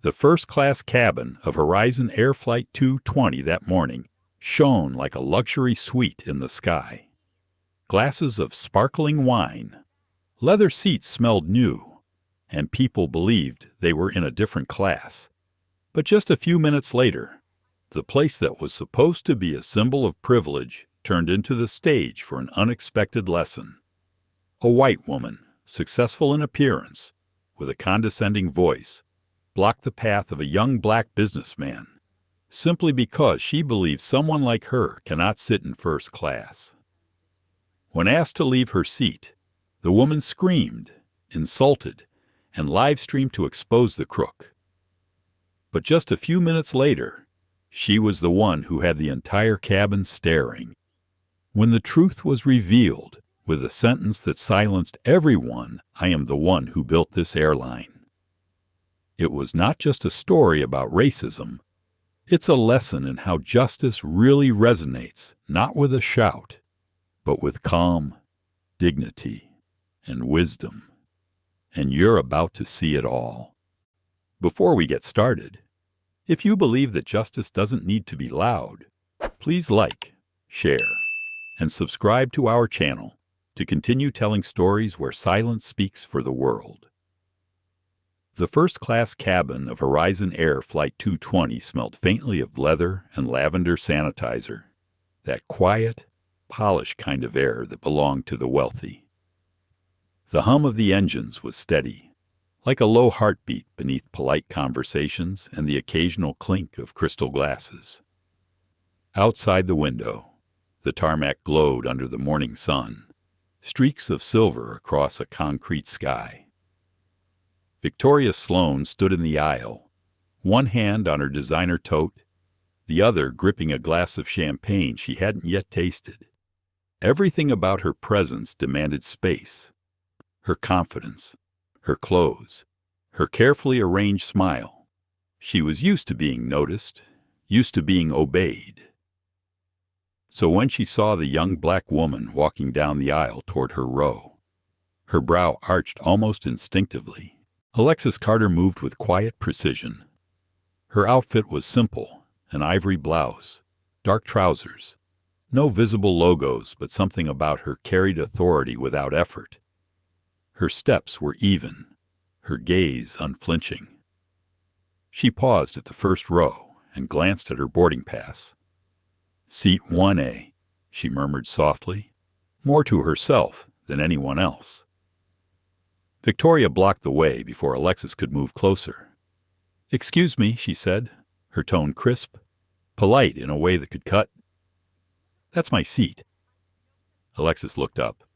The first-class cabin of Horizon Air Flight 220 that morning shone like a luxury suite in the sky. Glasses of sparkling wine, leather seats smelled new, and people believed they were in a different class. But just a few minutes later, the place that was supposed to be a symbol of privilege turned into the stage for an unexpected lesson. A white woman, successful in appearance, with a condescending voice, blocked the path of a young black businessman, simply because she believed someone like her cannot sit in first class. When asked to leave her seat, the woman screamed, insulted, and live-streamed to expose the crook. But just a few minutes later, she was the one who had the entire cabin staring. When the truth was revealed, with a sentence that silenced everyone, "I am the one who built this airline." It was not just a story about racism. It's a lesson in how justice really resonates, not with a shout, but with calm, dignity, and wisdom. And you're about to see it all. Before we get started, if you believe that justice doesn't need to be loud, please like, share, and subscribe to our channel to continue telling stories where silence speaks for the world. The first-class cabin of Horizon Air Flight 220 smelled faintly of leather and lavender sanitizer, that quiet, polished kind of air that belonged to the wealthy. The hum of the engines was steady, like a low heartbeat beneath polite conversations and the occasional clink of crystal glasses. Outside the window, the tarmac glowed under the morning sun, streaks of silver across a concrete sky. Victoria Sloan stood in the aisle, one hand on her designer tote, the other gripping a glass of champagne she hadn't yet tasted. Everything about her presence demanded space. Her confidence, her clothes, her carefully arranged smile. She was used to being noticed, used to being obeyed. So when she saw the young black woman walking down the aisle toward her row, her brow arched almost instinctively. Alexis Carter moved with quiet precision. Her outfit was simple, an ivory blouse, dark trousers, no visible logos, but something about her carried authority without effort. Her steps were even, her gaze unflinching. She paused at the first row and glanced at her boarding pass. "Seat 1A, she murmured softly, more to herself than anyone else. Victoria blocked the way before Alexis could move closer. "Excuse me," she said, her tone crisp, polite in a way that could cut. "That's my seat." Alexis looked up.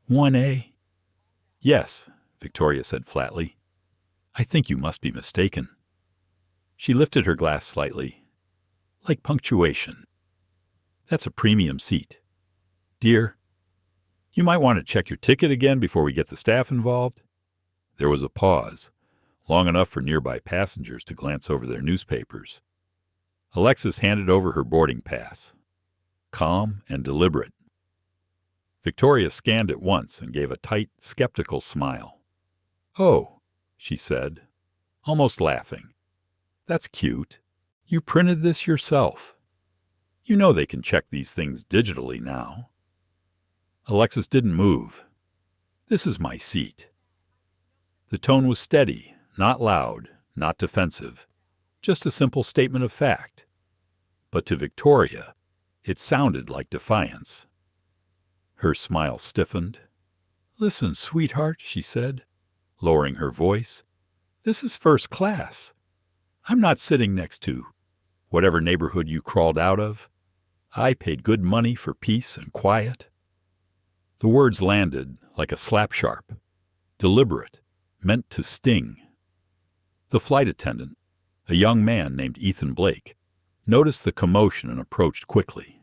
"1A?" "Yes," Victoria said flatly. "I think you must be mistaken." She lifted her glass slightly. "Like punctuation. That's a premium seat. Dear, you might want to check your ticket again before we get the staff involved." There was a pause, long enough for nearby passengers to glance over their newspapers. Alexis handed over her boarding pass, calm and deliberate. Victoria scanned it once and gave a tight, skeptical smile. "Oh," she said, almost laughing. "That's cute. You printed this yourself. You know they can check these things digitally now." Alexis didn't move. "This is my seat." The tone was steady, not loud, not defensive, just a simple statement of fact. But to Victoria, it sounded like defiance. Her smile stiffened. "Listen, sweetheart," she said, lowering her voice. "This is first class. I'm not sitting next to whatever neighborhood you crawled out of. I paid good money for peace and quiet." The words landed like a slap sharp, deliberate, meant to sting. The flight attendant, a young man named Ethan Blake, noticed the commotion and approached quickly.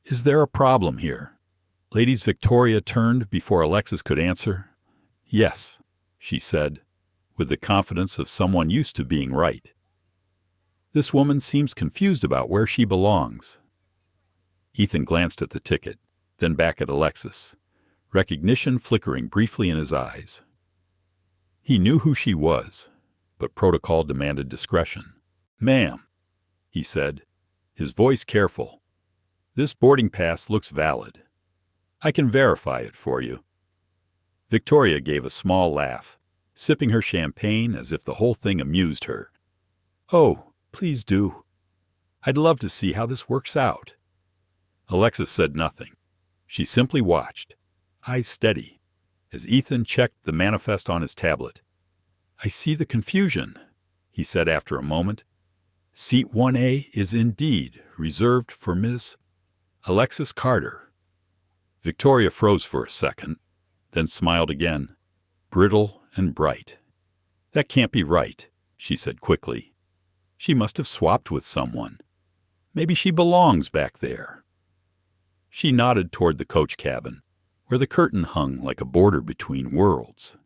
"Is there a problem here?" Ladies Victoria turned before Alexis could answer. "Yes," she said, with the confidence of someone used to being right. "This woman seems confused about where she belongs." Ethan glanced at the ticket, then back at Alexis, recognition flickering briefly in his eyes. He knew who she was, but protocol demanded discretion. "Ma'am," he said, his voice careful, "this boarding pass looks valid. I can verify it for you." Victoria gave a small laugh, sipping her champagne as if the whole thing amused her. "Oh, please do. I'd love to see how this works out." Alexis said nothing. She simply watched, eyes steady, as Ethan checked the manifest on his tablet. "I see the confusion," he said after a moment. "Seat 1A is indeed reserved for Miss Alexis Carter." Victoria froze for a second, then smiled again, brittle and bright. "That can't be right," she said quickly. "She must have swapped with someone. Maybe she belongs back there." She nodded toward the coach cabin, where the curtain hung like a border between worlds.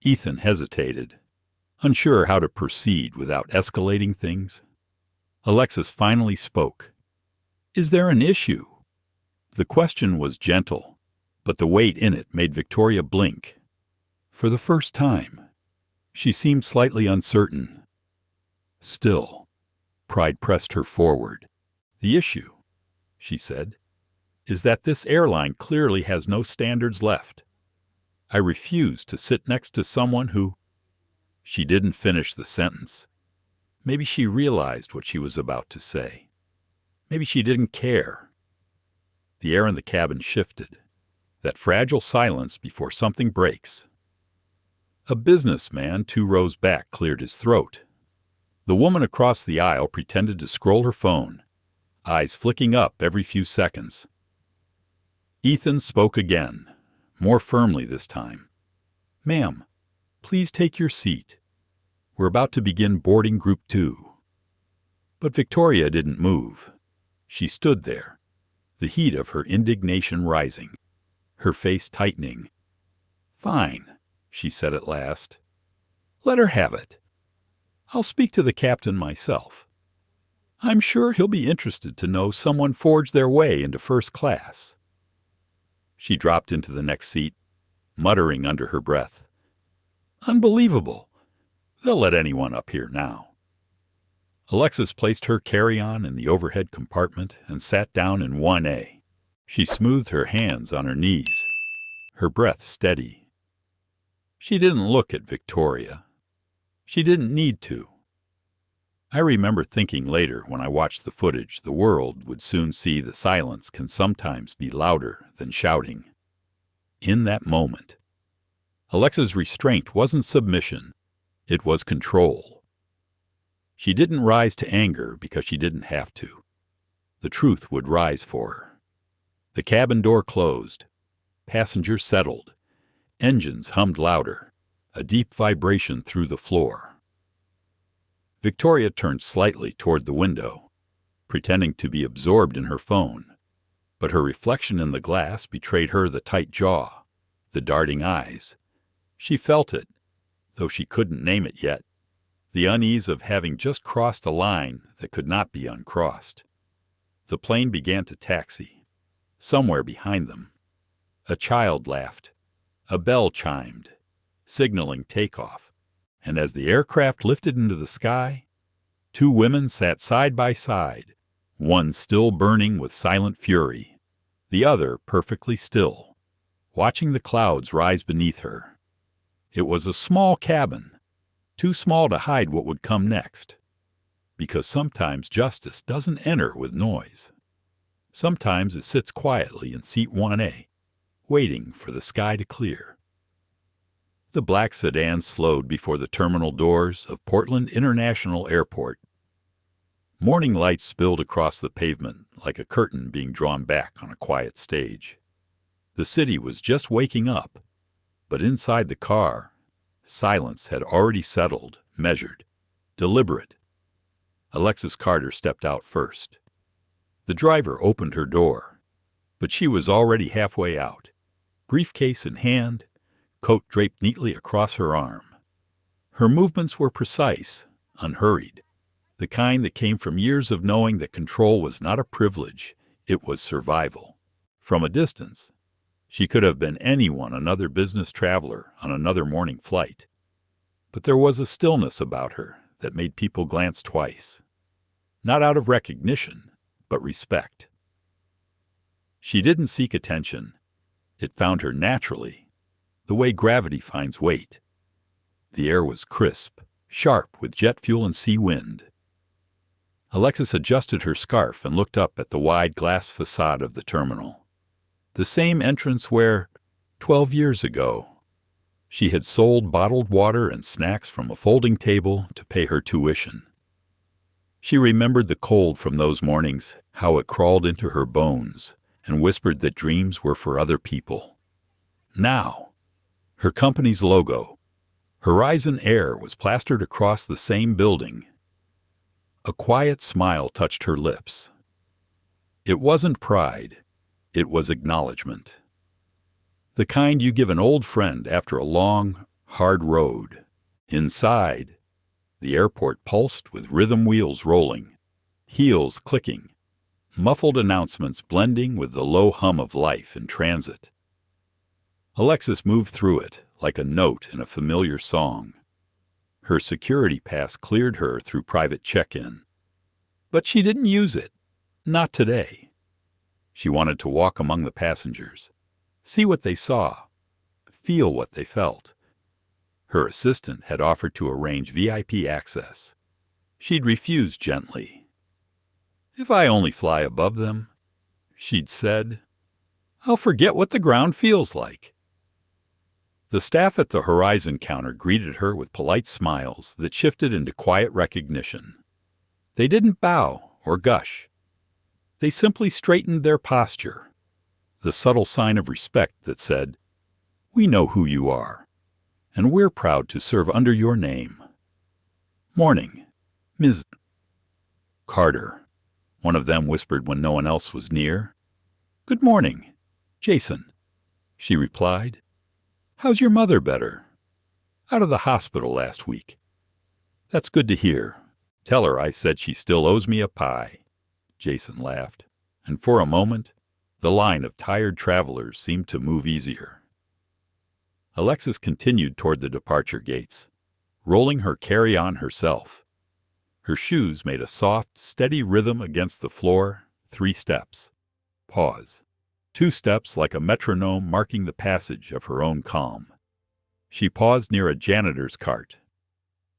Ethan hesitated, unsure how to proceed without escalating things. Alexis finally spoke. "Is there an issue?" The question was gentle, but the weight in it made Victoria blink. For the first time, she seemed slightly uncertain. Still, pride pressed her forward. "The issue," she said, "is that this airline clearly has no standards left. I refuse to sit next to someone who—" She didn't finish the sentence. Maybe she realized what she was about to say. Maybe she didn't care. The air in the cabin shifted, that fragile silence before something breaks. A businessman 2 rows back cleared his throat. The woman across the aisle pretended to scroll her phone, eyes flicking up every few seconds. Ethan spoke again, more firmly this time. "Ma'am, please take your seat. We're about to begin boarding Group 2. But Victoria didn't move. She stood there, the heat of her indignation rising, her face tightening. "Fine," she said at last. "Let her have it. I'll speak to the captain myself. I'm sure he'll be interested to know someone forged their way into first class." She dropped into the next seat, muttering under her breath, "Unbelievable. They'll let anyone up here now." Alexis placed her carry-on in the overhead compartment and sat down in 1A. She smoothed her hands on her knees, her breath steady. She didn't look at Victoria. She didn't need to. I remember thinking later when I watched the footage the world would soon see the silence can sometimes be louder than shouting. In that moment, Alexa's restraint wasn't submission. It was control. She didn't rise to anger because she didn't have to. The truth would rise for her. The cabin door closed. Passengers settled. Engines hummed louder, a deep vibration through the floor. Victoria turned slightly toward the window, pretending to be absorbed in her phone, but her reflection in the glass betrayed her the tight jaw, the darting eyes. She felt it, though she couldn't name it yet, the unease of having just crossed a line that could not be uncrossed. The plane began to taxi. Somewhere behind them, a child laughed. A bell chimed, signaling takeoff, and as the aircraft lifted into the sky, 2 women sat side by side, one still burning with silent fury, the other perfectly still, watching the clouds rise beneath her. It was a small cabin, too small to hide what would come next, because sometimes justice doesn't enter with noise. Sometimes it sits quietly in seat 1A, waiting for the sky to clear. The black sedan slowed before the terminal doors of Portland International Airport. Morning light spilled across the pavement like a curtain being drawn back on a quiet stage. The city was just waking up, but inside the car, silence had already settled, measured, deliberate. Alexis Carter stepped out first. The driver opened her door, but she was already halfway out, briefcase in hand, coat draped neatly across her arm. Her movements were precise, unhurried, the kind that came from years of knowing that control was not a privilege, it was survival. From a distance, she could have been anyone, another business traveler on another morning flight. But there was a stillness about her that made people glance twice. Not out of recognition, but respect. She didn't seek attention. It found her naturally, the way gravity finds weight. The air was crisp, sharp with jet fuel and sea wind. Alexis adjusted her scarf and looked up at the wide glass facade of the terminal. The same entrance where, 12 years ago, she had sold bottled water and snacks from a folding table to pay her tuition. She remembered the cold from those mornings, how it crawled into her bones, and whispered that dreams were for other people. Now, her company's logo, Horizon Air, was plastered across the same building. A quiet smile touched her lips. It wasn't pride, it was acknowledgement. The kind you give an old friend after a long, hard road. Inside, the airport pulsed with rhythm wheels rolling, heels clicking, muffled announcements blending with the low hum of life in transit. Alexis moved through it like a note in a familiar song. Her security pass cleared her through private check-in. But she didn't use it. Not today. She wanted to walk among the passengers, see what they saw, feel what they felt. Her assistant had offered to arrange VIP access. She'd refused gently. "If I only fly above them," she'd said, "I'll forget what the ground feels like." The staff at the Horizon counter greeted her with polite smiles that shifted into quiet recognition. They didn't bow or gush. They simply straightened their posture, the subtle sign of respect that said, "We know who you are, and we're proud to serve under your name." "Morning, Ms. Carter," one of them whispered when no one else was near. "Good morning, Jason," she replied. "How's your mother better?" "Out of the hospital last week." "That's good to hear. Tell her I said she still owes me a pie." Jason laughed, and for a moment, the line of tired travelers seemed to move easier. Alexis continued toward the departure gates, rolling her carry-on herself. Her shoes made a soft, steady rhythm against the floor, 3 steps. Pause. 2 steps like a metronome marking the passage of her own calm. She paused near a janitor's cart.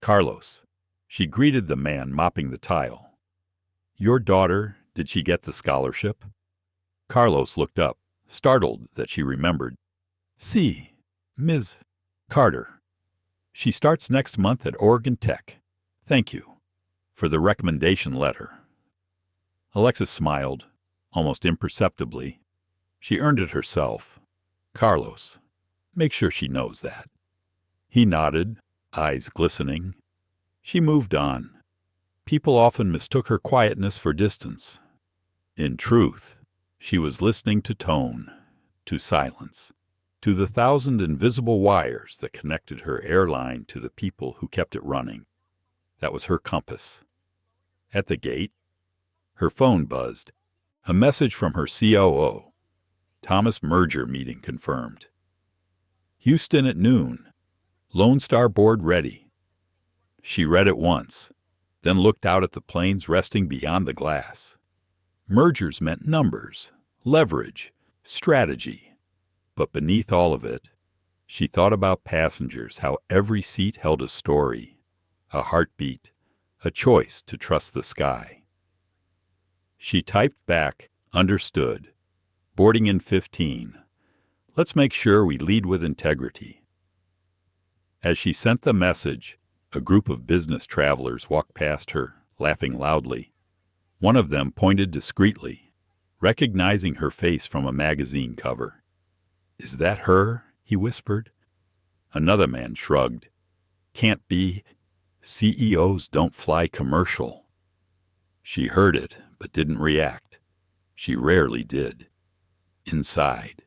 "Carlos," she greeted the man mopping the tile. "Your daughter, did she get the scholarship?" Carlos looked up, startled that she remembered. "Si, Ms. Carter. She starts next month at Oregon Tech. Thank you for the recommendation letter." Alexis smiled, almost imperceptibly. She earned it herself. "Carlos, make sure she knows that." He nodded, eyes glistening. She moved on. People often mistook her quietness for distance. In truth, she was listening to tone, to silence, to the 1,000 invisible wires that connected her airline to the people who kept it running. That was her compass. At the gate, her phone buzzed. A message from her COO. Thomas merger meeting confirmed. Houston at noon. Lone Star board ready. She read it once, then looked out at the planes resting beyond the glass. Mergers meant numbers, leverage, strategy. But beneath all of it, she thought about passengers, how every seat held a story, a heartbeat, a choice to trust the sky. She typed back, "Understood. Boarding in 15. Let's make sure we lead with integrity." As she sent the message, a group of business travelers walked past her, laughing loudly. One of them pointed discreetly, recognizing her face from a magazine cover. "Is that her?" he whispered. Another man shrugged. "Can't be. CEOs don't fly commercial." She heard it, but didn't react. She rarely did. Inside,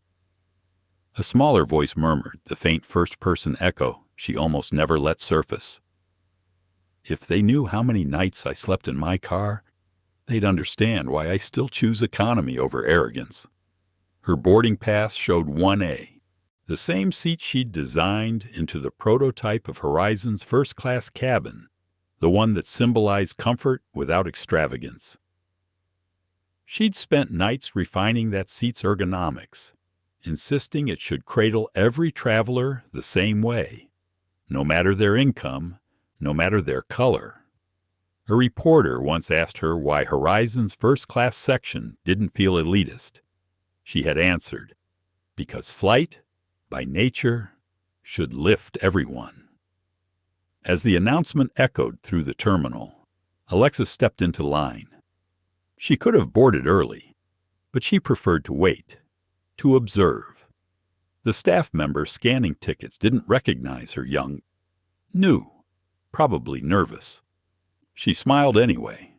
a smaller voice murmured, the faint first-person echo she almost never let surface. "If they knew how many nights I slept in my car, they'd understand why I still choose economy over arrogance." Her boarding pass showed 1A, The same seat she'd designed into the prototype of Horizon's first-class cabin, the one that symbolized comfort without extravagance. She'd spent nights refining that seat's ergonomics, insisting it should cradle every traveler the same way, no matter their income, no matter their color. A reporter once asked her why Horizon's first-class section didn't feel elitist. She had answered, "Because flight, by nature, should lift everyone." As the announcement echoed through the terminal, Alexis stepped into line. She could have boarded early, but she preferred to wait, to observe. The staff member scanning tickets didn't recognize her young, new, probably nervous. She smiled anyway.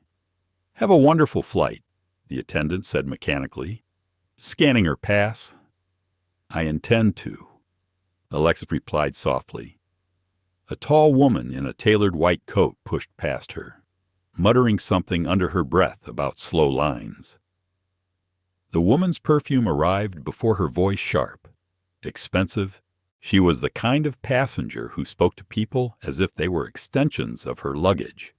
"Have a wonderful flight," the attendant said mechanically, scanning her pass. "I intend to," Alexis replied softly. A tall woman in a tailored white coat pushed past her, muttering something under her breath about slow lines. The woman's perfume arrived before her voice sharp. Expensive, she was the kind of passenger who spoke to people as if they were extensions of her luggage.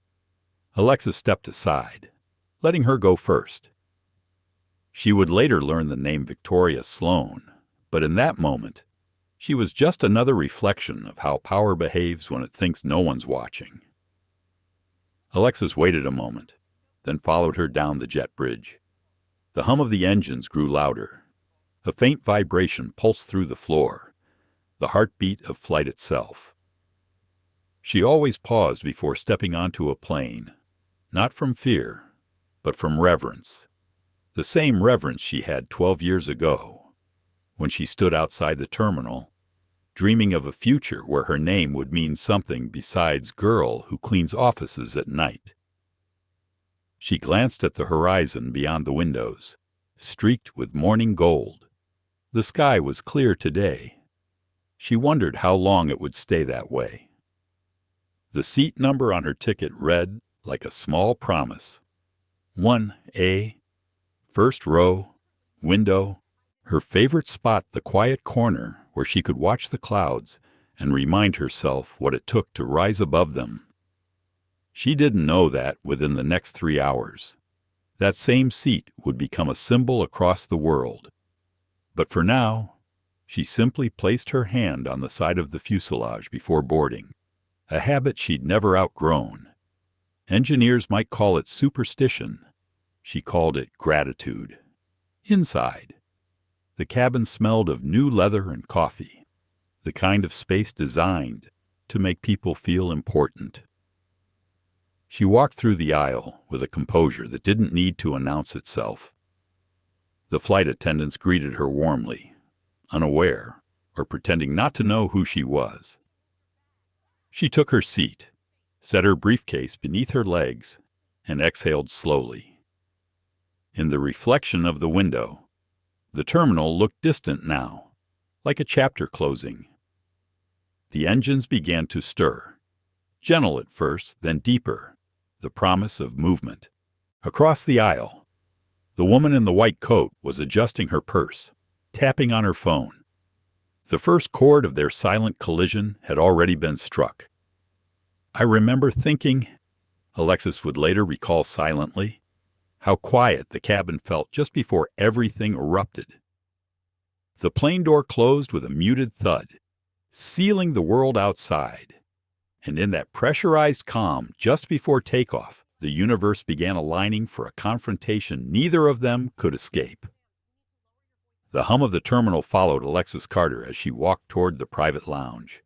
Alexis stepped aside, letting her go first. She would later learn the name Victoria Sloan, but in that moment, she was just another reflection of how power behaves when it thinks no one's watching. Alexis waited a moment, then followed her down the jet bridge. The hum of the engines grew louder. A faint vibration pulsed through the floor, the heartbeat of flight itself. She always paused before stepping onto a plane, not from fear, but from reverence. The same reverence she had 12 years ago, when she stood outside the terminal, dreaming of a future where her name would mean something besides girl who cleans offices at night. She glanced at the horizon beyond the windows, streaked with morning gold. The sky was clear today. She wondered how long it would stay that way. The seat number on her ticket read like a small promise. 1A, first row, window, her favorite spot, the quiet corner where she could watch the clouds and remind herself what it took to rise above them. She didn't know that within the next 3 hours, that same seat would become a symbol across the world. But for now, she simply placed her hand on the side of the fuselage before boarding, a habit she'd never outgrown. Engineers might call it superstition. She called it gratitude. Inside, the cabin smelled of new leather and coffee, the kind of space designed to make people feel important. She walked through the aisle with a composure that didn't need to announce itself. The flight attendants greeted her warmly, unaware or pretending not to know who she was. She took her seat, set her briefcase beneath her legs, and exhaled slowly. In the reflection of the window, the terminal looked distant now, like a chapter closing. The engines began to stir, gentle at first, then deeper, the promise of movement. Across the aisle, the woman in the white coat was adjusting her purse, tapping on her phone. The first chord of their silent collision had already been struck. "I remember thinking," Alexis would later recall silently, how quiet the cabin felt just before everything erupted. The plane door closed with a muted thud, sealing the world outside. And in that pressurized calm just before takeoff, the universe began aligning for a confrontation neither of them could escape. The hum of the terminal followed Alexis Carter as she walked toward the private lounge.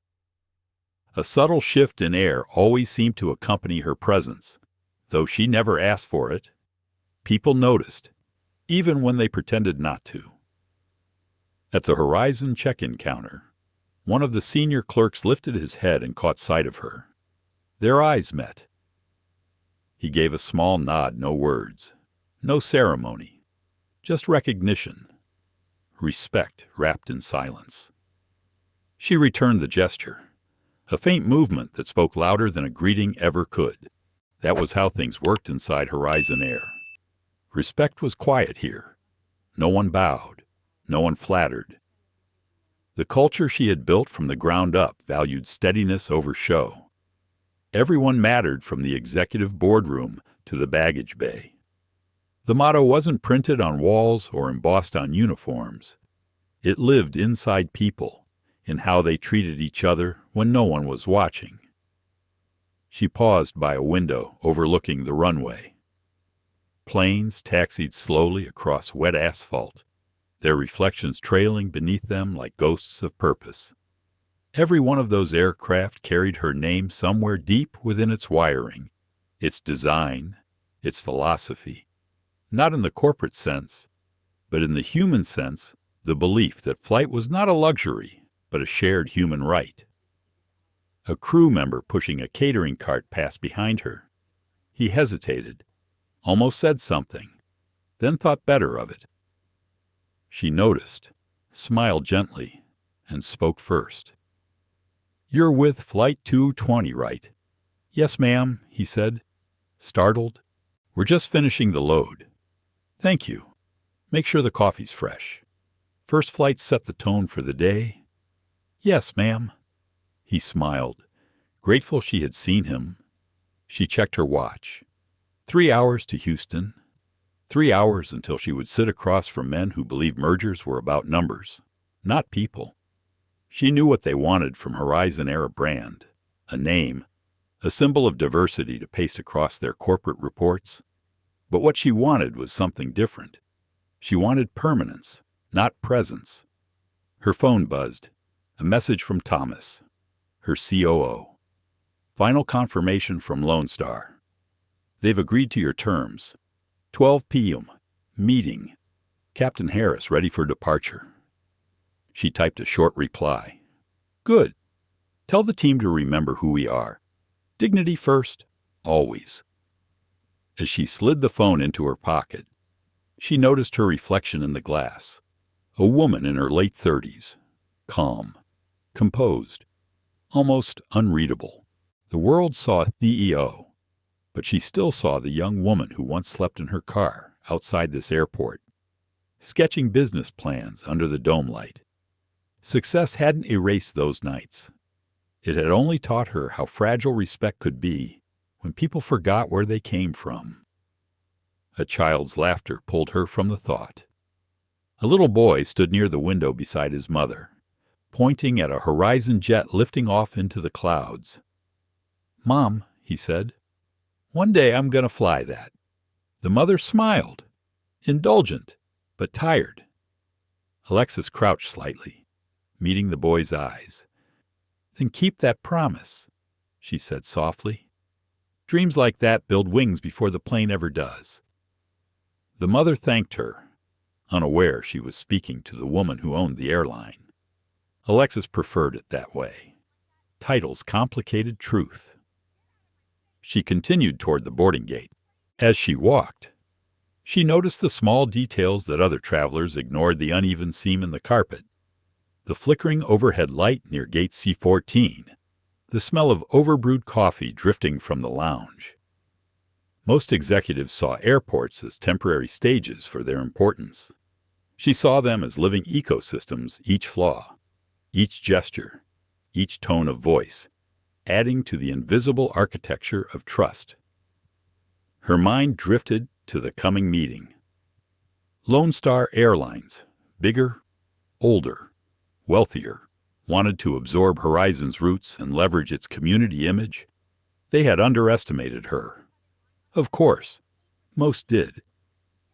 A subtle shift in air always seemed to accompany her presence, though she never asked for it. People noticed, even when they pretended not to. At the Horizon check-in counter, one of the senior clerks lifted his head and caught sight of her. Their eyes met. He gave a small nod, no words, no ceremony, just recognition, respect wrapped in silence. She returned the gesture, a faint movement that spoke louder than a greeting ever could. That was how things worked inside Horizon Air. Respect was quiet here. No one bowed, no one flattered. The culture she had built from the ground up valued steadiness over show. Everyone mattered from the executive boardroom to the baggage bay. The motto wasn't printed on walls or embossed on uniforms. It lived inside people, in how they treated each other when no one was watching. She paused by a window overlooking the runway. Planes taxied slowly across wet asphalt, their reflections trailing beneath them like ghosts of purpose. Every one of those aircraft carried her name somewhere deep within its wiring, its design, its philosophy. Not in the corporate sense, but in the human sense, the belief that flight was not a luxury, but a shared human right. A crew member pushing a catering cart passed behind her. He hesitated, almost said something, then thought better of it. She noticed, smiled gently, and spoke first. "You're with Flight 220, right?" "Yes, ma'am," he said, startled. "We're just finishing the load." "Thank you. Make sure the coffee's fresh. First flight set the tone for the day." "Yes, ma'am." He smiled, grateful she had seen him. She checked her watch. 3 hours to Houston. 3 hours until she would sit across from men who believed mergers were about numbers, not people. She knew what they wanted from Horizon Air: a brand, a name, a symbol of diversity to paste across their corporate reports. But what she wanted was something different. She wanted permanence, not presence. Her phone buzzed. A message from Thomas, her COO. "Final confirmation from Lone Star. They've agreed to your terms. 12 p.m. Meeting. Captain Harris ready for departure." She typed a short reply. "Good. Tell the team to remember who we are. Dignity first, always." As she slid the phone into her pocket, she noticed her reflection in the glass. A woman in her late 30s, calm, composed, almost unreadable. The world saw a CEO, but she still saw the young woman who once slept in her car outside this airport, sketching business plans under the dome light. Success hadn't erased those nights. It had only taught her how fragile respect could be when people forgot where they came from. A child's laughter pulled her from the thought. A little boy stood near the window beside his mother, pointing at a Horizon jet lifting off into the clouds. "Mom," he said, "one day I'm going to fly that." The mother smiled, indulgent, but tired. Alexis crouched slightly, meeting the boy's eyes. "Then keep that promise," she said softly. "Dreams like that build wings before the plane ever does." The mother thanked her, unaware she was speaking to the woman who owned the airline. Alexis preferred it that way. Titles complicated truth. She continued toward the boarding gate. As she walked, she noticed the small details that other travelers ignored: the uneven seam in the carpet, the flickering overhead light near gate C14, the smell of overbrewed coffee drifting from the lounge. Most executives saw airports as temporary stages for their importance. She saw them as living ecosystems, each flaw, each gesture, each tone of voice, adding to the invisible architecture of trust. Her mind drifted to the coming meeting. Lone Star Airlines, bigger, older, wealthier, wanted to absorb Horizon's roots and leverage its community image. They had underestimated her. Of course, most did.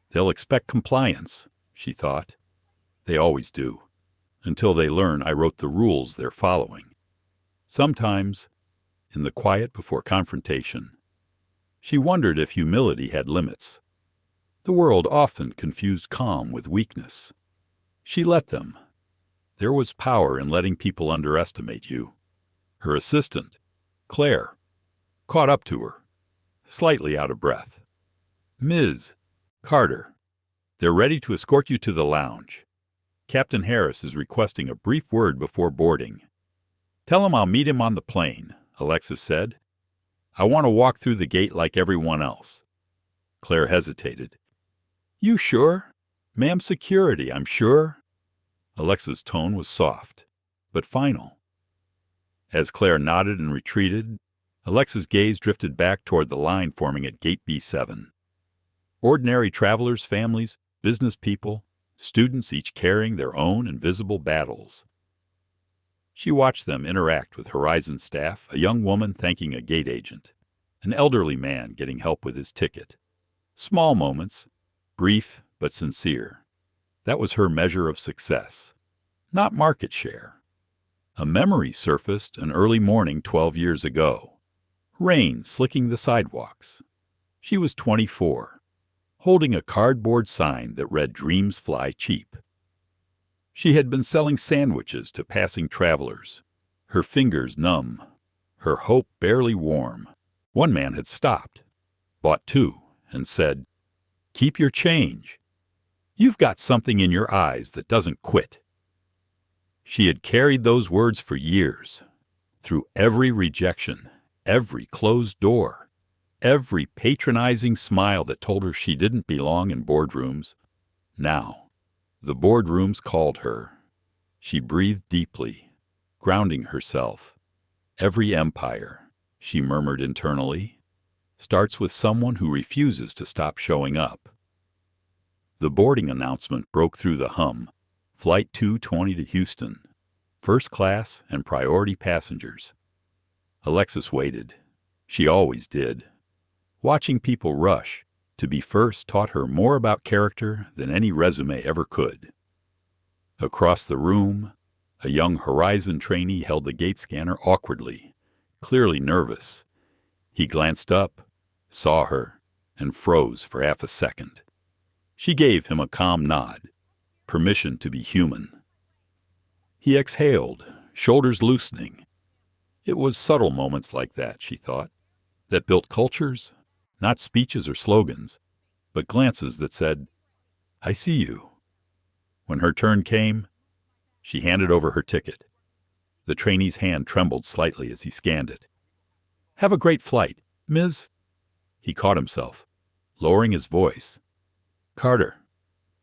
They'll expect compliance, she thought. They always do, until they learn I wrote the rules they're following. Sometimes, in the quiet before confrontation, she wondered if humility had limits. The world often confused calm with weakness. She let them. There was power in letting people underestimate you. Her assistant, Claire, caught up to her, slightly out of breath. "Ms. Carter, they're ready to escort you to the lounge. Captain Harris is requesting a brief word before boarding." "Tell him I'll meet him on the plane," Alexis said. "I want to walk through the gate like everyone else." Claire hesitated. "You sure? Ma'am, security, I'm sure." Alexa's tone was soft, but final. As Claire nodded and retreated, Alexa's gaze drifted back toward the line forming at Gate B7. Ordinary travelers, families, business people, students each carrying their own invisible battles. She watched them interact with Horizon staff, a young woman thanking a gate agent, an elderly man getting help with his ticket. Small moments, brief but sincere. That was her measure of success, not market share. A memory surfaced an early morning 12 years ago. Rain slicking the sidewalks. She was 24, holding a cardboard sign that read "Dreams Fly Cheap." She had been selling sandwiches to passing travelers, her fingers numb, her hope barely warm. One man had stopped, bought two, and said, "Keep your change. You've got something in your eyes that doesn't quit." She had carried those words for years, through every rejection, every closed door, every patronizing smile that told her she didn't belong in boardrooms. Now, the boardrooms called her. She breathed deeply, grounding herself. Every empire, she murmured internally, starts with someone who refuses to stop showing up. The boarding announcement broke through the hum. Flight 220 to Houston. First class and priority passengers. Alexis waited. She always did. Watching people rush to be first taught her more about character than any resume ever could. Across the room, a young Horizon trainee held the gate scanner awkwardly, clearly nervous. He glanced up, saw her, and froze for half a second. She gave him a calm nod, permission to be human. He exhaled, shoulders loosening. It was subtle moments like that, she thought, that built cultures, not speeches or slogans, but glances that said, "I see you." When her turn came, she handed over her ticket. The trainee's hand trembled slightly as he scanned it. "Have a great flight, Ms." He caught himself, lowering his voice. "Carter,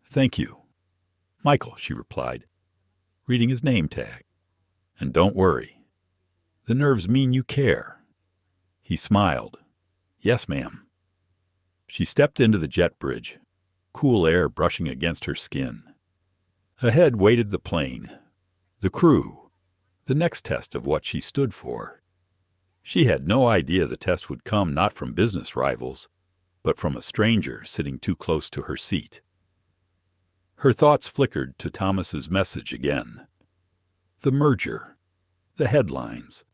thank you." "Michael," she replied, reading his name tag. "And don't worry. The nerves mean you care." He smiled. "Yes, ma'am." She stepped into the jet bridge, cool air brushing against her skin. Ahead waited the plane, the crew, the next test of what she stood for. She had no idea the test would come not from business rivals, but from a stranger sitting too close to her seat. Her thoughts flickered to Thomas's message again. The merger, the headlines,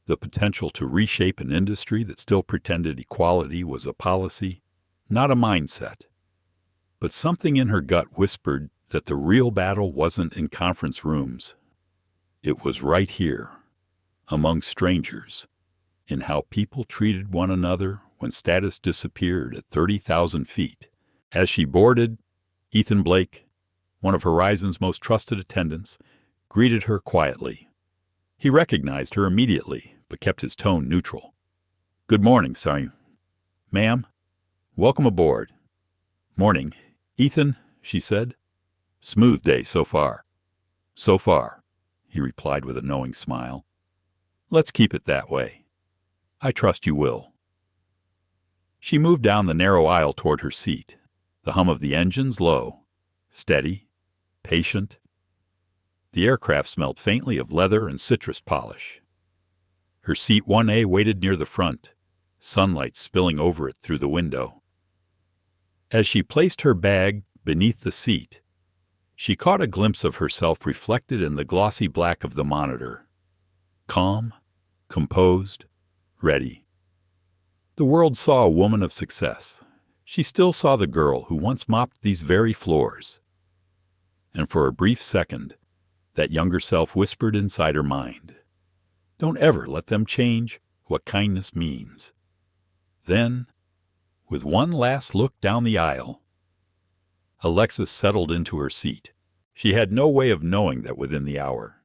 the potential to reshape an industry that still pretended equality was a policy, not a mindset. But something in her gut whispered that the real battle wasn't in conference rooms. It was right here, among strangers, in how people treated one another when status disappeared at 30,000 feet. As she boarded, Ethan Blake, one of Horizon's most trusted attendants, greeted her quietly. He recognized her immediately, but kept his tone neutral. "Good morning, sorry. Ma'am, welcome aboard." "Morning. Ethan," she said. "Smooth day so far." "So far," he replied with a knowing smile. "Let's keep it that way. I trust you will." She moved down the narrow aisle toward her seat, the hum of the engines low, steady, patient. The aircraft smelled faintly of leather and citrus polish. Her seat 1A waited near the front, sunlight spilling over it through the window. As she placed her bag beneath the seat, she caught a glimpse of herself reflected in the glossy black of the monitor. Calm, composed, ready. The world saw a woman of success. She still saw the girl who once mopped these very floors. And for a brief second, that younger self whispered inside her mind, "Don't ever let them change what kindness means." Then, with one last look down the aisle, Alexis settled into her seat. She had no way of knowing that within the hour,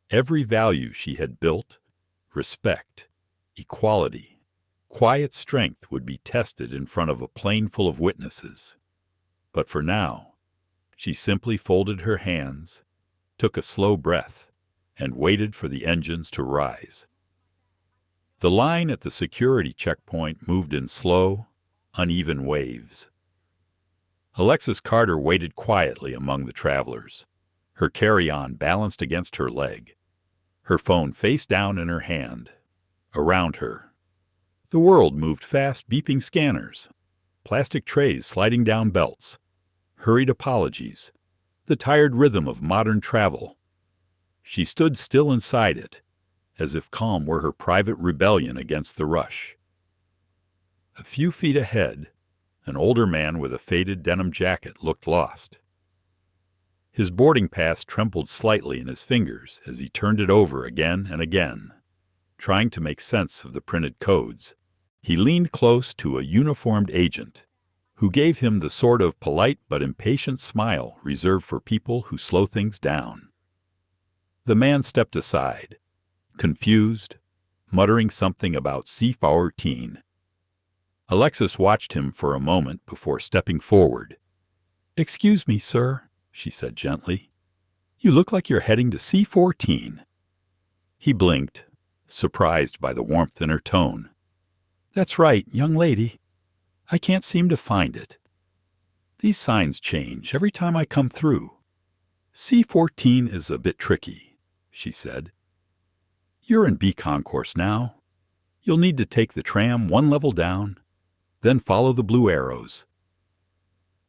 every value she had built, respect, equality, quiet strength would be tested in front of a plane full of witnesses. But for now, she simply folded her hands, took a slow breath, and waited for the engines to rise. The line at the security checkpoint moved in slow, uneven waves. Alexis Carter waited quietly among the travelers, her carry-on balanced against her leg, her phone face down in her hand. Around her, the world moved fast beeping scanners, plastic trays sliding down belts, hurried apologies, the tired rhythm of modern travel. She stood still inside it, as if calm were her private rebellion against the rush. A few feet ahead, an older man with a faded denim jacket looked lost. His boarding pass trembled slightly in his fingers as he turned it over again and again, trying to make sense of the printed codes. He leaned close to a uniformed agent, who gave him the sort of polite but impatient smile reserved for people who slow things down. The man stepped aside, confused, muttering something about C-14. Alexis watched him for a moment before stepping forward. "Excuse me, sir," she said gently. "You look like you're heading to C-14. He blinked, surprised by the warmth in her tone. "That's right, young lady. I can't seem to find it. These signs change every time I come through. C-14 is a bit tricky," she said. "You're in B concourse now. You'll need to take the tram one level down, then follow the blue arrows."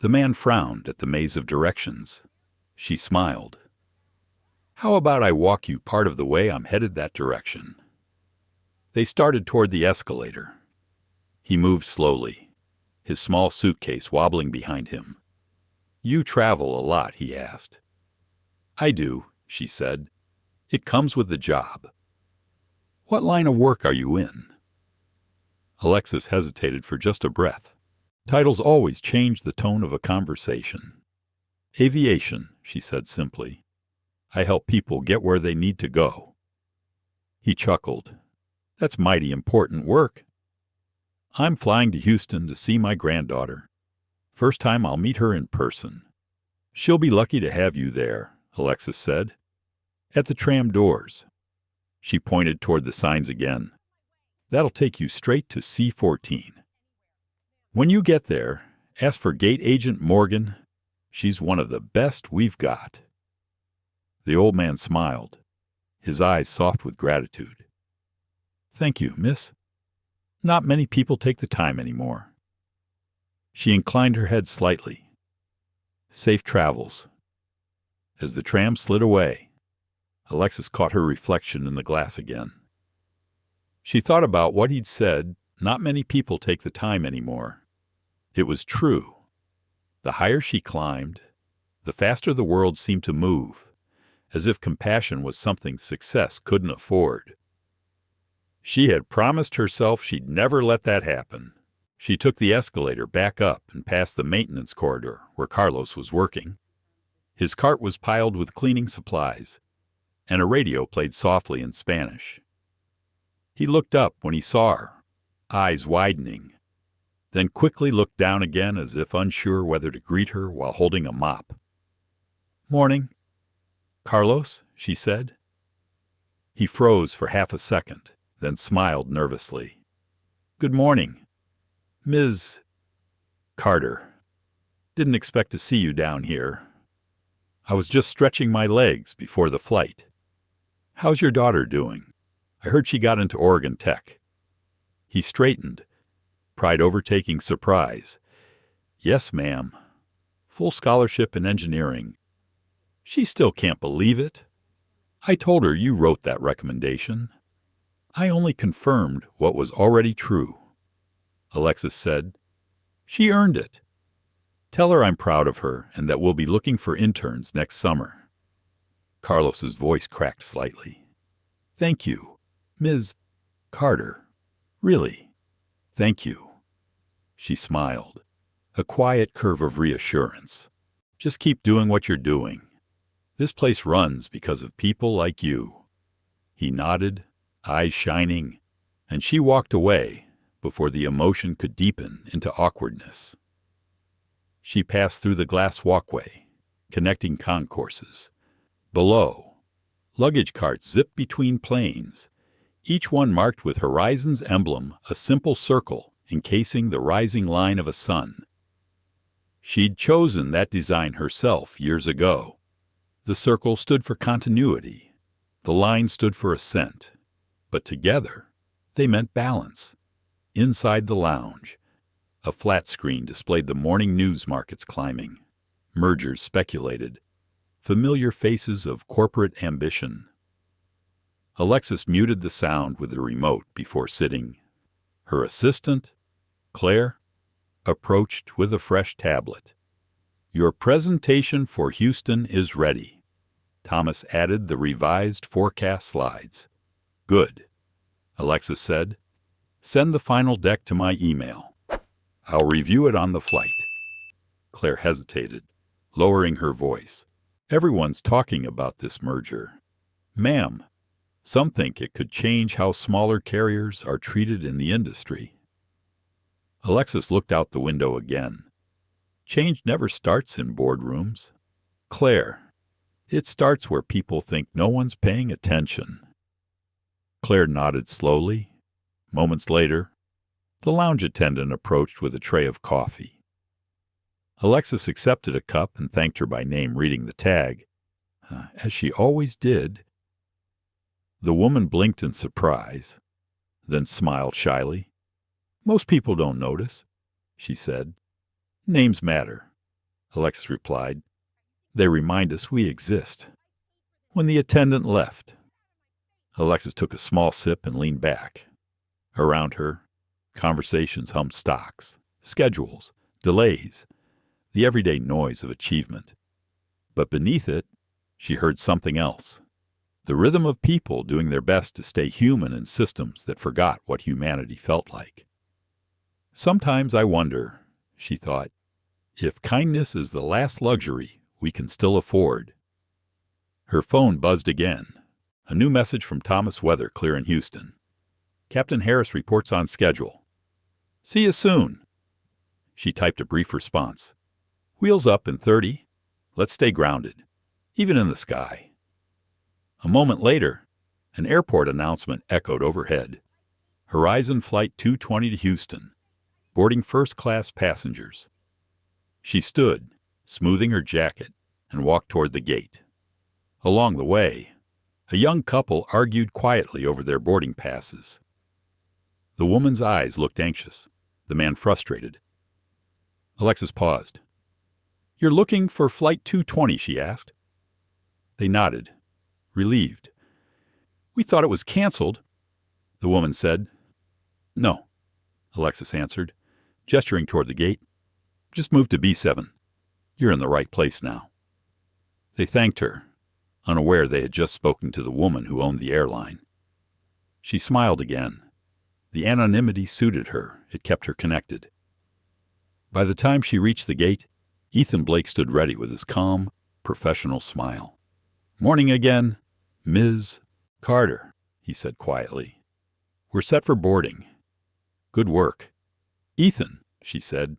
The man frowned at the maze of directions. She smiled. "How about I walk you part of the way I'm headed that direction?" They started toward the escalator. He moved slowly, his small suitcase wobbling behind him. "You travel a lot?" he asked. "I do," she said. "It comes with the job." "What line of work are you in?" Alexis hesitated for just a breath. Titles always change the tone of a conversation. "Aviation," she said simply. "I help people get where they need to go." He chuckled. "That's mighty important work." "I'm flying to Houston to see my granddaughter. First time I'll meet her in person." "She'll be lucky to have you there," Alexis said. "At the tram doors." She pointed toward the signs again. "That'll take you straight to C-14. When you get there, ask for Gate Agent Morgan. She's one of the best we've got." The old man smiled, his eyes soft with gratitude. "Thank you, miss. Not many people take the time anymore." She inclined her head slightly. "Safe travels." As the tram slid away, Alexis caught her reflection in the glass again. She thought about what he'd said, not many people take the time anymore. It was true. The higher she climbed, the faster the world seemed to move, as if compassion was something success couldn't afford. She had promised herself she'd never let that happen. She took the escalator back up and past the maintenance corridor where Carlos was working. His cart was piled with cleaning supplies, and a radio played softly in Spanish. He looked up when he saw her, eyes widening, then quickly looked down again as if unsure whether to greet her while holding a mop. "Morning." "Carlos?" she said. He froze for half a second, then smiled nervously. "Good morning. Ms. Carter. Didn't expect to see you down here. I was just stretching my legs before the flight. How's your daughter doing? I heard she got into Oregon Tech." He straightened, pride overtaking surprise. "Yes, ma'am. Full scholarship in engineering. She still can't believe it. I told her you wrote that recommendation." "I only confirmed what was already true," Alexis said. "She earned it. Tell her I'm proud of her and that we'll be looking for interns next summer." Carlos's voice cracked slightly. "Thank you, Ms. Carter. Really, thank you." She smiled, a quiet curve of reassurance. "Just keep doing what you're doing. This place runs because of people like you." He nodded, eyes shining, and she walked away before the emotion could deepen into awkwardness. She passed through the glass walkway, connecting concourses. Below, Luggage carts zipped between planes, each one marked with Horizon's emblem, a simple circle encasing the rising line of a sun. She'd chosen that design herself years ago. The circle stood for continuity. The line stood for ascent. But together, they meant balance. Inside the lounge, a flat screen displayed the morning news markets climbing. Mergers speculated. Familiar faces of corporate ambition. Alexis muted the sound with the remote before sitting. Her assistant, Claire, approached with a fresh tablet. "Your presentation for Houston is ready." Thomas added the revised forecast slides. "Good," Alexis said. "Send the final deck to my email. I'll review it on the flight." Claire hesitated, lowering her voice. "Everyone's talking about this merger. Ma'am, some think it could change how smaller carriers are treated in the industry." Alexis looked out the window again. "Change never starts in boardrooms. Claire, it starts where people think no one's paying attention." Claire nodded slowly. Moments later, the lounge attendant approached with a tray of coffee. Alexis accepted a cup and thanked her by name, reading the tag, as she always did. The woman blinked in surprise, then smiled shyly. "Most people don't notice," she said. "Names matter," Alexis replied. "They remind us we exist." When the attendant left, Alexis took a small sip and leaned back. Around her, conversations hummed stocks, schedules, delays, the everyday noise of achievement. But beneath it, she heard something else. The rhythm of people doing their best to stay human in systems that forgot what humanity felt like. "Sometimes I wonder," she thought, "if kindness is the last luxury we can still afford." Her phone buzzed again. A new message from Thomas Weather, clear in Houston. "Captain Harris reports on schedule. See you soon." She typed a brief response. "Wheels up in 30. Let's stay grounded, even in the sky." A moment later, an airport announcement echoed overhead. "Horizon Flight 220 to Houston. Boarding first-class passengers." She stood, smoothing her jacket, and walked toward the gate. Along the way, a young couple argued quietly over their boarding passes. The woman's eyes looked anxious, the man frustrated. Alexis paused. "You're looking for Flight 220, she asked. They nodded, relieved. "We thought it was canceled," the woman said. "No," Alexis answered, gesturing toward the gate. "Just move to B7. You're in the right place now." They thanked her, unaware they had just spoken to the woman who owned the airline. She smiled again. The anonymity suited her. It kept her connected. By the time she reached the gate, Ethan Blake stood ready with his calm, professional smile. "Morning again, Ms. Carter," he said quietly. "We're set for boarding. Good work." "Ethan," she said,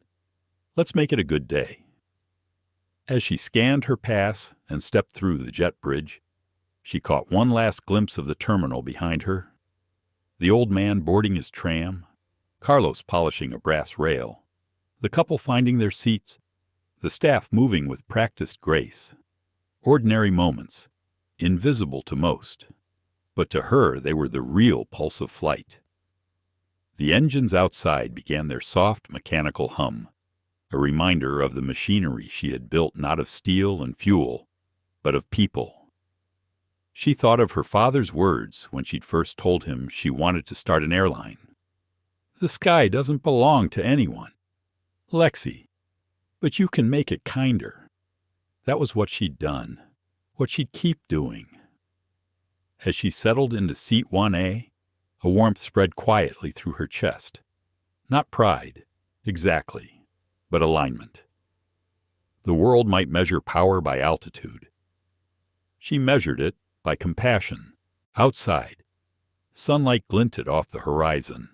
"let's make it a good day." As she scanned her pass and stepped through the jet bridge, she caught one last glimpse of the terminal behind her. The old man boarding his tram, Carlos polishing a brass rail, the couple finding their seats, the staff moving with practiced grace. Ordinary moments, invisible to most, but to her they were the real pulse of flight. The engines outside began their soft mechanical hum, a reminder of the machinery she had built not of steel and fuel, but of people. She thought of her father's words when she'd first told him she wanted to start an airline. "The sky doesn't belong to anyone, Lexi, but you can make it kinder." That was what she'd done, what she'd keep doing. As she settled into seat 1A, a warmth spread quietly through her chest. Not pride, exactly, but alignment. The world might measure power by altitude. She measured it by compassion. Outside, sunlight glinted off the horizon.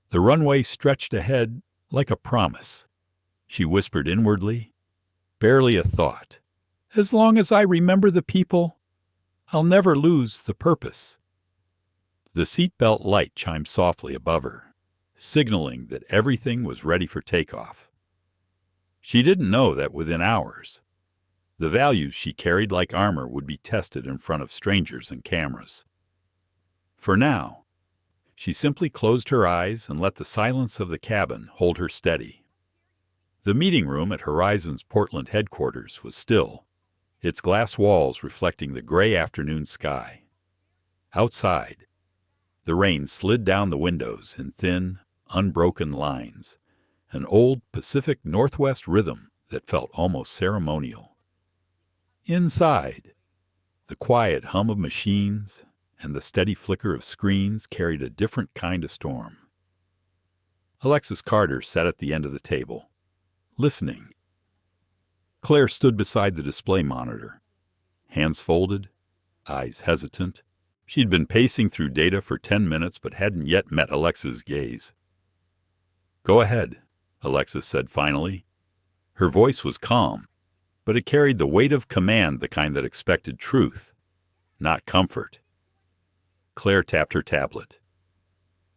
The runway stretched ahead like a promise. She whispered inwardly, barely a thought. "As long as I remember the people, I'll never lose the purpose. The seatbelt light chimed softly above her, signaling that everything was ready for takeoff. She didn't know that within hours, the values she carried like armor would be tested in front of strangers and cameras. For now, she simply closed her eyes and let the silence of the cabin hold her steady. The meeting room at Horizon's Portland headquarters was still, its glass walls reflecting the gray afternoon sky. Outside, the rain slid down the windows in thin, unbroken lines, an old Pacific Northwest rhythm that felt almost ceremonial. Inside, the quiet hum of machines and the steady flicker of screens carried a different kind of storm. Alexis Carter sat at the end of the table, listening. Claire stood beside the display monitor, hands folded, eyes hesitant. She'd been pacing through data for 10 minutes but hadn't yet met Alexis' gaze. "Go ahead," Alexis said finally. Her voice was calm, but it carried the weight of command, the kind that expected truth, not comfort. Claire tapped her tablet.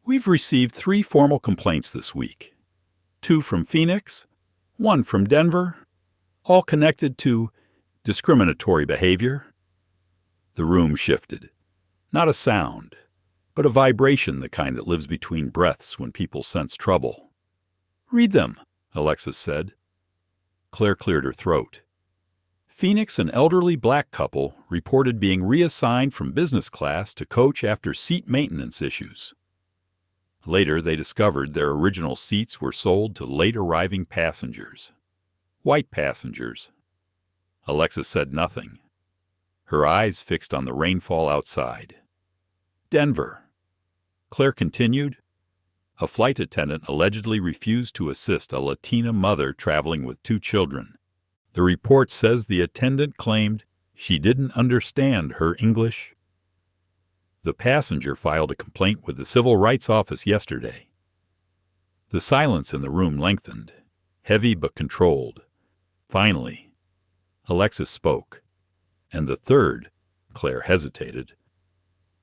"We've received 3 formal complaints this week. 2 from Phoenix, 1 from Denver, all connected to discriminatory behavior." The room shifted. Not a sound, but a vibration, the kind that lives between breaths when people sense trouble. "Read them," Alexis said. Claire cleared her throat. Phoenix, an elderly black couple, reported being reassigned from business class to coach after seat maintenance issues. Later, they discovered their original seats were sold to late-arriving passengers. White passengers. Alexis said nothing, her eyes fixed on the rainfall outside. Denver. Claire continued. A flight attendant allegedly refused to assist a Latina mother traveling with 2 children. The report says the attendant claimed she didn't understand her English. The passenger filed a complaint with the Civil Rights Office yesterday. The silence in the room lengthened, heavy but controlled. Finally, Alexis spoke, and the third, Claire hesitated.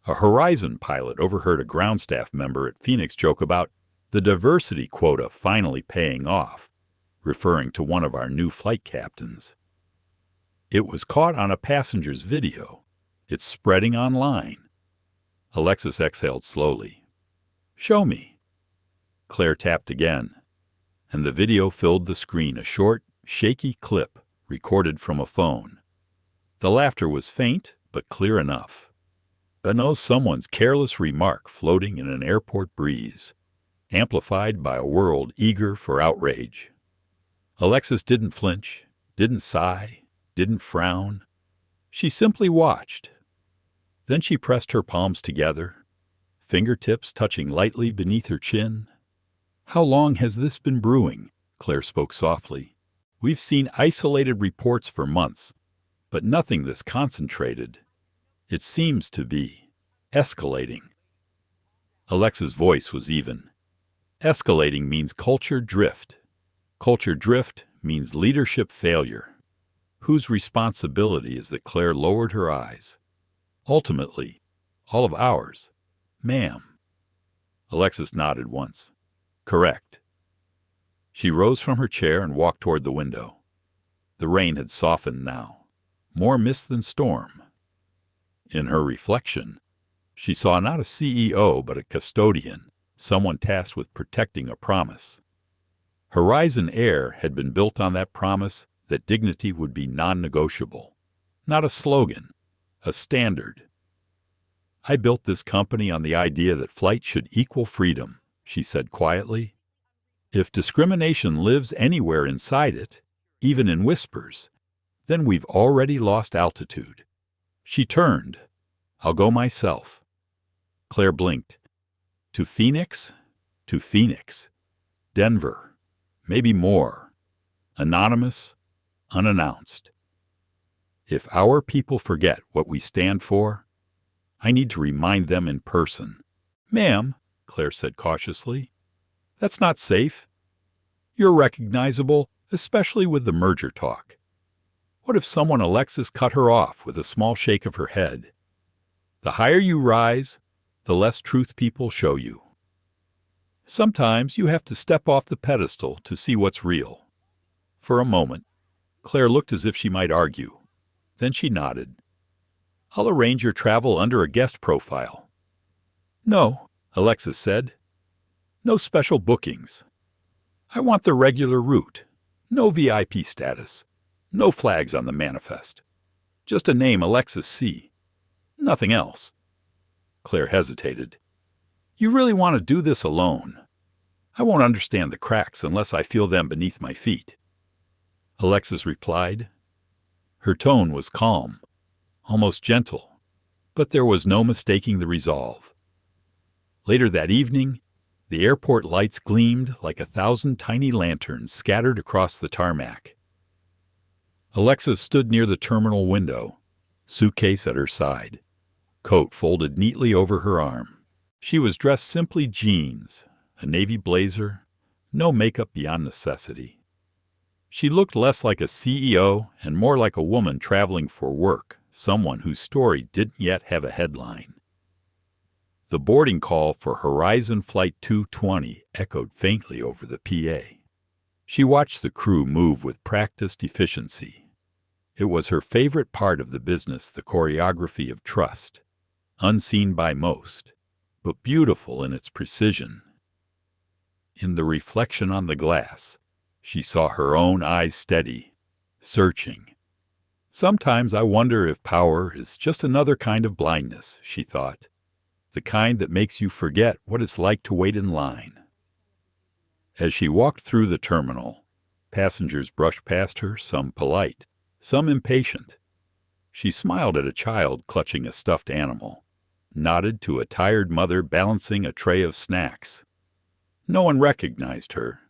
A Horizon pilot overheard a ground staff member at Phoenix joke about the diversity quota finally paying off, referring to one of our new flight captains. It was caught on a passenger's video. It's spreading online. Alexis exhaled slowly. "Show me." Claire tapped again, and the video filled the screen, a short, shaky clip recorded from a phone. The laughter was faint, but clear enough. I know someone's careless remark floating in an airport breeze, amplified by a world eager for outrage. Alexis didn't flinch, didn't sigh, didn't frown. She simply watched. Then she pressed her palms together, fingertips touching lightly beneath her chin. "How long has this been brewing?" Claire spoke softly. "We've seen isolated reports for months, but nothing this concentrated. It seems to be escalating." Alexa's voice was even. Escalating means culture drift. Culture drift means leadership failure. Whose responsibility is that Claire lowered her eyes? Ultimately, all of ours, ma'am. Alexis nodded once. "Correct." She rose from her chair and walked toward the window. The rain had softened now, more mist than storm. In her reflection, she saw not a CEO but a custodian, someone tasked with protecting a promise. Horizon Air had been built on that promise that dignity would be non-negotiable. Not a slogan, a standard. "I built this company on the idea that flight should equal freedom," she said quietly. "If discrimination lives anywhere inside it, even in whispers, then we've already lost altitude." She turned. "I'll go myself." Claire blinked. "To Phoenix? To Phoenix. Denver. Maybe more. Anonymous, unannounced. If our people forget what we stand for, I need to remind them in person." "Ma'am," Claire said cautiously, "that's not safe. You're recognizable, especially with the merger talk." What if someone Alexis cut her off with a small shake of her head? The higher you rise, the less truth people show you. Sometimes you have to step off the pedestal to see what's real. For a moment, Claire looked as if she might argue. Then she nodded. I'll arrange your travel under a guest profile. No, Alexis said. No special bookings. I want the regular route. No VIP status. No flags on the manifest. Just a name, Alexis C. Nothing else. Claire hesitated. You really want to do this alone? I won't understand the cracks unless I feel them beneath my feet. Alexis replied. Her tone was calm, almost gentle, but there was no mistaking the resolve. Later that evening, the airport lights gleamed like 1,000 tiny lanterns scattered across the tarmac. Alexis stood near the terminal window, suitcase at her side, coat folded neatly over her arm. She was dressed simply jeans, a navy blazer, no makeup beyond necessity. She looked less like a CEO and more like a woman traveling for work, someone whose story didn't yet have a headline. The boarding call for Horizon Flight 220 echoed faintly over the PA. She watched the crew move with practiced efficiency. It was her favorite part of the business, the choreography of trust, unseen by most, but beautiful in its precision. In the reflection on the glass, she saw her own eyes steady, searching. Sometimes I wonder if power is just another kind of blindness, she thought, the kind that makes you forget what it's like to wait in line. As she walked through the terminal, passengers brushed past her, some polite, some impatient. She smiled at a child clutching a stuffed animal, nodded to a tired mother balancing a tray of snacks. No one recognized her,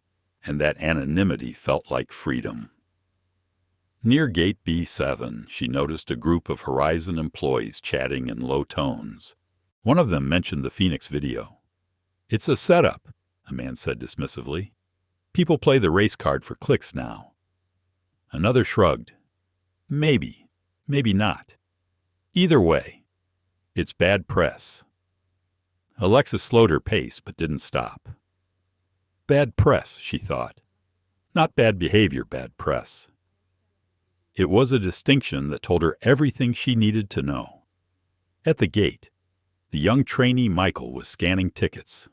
and that anonymity felt like freedom. Near Gate B7, she noticed a group of Horizon employees chatting in low tones. One of them mentioned the Phoenix video. It's a setup, a man said dismissively. People play the race card for clicks now. Another shrugged. Maybe, maybe not. Either way, it's bad press. Alexis slowed her pace but didn't stop. Bad press, she thought. Not bad behavior, bad press. It was a distinction that told her everything she needed to know. At the gate, the young trainee Michael was scanning tickets.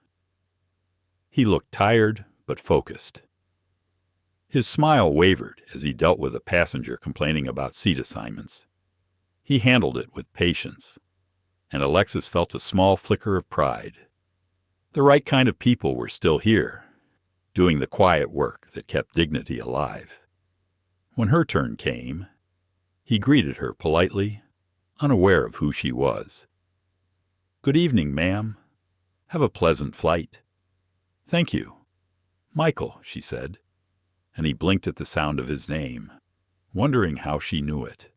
He looked tired but focused. His smile wavered as he dealt with a passenger complaining about seat assignments. He handled it with patience, and Alexis felt a small flicker of pride. The right kind of people were still here, doing the quiet work that kept dignity alive. When her turn came, he greeted her politely, unaware of who she was. Good evening, ma'am. Have a pleasant flight. Thank you. Michael, she said, and he blinked at the sound of his name, wondering how she knew it.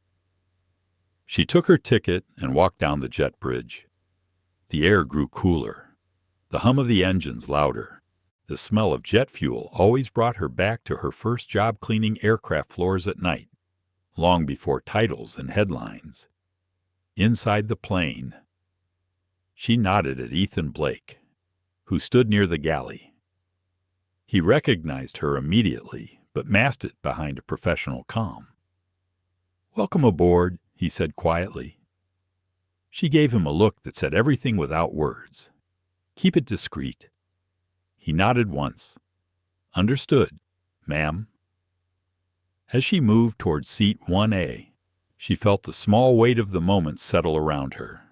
She took her ticket and walked down the jet bridge. The air grew cooler, the hum of the engines louder. The smell of jet fuel always brought her back to her first job cleaning aircraft floors at night, long before titles and headlines. Inside the plane, she nodded at Ethan Blake, who stood near the galley. He recognized her immediately, but masked it behind a professional calm. Welcome aboard, he said quietly. She gave him a look that said everything without words. Keep it discreet. He nodded once. Understood, ma'am. As she moved toward seat 1A, she felt the small weight of the moment settle around her.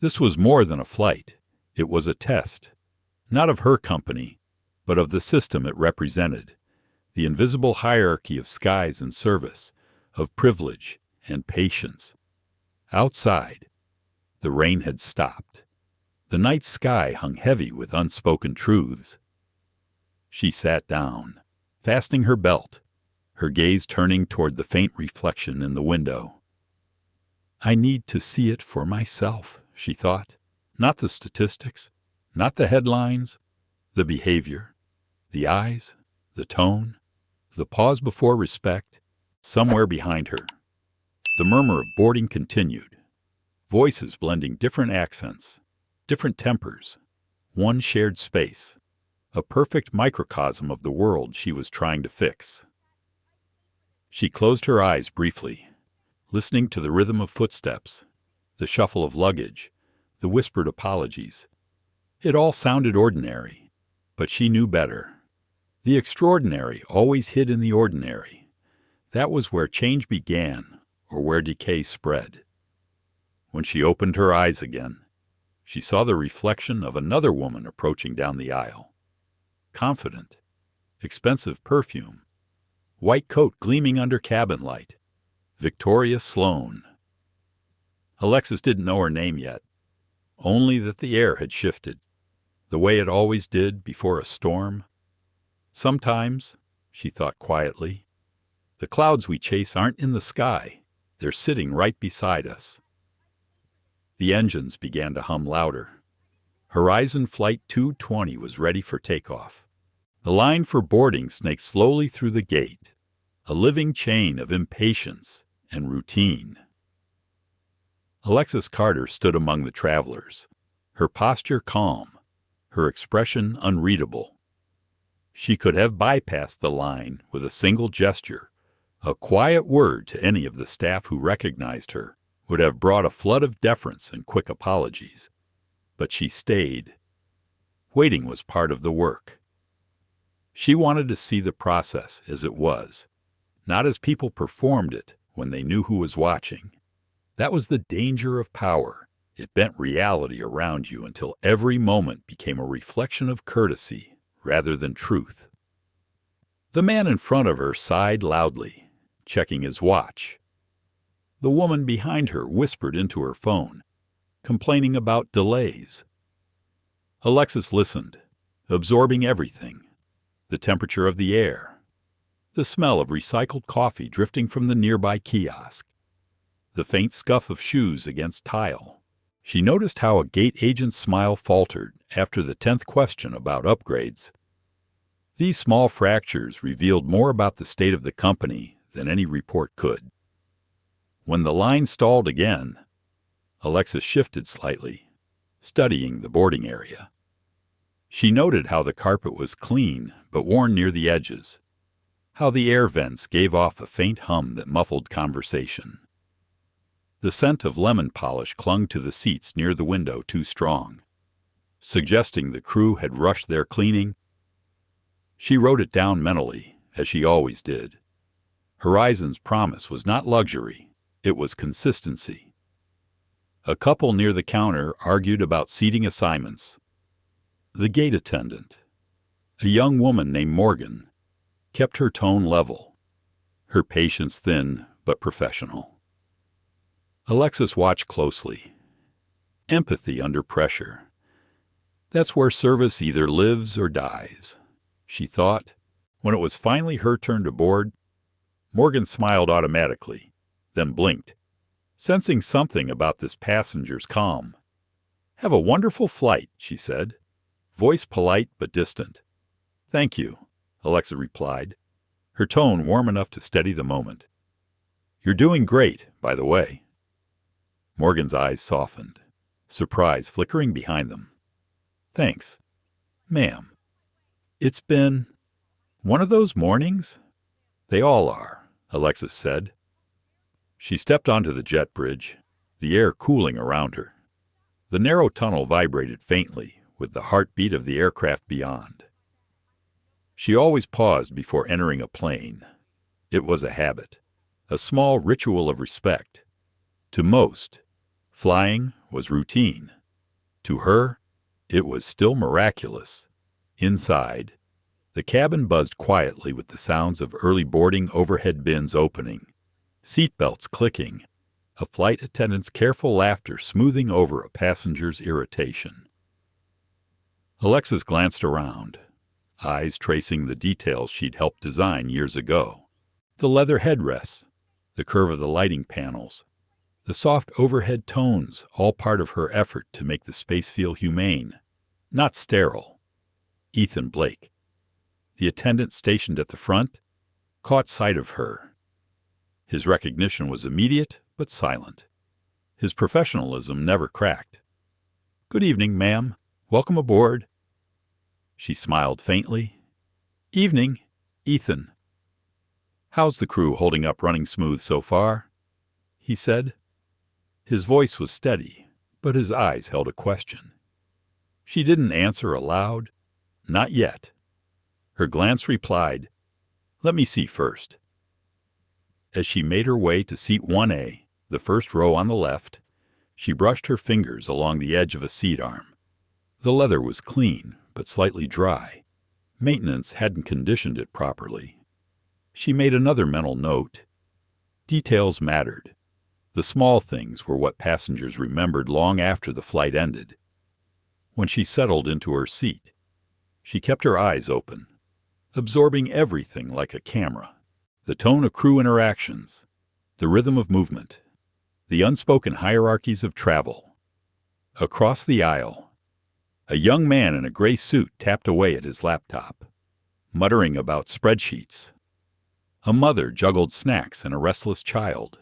This was more than a flight. It was a test, not of her company, but of the system it represented, the invisible hierarchy of skies and service, of privilege and patience. Outside, the rain had stopped. The night sky hung heavy with unspoken truths. She sat down, fastening her belt, her gaze turning toward the faint reflection in the window. I need to see it for myself, she thought. Not the statistics, not the headlines, the behavior, the eyes, the tone, the pause before respect, somewhere behind her. The murmur of boarding continued. voices blending different accents, different tempers, one shared space, a perfect microcosm of the world she was trying to fix. She closed her eyes briefly, listening to the rhythm of footsteps, the shuffle of luggage, the whispered apologies. It all sounded ordinary, but she knew better. The extraordinary always hid in the ordinary. That was where change began, or where decay spread. When she opened her eyes again, she saw the reflection of another woman approaching down the aisle. Confident, expensive perfume, white coat gleaming under cabin light. Victoria Sloane. Alexis didn't know her name yet, only that the air had shifted, the way it always did before a storm. Sometimes, she thought quietly, the clouds we chase aren't in the sky, they're sitting right beside us. The engines began to hum louder. Horizon Flight 220 was ready for takeoff. The line for boarding snaked slowly through the gate, a living chain of impatience and routine. Alexis Carter stood among the travelers, her posture calm, her expression unreadable. She could have bypassed the line with a single gesture. A quiet word to any of the staff who recognized her would have brought a flood of deference and quick apologies. But she stayed. Waiting was part of the work. She wanted to see the process as it was, not as people performed it when they knew who was watching. That was the danger of power. It bent reality around you until every moment became a reflection of courtesy rather than truth. The man in front of her sighed loudly, checking his watch. The woman behind her whispered into her phone, complaining about delays. Alexis listened, absorbing everything. The temperature of the air, the smell of recycled coffee drifting from the nearby kiosk, the faint scuff of shoes against tile. She noticed how a gate agent's smile faltered after the 10th question about upgrades. These small fractures revealed more about the state of the company than any report could. When the line stalled again, Alexis shifted slightly, studying the boarding area. She noted how the carpet was clean but worn near the edges, how the air vents gave off a faint hum that muffled conversation. The scent of lemon polish clung to the seats near the window too strong, suggesting the crew had rushed their cleaning. She wrote it down mentally, as she always did. Horizon's promise was not luxury, it was consistency. A couple near the counter argued about seating assignments. The gate attendant, a young woman named Morgan, kept her tone level, her patience thin but professional. Alexis watched closely. Empathy under pressure. That's where service either lives or dies, she thought. When it was finally her turn to board, Morgan smiled automatically, then blinked, sensing something about this passenger's calm. "Have a wonderful flight," she said, voice polite but distant. "Thank you," Alexa replied, her tone warm enough to steady the moment. "You're doing great, by the way." Morgan's eyes softened, surprise flickering behind them. "Thanks, ma'am. It's been one of those mornings?" "They all are," Alexis said. She stepped onto the jet bridge, the air cooling around her. The narrow tunnel vibrated faintly with the heartbeat of the aircraft beyond. She always paused before entering a plane. It was a habit, a small ritual of respect. To most, flying was routine. To her, it was still miraculous. Inside, the cabin buzzed quietly with the sounds of early boarding overhead bins opening, seatbelts clicking, a flight attendant's careful laughter smoothing over a passenger's irritation. Alexis glanced around, eyes tracing the details she'd helped design years ago. The leather headrests, the curve of the lighting panels, the soft overhead tones, all part of her effort to make the space feel humane, not sterile. Ethan Blake, the attendant stationed at the front, caught sight of her. His recognition was immediate but silent. His professionalism never cracked. "Good evening, ma'am. Welcome aboard." She smiled faintly. "Evening, Ethan." "How's the crew holding up, running smooth so far?" he said. His voice was steady, but his eyes held a question. She didn't answer aloud. Not yet. Her glance replied, "Let me see first." As she made her way to seat 1A, the first row on the left, she brushed her fingers along the edge of a seat arm. The leather was clean, but slightly dry. Maintenance hadn't conditioned it properly. She made another mental note. Details mattered. The small things were what passengers remembered long after the flight ended. When she settled into her seat, she kept her eyes open, absorbing everything like a camera. The tone of crew interactions, the rhythm of movement, the unspoken hierarchies of travel. Across the aisle, a young man in a gray suit tapped away at his laptop, muttering about spreadsheets. A mother juggled snacks and a restless child.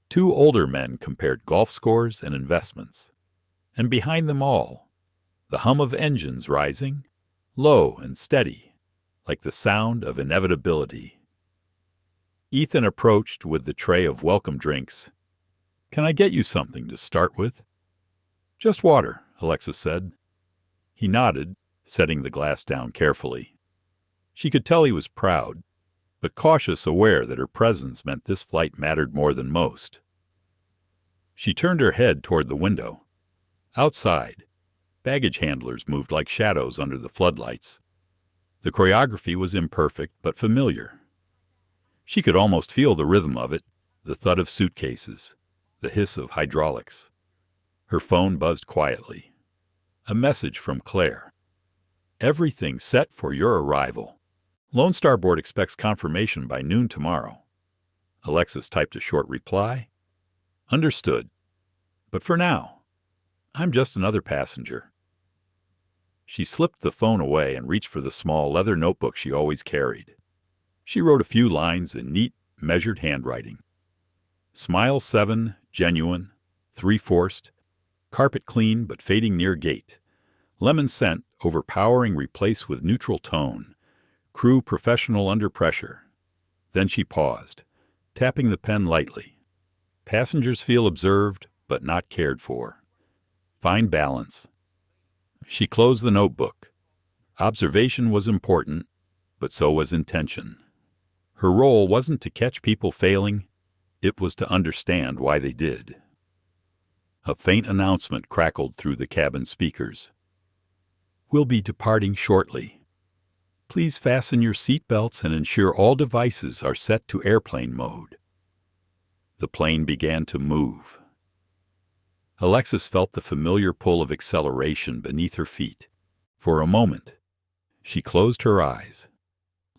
Two older men compared golf scores and investments. And behind them all, the hum of engines rising, low and steady, like the sound of inevitability. Ethan approached with the tray of welcome drinks. "Can I get you something to start with?" "Just water," Alexis said. He nodded, setting the glass down carefully. She could tell he was proud, but cautious, aware that her presence meant this flight mattered more than most. She turned her head toward the window. Outside, baggage handlers moved like shadows under the floodlights. The choreography was imperfect but familiar. She could almost feel the rhythm of it, the thud of suitcases, the hiss of hydraulics. Her phone buzzed quietly. A message from Claire. "Everything set for your arrival. Lone Star Board expects confirmation by noon tomorrow." Alexis typed a short reply. "Understood. But for now, I'm just another passenger." She slipped the phone away and reached for the small leather notebook she always carried. She wrote a few lines in neat, measured handwriting. Smile 7, genuine, 3 forced, carpet clean but fading near gate, lemon scent overpowering replaced with neutral tone, crew professional under pressure. Then she paused, tapping the pen lightly. Passengers feel observed but not cared for. Find balance. She closed the notebook. Observation was important, but so was intention. Her role wasn't to catch people failing, it was to understand why they did. A faint announcement crackled through the cabin speakers. "We'll be departing shortly. Please fasten your seatbelts and ensure all devices are set to airplane mode." The plane began to move. Alexis felt the familiar pull of acceleration beneath her feet. For a moment, she closed her eyes,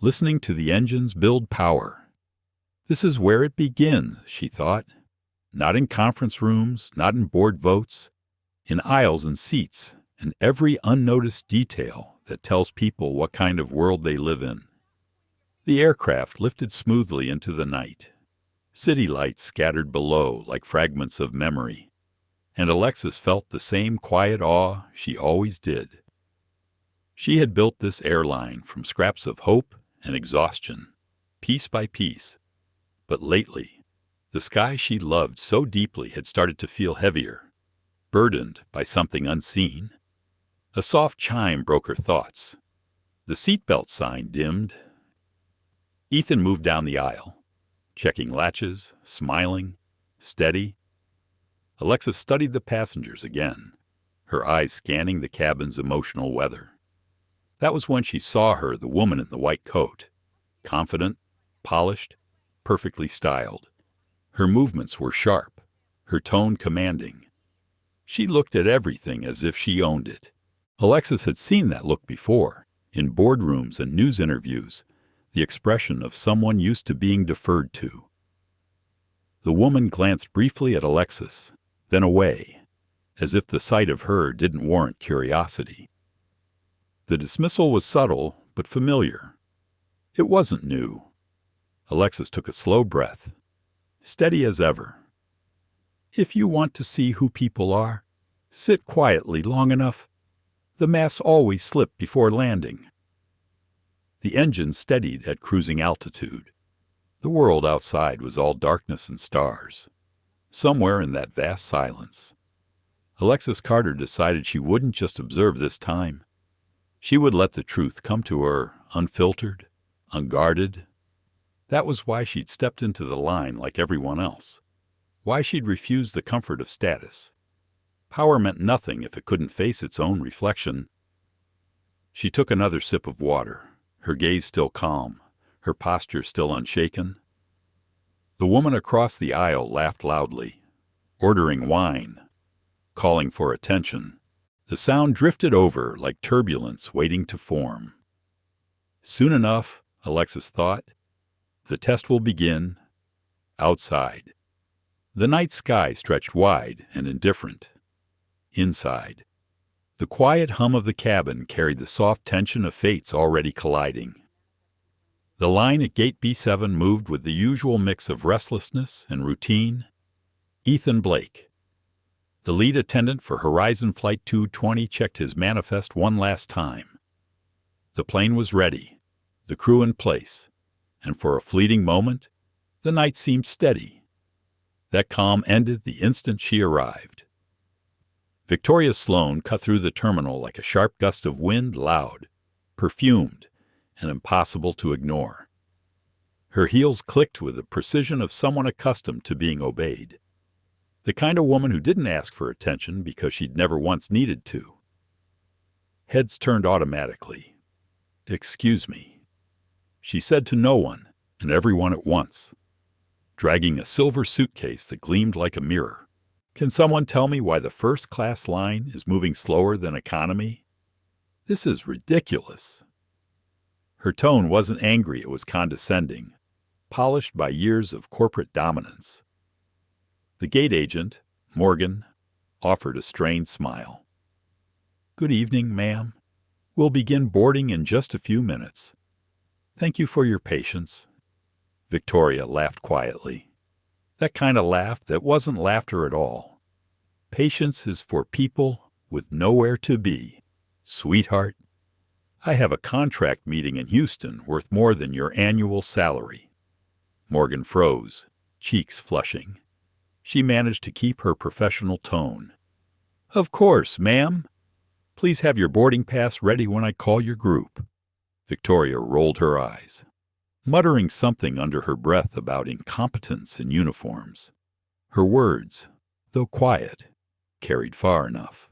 listening to the engines build power. This is where it begins, she thought. Not in conference rooms, not in board votes, in aisles and seats, and every unnoticed detail that tells people what kind of world they live in. The aircraft lifted smoothly into the night. City lights scattered below like fragments of memory. And Alexis felt the same quiet awe she always did. She had built this airline from scraps of hope and exhaustion, piece by piece. But lately, the sky she loved so deeply had started to feel heavier, burdened by something unseen. A soft chime broke her thoughts. The seatbelt sign dimmed. Ethan moved down the aisle, checking latches, smiling, steady. Alexis studied the passengers again, her eyes scanning the cabin's emotional weather. That was when she saw her, the woman in the white coat, confident, polished, perfectly styled. Her movements were sharp, her tone commanding. She looked at everything as if she owned it. Alexis had seen that look before, in boardrooms and news interviews, the expression of someone used to being deferred to. The woman glanced briefly at Alexis, then away, as if the sight of her didn't warrant curiosity. The dismissal was subtle but familiar. It wasn't new. Alexis took a slow breath, steady as ever. If you want to see who people are, sit quietly long enough. The masks always slip before landing. The engine steadied at cruising altitude. The world outside was all darkness and stars. Somewhere in that vast silence, Alexis Carter decided she wouldn't just observe this time. She would let the truth come to her, unfiltered, unguarded. That was why she'd stepped into the line like everyone else. Why she'd refused the comfort of status. Power meant nothing if it couldn't face its own reflection. She took another sip of water, her gaze still calm, her posture still unshaken. The woman across the aisle laughed loudly, ordering wine, calling for attention. The sound drifted over like turbulence waiting to form. Soon enough, Alexis thought, the test will begin outside. The night sky stretched wide and indifferent. Inside, the quiet hum of the cabin carried the soft tension of fates already colliding. The line at Gate B7 moved with the usual mix of restlessness and routine. Ethan Blake, the lead attendant for Horizon Flight 220, checked his manifest one last time. The plane was ready, the crew in place, and for a fleeting moment, the night seemed steady. That calm ended the instant she arrived. Victoria Sloan cut through the terminal like a sharp gust of wind, loud, perfumed, and impossible to ignore. Her heels clicked with the precision of someone accustomed to being obeyed. The kind of woman who didn't ask for attention because she'd never once needed to. Heads turned automatically. "Excuse me," she said to no one and everyone at once, dragging a silver suitcase that gleamed like a mirror. "Can someone tell me why the first-class line is moving slower than economy? This is ridiculous." Her tone wasn't angry, it was condescending, polished by years of corporate dominance. The gate agent, Morgan, offered a strained smile. "Good evening, ma'am. We'll begin boarding in just a few minutes. Thank you for your patience." Victoria laughed quietly. That kind of laugh that wasn't laughter at all. "Patience is for people with nowhere to be, sweetheart. I have a contract meeting in Houston worth more than your annual salary." Morgan froze, cheeks flushing. She managed to keep her professional tone. "Of course, ma'am. Please have your boarding pass ready when I call your group." Victoria rolled her eyes, muttering something under her breath about incompetence in uniforms. Her words, though quiet, carried far enough.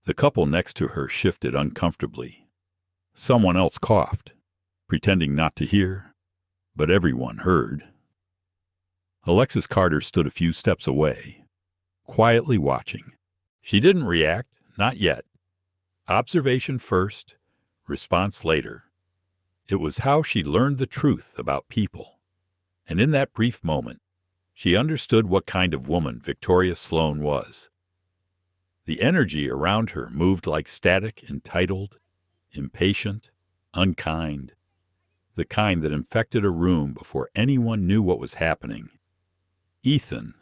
The couple next to her shifted uncomfortably. Someone else coughed, pretending not to hear, but everyone heard. Alexis Carter stood a few steps away, quietly watching. She didn't react, not yet. Observation first, response later. It was how she learned the truth about people. And in that brief moment, she understood what kind of woman Victoria Sloan was. The energy around her moved like static, entitled, impatient, unkind, the kind that infected a room before anyone knew what was happening. Ethan,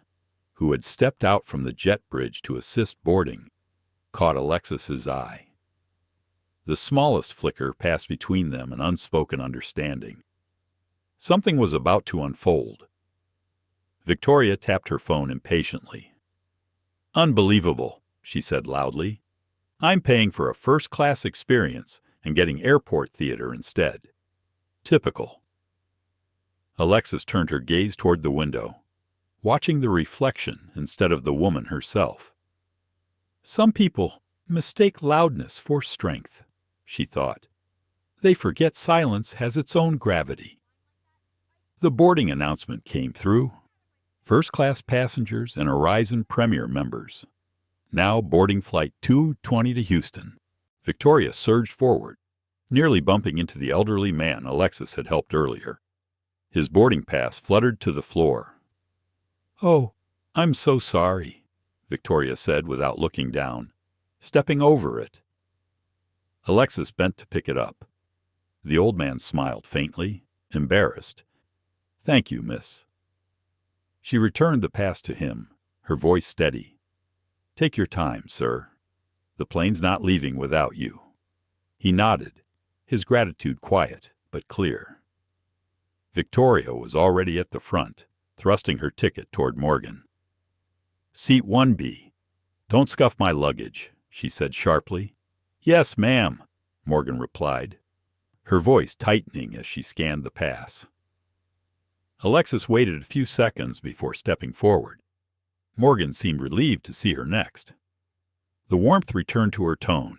who had stepped out from the jet bridge to assist boarding, caught Alexis's eye. The smallest flicker passed between them an unspoken understanding. Something was about to unfold. Victoria tapped her phone impatiently. "Unbelievable," she said loudly. "I'm paying for a first-class experience and getting airport theater instead. Typical." Alexis turned her gaze toward the window, watching the reflection instead of the woman herself. "Some people mistake loudness for strength," she thought. "They forget silence has its own gravity." The boarding announcement came through. First-class passengers and Horizon Premier members. Now boarding Flight 220 to Houston. Victoria surged forward, nearly bumping into the elderly man Alexis had helped earlier. His boarding pass fluttered to the floor. "Oh, I'm so sorry," Victoria said without looking down, stepping over it. Alexis bent to pick it up. The old man smiled faintly, embarrassed. "Thank you, miss." She returned the pass to him, her voice steady. "Take your time, sir. The plane's not leaving without you." He nodded, his gratitude quiet but clear. Victoria was already at the front, thrusting her ticket toward Morgan. "Seat 1B. Don't scuff my luggage," she said sharply. "Yes, ma'am," Morgan replied, her voice tightening as she scanned the pass. Alexis waited a few seconds before stepping forward. Morgan seemed relieved to see her next. The warmth returned to her tone.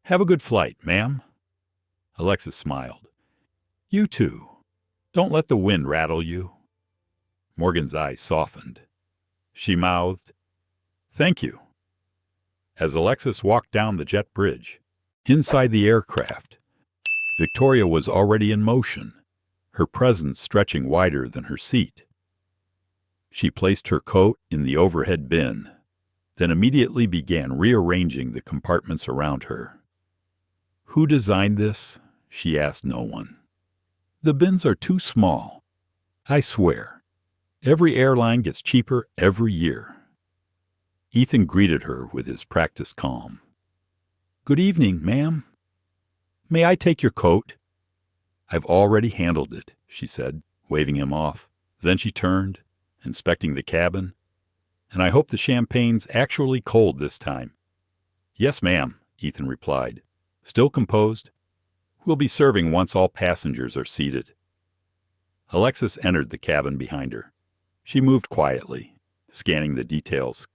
"Have a good flight, ma'am." Alexis smiled. "You too. Don't let the wind rattle you." Morgan's eyes softened. She mouthed, "Thank you." As Alexis walked down the jet bridge, inside the aircraft, Victoria was already in motion, her presence stretching wider than her seat. She placed her coat in the overhead bin, then immediately began rearranging the compartments around her. "Who designed this?" she asked no one. "The bins are too small. I swear, every airline gets cheaper every year." Ethan greeted her with his practiced calm. "Good evening, ma'am. May I take your coat?" "I've already handled it," she said, waving him off. Then she turned, inspecting the cabin. "And I hope the champagne's actually cold this time." "Yes, ma'am," Ethan replied, still composed. "We'll be serving once all passengers are seated." Alexis entered the cabin behind her. She moved quietly, scanning the details: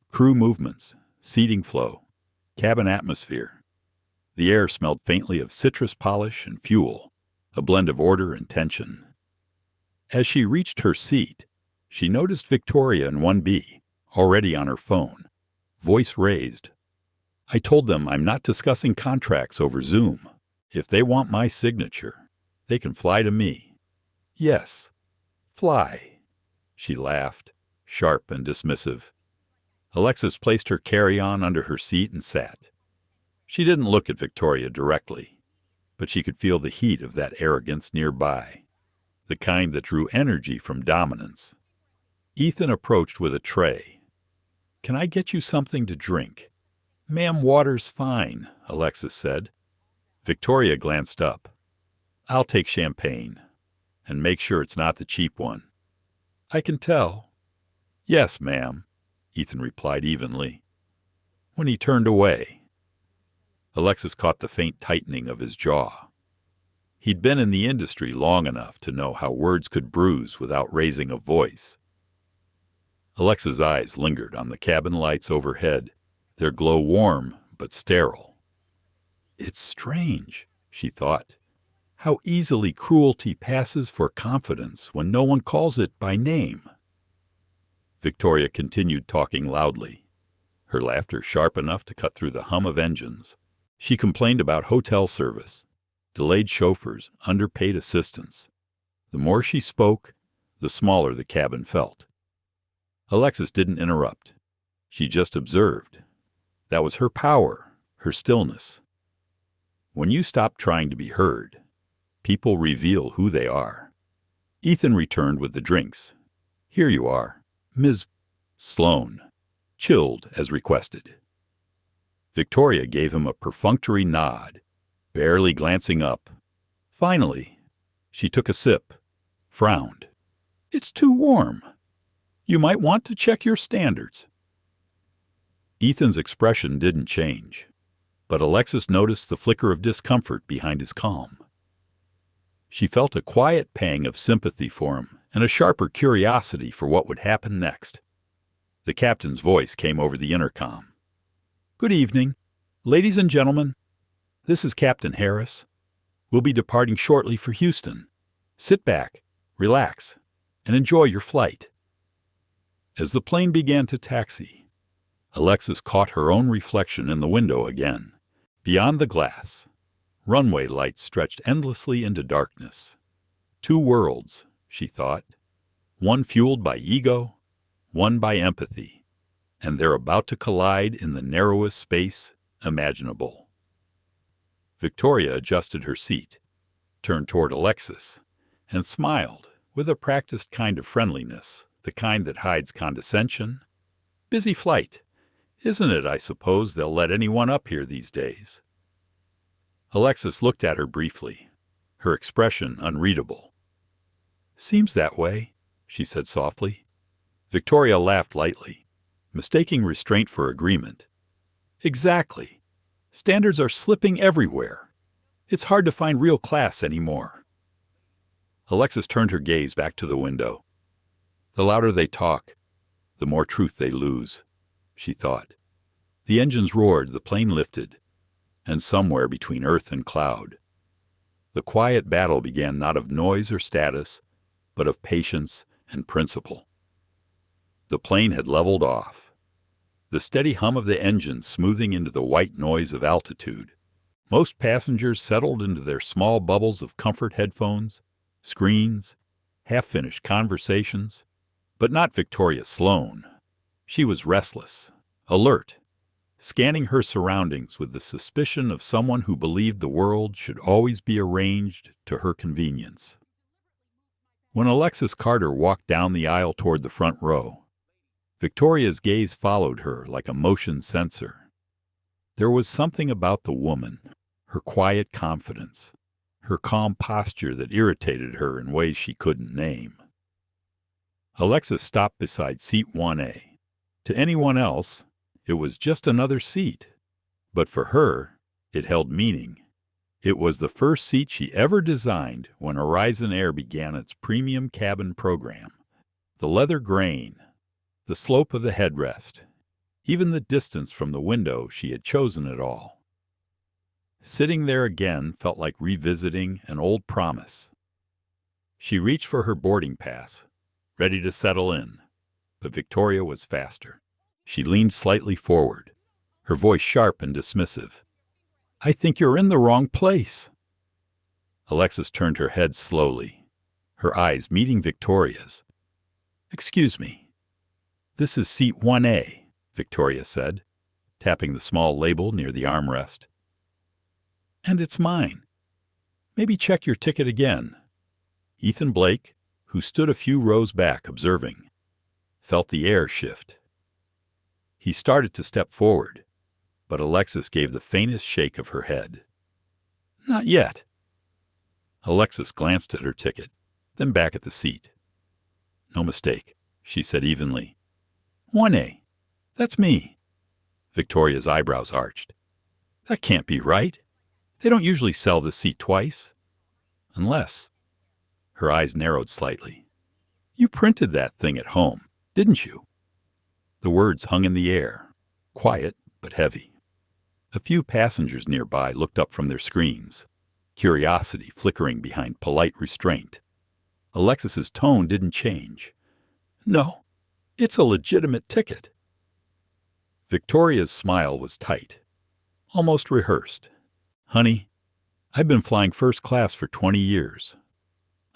crew movements, seating flow, cabin atmosphere. The air smelled faintly of citrus polish and fuel, a blend of order and tension. As she reached her seat, she noticed Victoria in 1B, already on her phone, voice raised. "I told them I'm not discussing contracts over Zoom. If they want my signature, they can fly to me." "Yes, fly," she laughed, sharp and dismissive. Alexis placed her carry-on under her seat and sat. She didn't look at Victoria directly, but she could feel the heat of that arrogance nearby, the kind that drew energy from dominance. Ethan approached with a tray. "Can I get you something to drink?" "Ma'am, water's fine," Alexis said. Victoria glanced up. "I'll take champagne, and make sure it's not the cheap one." "I can tell." "Yes, ma'am," Ethan replied evenly. When he turned away, Alexis caught the faint tightening of his jaw. He'd been in the industry long enough to know how words could bruise without raising a voice. Alexis' eyes lingered on the cabin lights overhead, their glow warm but sterile. "It's strange," she thought, "how easily cruelty passes for confidence when no one calls it by name." Victoria continued talking loudly, her laughter sharp enough to cut through the hum of engines. She complained about hotel service, delayed chauffeurs, underpaid assistants. The more she spoke, the smaller the cabin felt. Alexis didn't interrupt. She just observed. That was her power, her stillness. When you stop trying to be heard, people reveal who they are. Ethan returned with the drinks. "Here you are, Ms. Sloane, chilled as requested." Victoria gave him a perfunctory nod, barely glancing up. Finally, she took a sip, frowned. "It's too warm. You might want to check your standards." Ethan's expression didn't change, but Alexis noticed the flicker of discomfort behind his calm. She felt a quiet pang of sympathy for him and a sharper curiosity for what would happen next. The captain's voice came over the intercom. "Good evening, ladies and gentlemen. This is Captain Harris. We'll be departing shortly for Houston. Sit back, relax, and enjoy your flight." As the plane began to taxi, Alexis caught her own reflection in the window again. Beyond the glass, runway lights stretched endlessly into darkness. Two worlds, she thought, one fueled by ego, one by empathy, and they're about to collide in the narrowest space imaginable. Victoria adjusted her seat, turned toward Alexis, and smiled with a practiced kind of friendliness, the kind that hides condescension Busy flight. Isn't it, I suppose they'll let anyone up here these days? Alexis looked at her briefly, her expression unreadable. Seems that way, she said softly. Victoria laughed lightly, mistaking restraint for agreement. Exactly. Standards are slipping everywhere. It's hard to find real class anymore. Alexis turned her gaze back to the window. The louder they talk, the more truth they lose, she thought. The engines roared, the plane lifted, and somewhere between earth and cloud, the quiet battle began, not of noise or status, but of patience and principle. The plane had leveled off, the steady hum of the engine smoothing into the white noise of altitude. Most passengers settled into their small bubbles of comfort headphones, screens, half-finished conversations, but not Victoria Sloane. She was restless, alert, scanning her surroundings with the suspicion of someone who believed the world should always be arranged to her convenience. When Alexis Carter walked down the aisle toward the front row, Victoria's gaze followed her like a motion sensor. There was something about the woman, her quiet confidence, her calm posture that irritated her in ways she couldn't name. Alexis stopped beside seat 1A. To anyone else, it was just another seat. But for her, it held meaning. It was the first seat she ever designed when Horizon Air began its premium cabin program. The leather grain, the slope of the headrest, even the distance from the window, she had chosen it all. Sitting there again felt like revisiting an old promise. She reached for her boarding pass, ready to settle in, but Victoria was faster. She leaned slightly forward, her voice sharp and dismissive. I think you're in the wrong place. Alexis turned her head slowly, her eyes meeting Victoria's. Excuse me. This is seat 1A, Victoria said, tapping the small label near the armrest. And it's mine. Maybe check your ticket again. Ethan Blake, who stood a few rows back observing, felt the air shift. He started to step forward, but Alexis gave the faintest shake of her head. Not yet. Alexis glanced at her ticket, then back at the seat. No mistake, she said evenly. 1A. That's me. Victoria's eyebrows arched. That can't be right. They don't usually sell this seat twice. Unless... Her eyes narrowed slightly. You printed that thing at home, didn't you? The words hung in the air, quiet but heavy. A few passengers nearby looked up from their screens, curiosity flickering behind polite restraint. Alexis's tone didn't change. No, it's a legitimate ticket. Victoria's smile was tight, almost rehearsed. Honey, I've been flying first class for 20 years.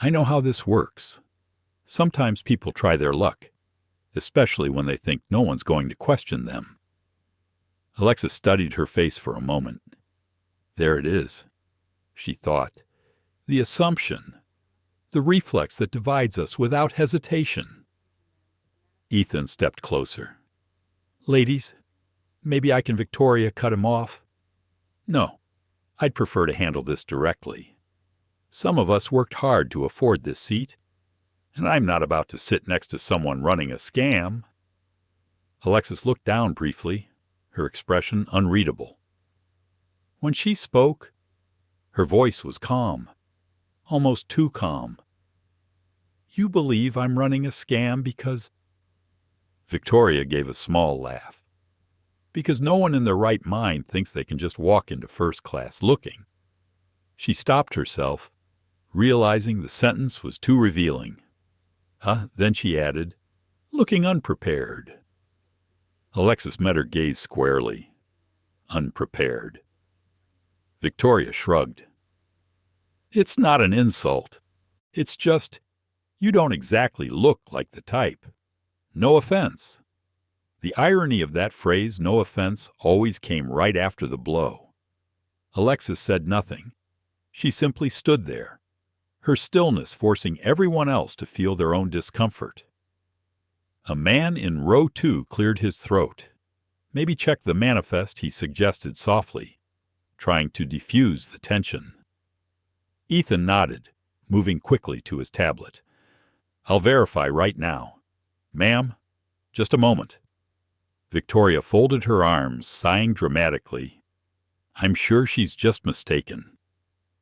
I know how this works. Sometimes people try their luck, especially when they think no one's going to question them. Alexis studied her face for a moment. There it is, she thought. The assumption, the reflex that divides us without hesitation. Ethan stepped closer. Ladies, maybe I can Victoria cut him off? No, I'd prefer to handle this directly. Some of us worked hard to afford this seat, and I'm not about to sit next to someone running a scam. Alexis looked down briefly, her expression unreadable. When she spoke, her voice was calm, almost too calm. You believe I'm running a scam because... Victoria gave a small laugh. Because no one in their right mind thinks they can just walk into first class looking. She stopped herself, realizing the sentence was too revealing. Then she added, looking unprepared. Alexis met her gaze squarely. Unprepared. Victoria shrugged. It's not an insult. It's just, you don't exactly look like the type. No offense. The irony of that phrase, no offense, always came right after the blow. Alexis said nothing. She simply stood there, her stillness forcing everyone else to feel their own discomfort. A man in row 2 cleared his throat. Maybe check the manifest, he suggested softly, trying to diffuse the tension. Ethan nodded, moving quickly to his tablet. I'll verify right now. Ma'am, just a moment. Victoria folded her arms, sighing dramatically. I'm sure she's just mistaken.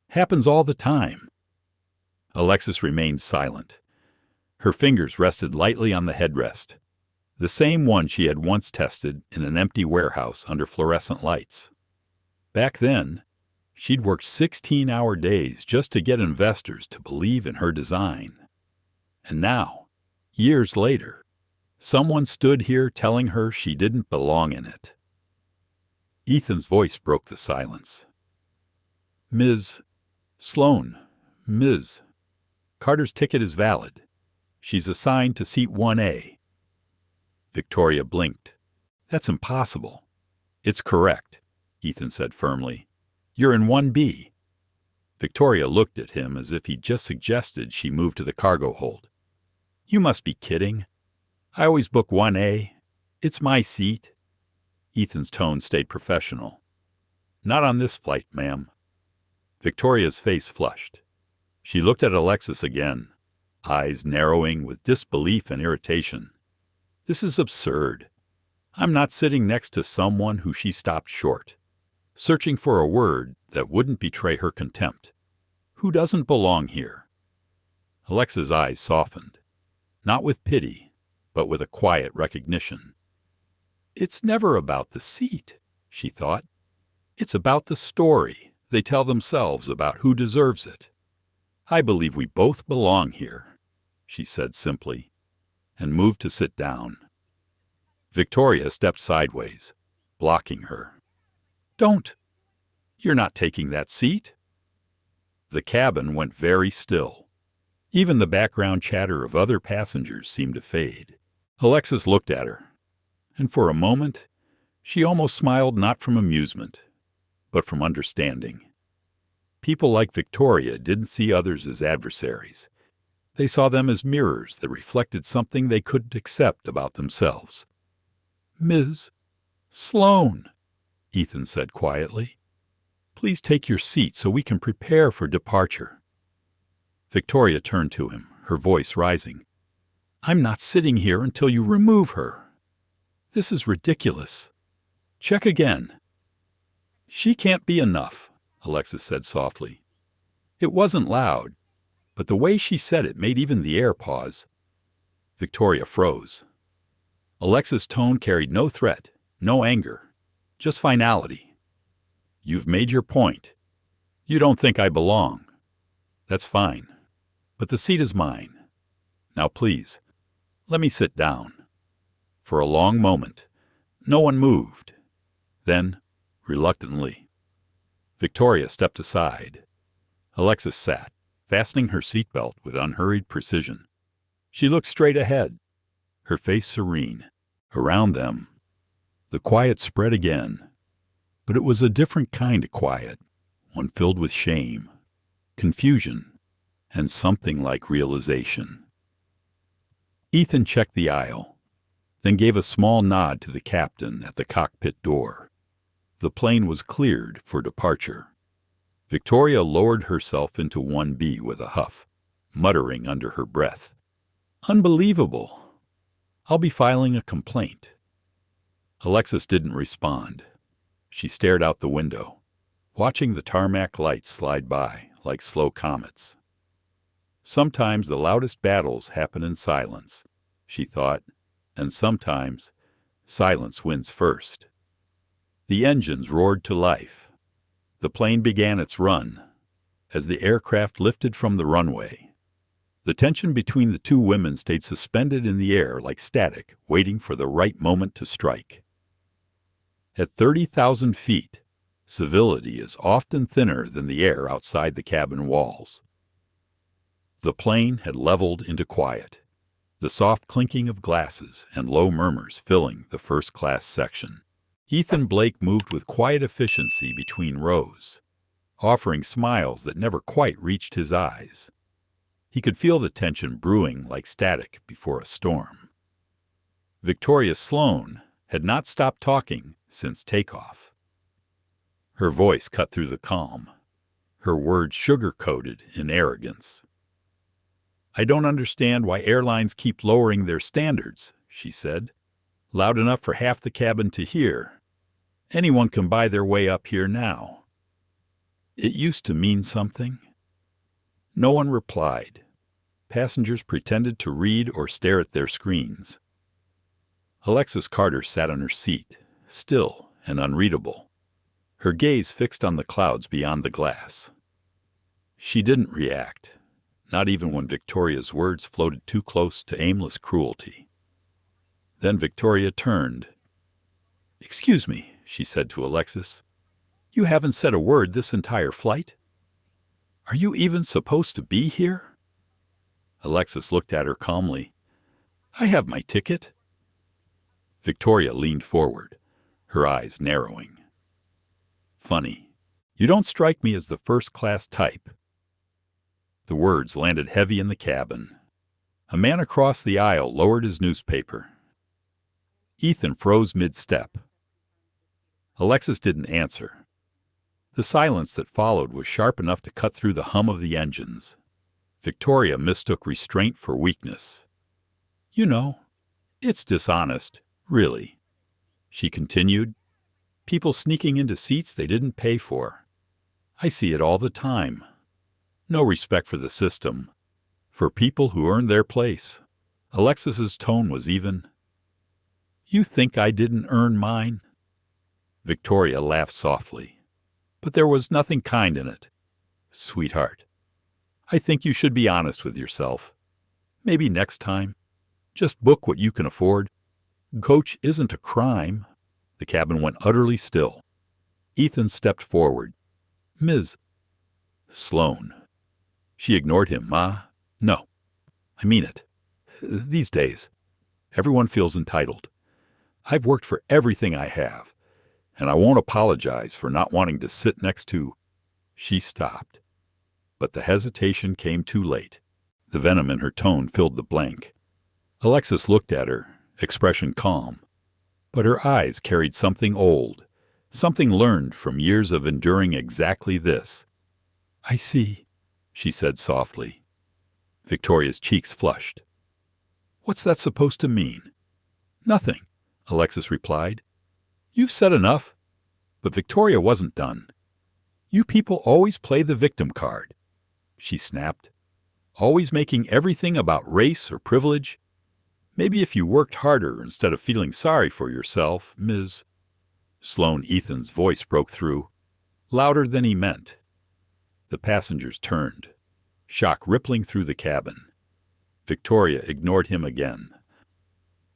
Happens all the time. Alexis remained silent. Her fingers rested lightly on the headrest, the same one she had once tested in an empty warehouse under fluorescent lights. Back then, she'd worked 16-hour days just to get investors to believe in her design. And now, years later, someone stood here telling her she didn't belong in it. Ethan's voice broke the silence. Ms. Sloan, Ms. Carter's ticket is valid. She's assigned to seat 1A. Victoria blinked. That's impossible. It's correct, Ethan said firmly. You're in 1B. Victoria looked at him as if he'd just suggested she move to the cargo hold. You must be kidding. I always book 1A. It's my seat. Ethan's tone stayed professional. Not on this flight, ma'am. Victoria's face flushed. She looked at Alexis again, eyes narrowing with disbelief and irritation. This is absurd. I'm not sitting next to someone who she stopped short, searching for a word that wouldn't betray her contempt. Who doesn't belong here? Alexis' eyes softened, not with pity, but with a quiet recognition. It's never about the seat, she thought. It's about the story they tell themselves about who deserves it. I believe we both belong here, she said simply, and moved to sit down. Victoria stepped sideways, blocking her. Don't! You're not taking that seat. The cabin went very still. Even the background chatter of other passengers seemed to fade. Alexis looked at her, and for a moment, she almost smiled not from amusement, but from understanding. People like Victoria didn't see others as adversaries. They saw them as mirrors that reflected something they couldn't accept about themselves. Ms. Sloan, Ethan said quietly. Please take your seat so we can prepare for departure. Victoria turned to him, her voice rising. I'm not sitting here until you remove her. This is ridiculous. Check again. She can't be enough, Alexis said softly. It wasn't loud, but the way she said it made even the air pause. Victoria froze. Alexis' tone carried no threat, no anger, just finality. You've made your point. You don't think I belong. That's fine, but the seat is mine. Now please, let me sit down. For a long moment, no one moved. Then, reluctantly, Victoria stepped aside. Alexis sat, fastening her seatbelt with unhurried precision. She looked straight ahead, her face serene. Around them, the quiet spread again, but it was a different kind of quiet, one filled with shame, confusion, and something like realization. Ethan checked the aisle, then gave a small nod to the captain at the cockpit door. The plane was cleared for departure. Victoria lowered herself into 1B with a huff, muttering under her breath, Unbelievable! I'll be filing a complaint. Alexis didn't respond. She stared out the window, watching the tarmac lights slide by like slow comets. Sometimes the loudest battles happen in silence, she thought, and sometimes silence wins first. The engines roared to life. The plane began its run as the aircraft lifted from the runway. The tension between the two women stayed suspended in the air like static, waiting for the right moment to strike. At 30,000 feet, civility is often thinner than the air outside the cabin walls. The plane had leveled into quiet, the soft clinking of glasses and low murmurs filling the first-class section. Ethan Blake moved with quiet efficiency between rows, offering smiles that never quite reached his eyes. He could feel the tension brewing like static before a storm. Victoria Sloane had not stopped talking since takeoff. Her voice cut through the calm, her words sugar-coated in arrogance. "I don't understand why airlines keep lowering their standards," she said, loud enough for half the cabin to hear. "Anyone can buy their way up here now. It used to mean something." No one replied. Passengers pretended to read or stare at their screens. Alexis Carter sat on her seat, still and unreadable, her gaze fixed on the clouds beyond the glass. She didn't react, not even when Victoria's words floated too close to aimless cruelty. Then Victoria turned. "Excuse me," she said to Alexis. "You haven't said a word this entire flight? Are you even supposed to be here?" Alexis looked at her calmly. "I have my ticket." Victoria leaned forward, her eyes narrowing. "Funny. You don't strike me as the first-class type." The words landed heavy in the cabin. A man across the aisle lowered his newspaper. Ethan froze mid-step. Alexis didn't answer. The silence that followed was sharp enough to cut through the hum of the engines. Victoria mistook restraint for weakness. "You know, it's dishonest, really," she continued. "People sneaking into seats they didn't pay for. I see it all the time. No respect for the system, for people who earned their place." Alexis's tone was even. "You think I didn't earn mine?" Victoria laughed softly, but there was nothing kind in it. "Sweetheart, I think you should be honest with yourself. Maybe next time, just book what you can afford. Coach isn't a crime." The cabin went utterly still. Ethan stepped forward. "Ms. Sloane." She ignored him. No, I mean it. These days, everyone feels entitled. I've worked for everything I have, and I won't apologize for not wanting to sit next to—" She stopped, but the hesitation came too late. The venom in her tone filled the blank. Alexis looked at her, expression calm, but her eyes carried something old, something learned from years of enduring exactly this. "I see," she said softly. Victoria's cheeks flushed. "What's that supposed to mean?" "Nothing," Alexis replied. "You've said enough." But Victoria wasn't done. "You people always play the victim card," she snapped. "Always making everything about race or privilege. Maybe if you worked harder instead of feeling sorry for yourself, Ms. Sloane." Ethan's voice broke through, louder than he meant. The passengers turned, shock rippling through the cabin. Victoria ignored him again.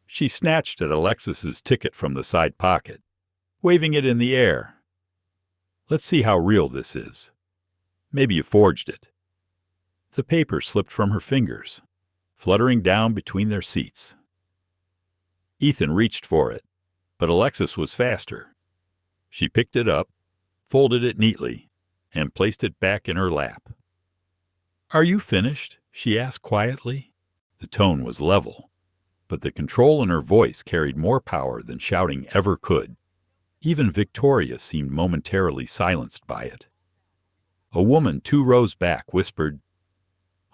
She snatched at Alexis's ticket from the side pocket, waving it in the air. "Let's see how real this is. Maybe you forged it." The paper slipped from her fingers, fluttering down between their seats. Ethan reached for it, but Alexis was faster. She picked it up, folded it neatly, and placed it back in her lap. "Are you finished?" she asked quietly. The tone was level, but the control in her voice carried more power than shouting ever could. Even Victoria seemed momentarily silenced by it. A woman 2 rows back whispered,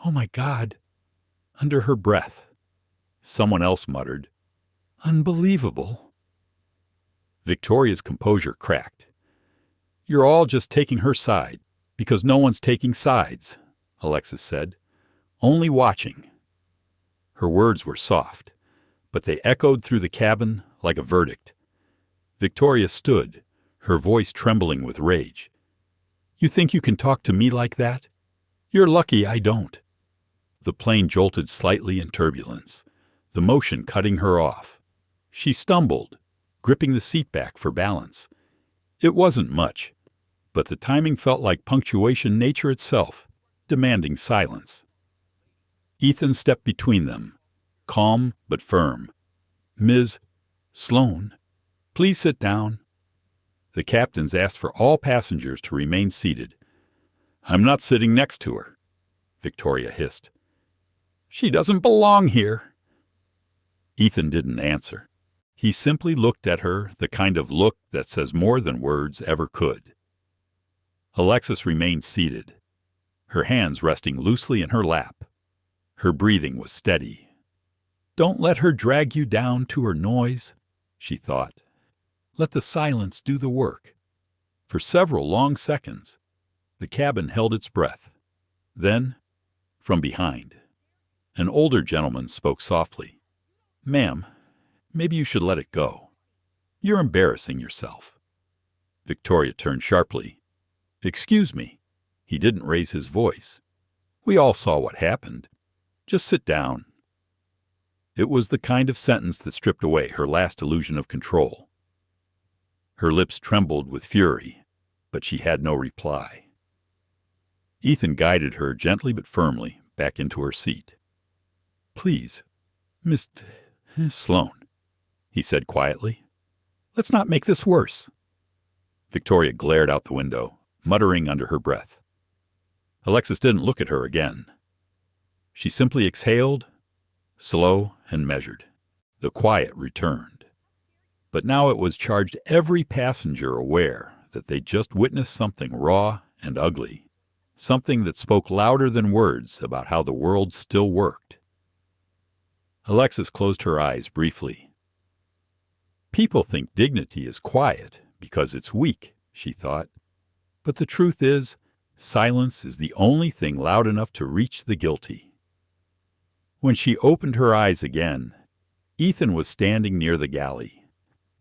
"Oh my God," under her breath. Someone else muttered, "Unbelievable." Victoria's composure cracked. "You're all just taking her side, because no one's taking sides," Alexis said. "Only watching." Her words were soft, but they echoed through the cabin like a verdict. Victoria stood, her voice trembling with rage. "You think you can talk to me like that? You're lucky I don't." The plane jolted slightly in turbulence, the motion cutting her off. She stumbled, gripping the seat back for balance. It wasn't much, but the timing felt like punctuation nature itself, demanding silence. Ethan stepped between them, calm but firm. "Ms. Sloane, please sit down." The captains asked for all passengers to remain seated. "I'm not sitting next to her," Victoria hissed. "She doesn't belong here." Ethan didn't answer. He simply looked at her, the kind of look that says more than words ever could. Alexis remained seated, her hands resting loosely in her lap. Her breathing was steady. "Don't let her drag you down to her noise," she thought. "Let the silence do the work." For several long seconds, the cabin held its breath. Then, from behind, an older gentleman spoke softly. "Ma'am, maybe you should let it go. You're embarrassing yourself." Victoria turned sharply. "Excuse me." He didn't raise his voice. "We all saw what happened. Just sit down." It was the kind of sentence that stripped away her last illusion of control. Her lips trembled with fury, but she had no reply. Ethan guided her gently but firmly back into her seat. "Please, Miss Sloane," he said quietly. "Let's not make this worse." Victoria glared out the window, muttering under her breath. Alexis didn't look at her again. She simply exhaled, slow and measured. The quiet returned. But now it was charged every passenger aware that they'd just witnessed something raw and ugly, something that spoke louder than words about how the world still worked. Alexis closed her eyes briefly. "People think dignity is quiet because it's weak," she thought. "But the truth is, silence is the only thing loud enough to reach the guilty." When she opened her eyes again, Ethan was standing near the galley,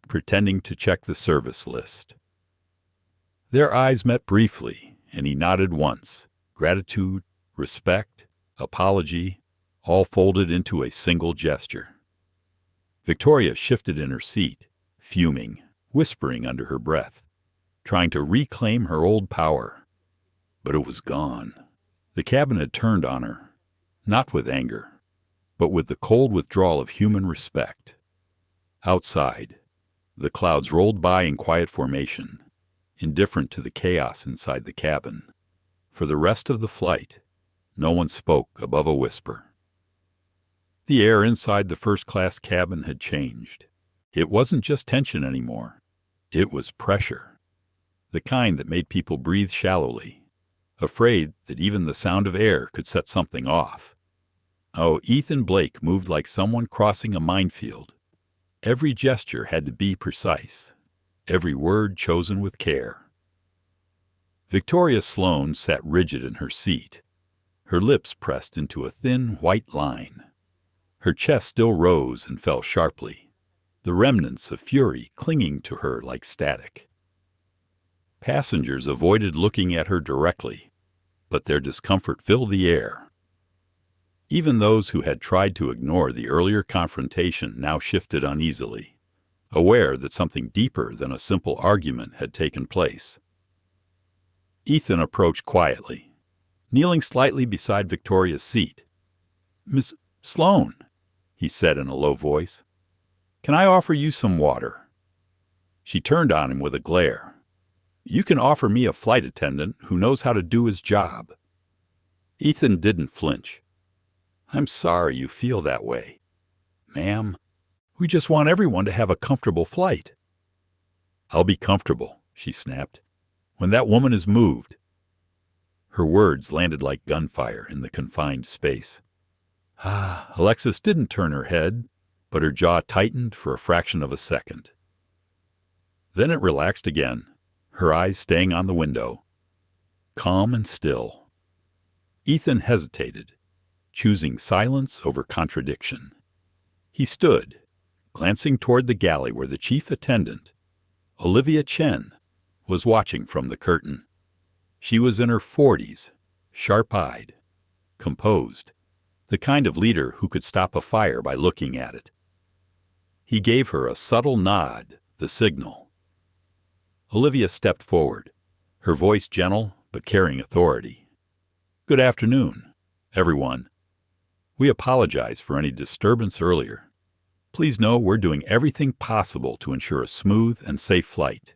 pretending to check the service list. Their eyes met briefly, and he nodded once, gratitude, respect, apology, all folded into a single gesture. Victoria shifted in her seat, fuming, whispering under her breath, trying to reclaim her old power. But it was gone. The cabin had turned on her, not with anger, but with the cold withdrawal of human respect. Outside, the clouds rolled by in quiet formation, indifferent to the chaos inside the cabin. For the rest of the flight, no one spoke above a whisper. The air inside the first-class cabin had changed. It wasn't just tension anymore. It was pressure, the kind that made people breathe shallowly, afraid that even the sound of air could set something off. Oh, Ethan Blake moved like someone crossing a minefield. Every gesture had to be precise, every word chosen with care. Victoria Sloane sat rigid in her seat, her lips pressed into a thin white line. Her chest still rose and fell sharply, the remnants of fury clinging to her like static. Passengers avoided looking at her directly, but their discomfort filled the air. Even those who had tried to ignore the earlier confrontation now shifted uneasily, aware that something deeper than a simple argument had taken place. Ethan approached quietly, kneeling slightly beside Victoria's seat. "Miss Sloane," he said in a low voice, "can I offer you some water?" She turned on him with a glare. "You can offer me a flight attendant who knows how to do his job." Ethan didn't flinch. "I'm sorry you feel that way. Ma'am, we just want everyone to have a comfortable flight." "I'll be comfortable," she snapped, "when that woman is moved." Her words landed like gunfire in the confined space. Alexis didn't turn her head, but her jaw tightened for a fraction of a second. Then it relaxed again, her eyes staying on the window, calm and still. Ethan hesitated, choosing silence over contradiction. He stood, glancing toward the galley where the chief attendant, Olivia Chen, was watching from the curtain. She was in her 40s, sharp-eyed, composed, the kind of leader who could stop a fire by looking at it. He gave her a subtle nod, the signal. Olivia stepped forward, her voice gentle but carrying authority. "Good afternoon, everyone. We apologize for any disturbance earlier. Please know we're doing everything possible to ensure a smooth and safe flight."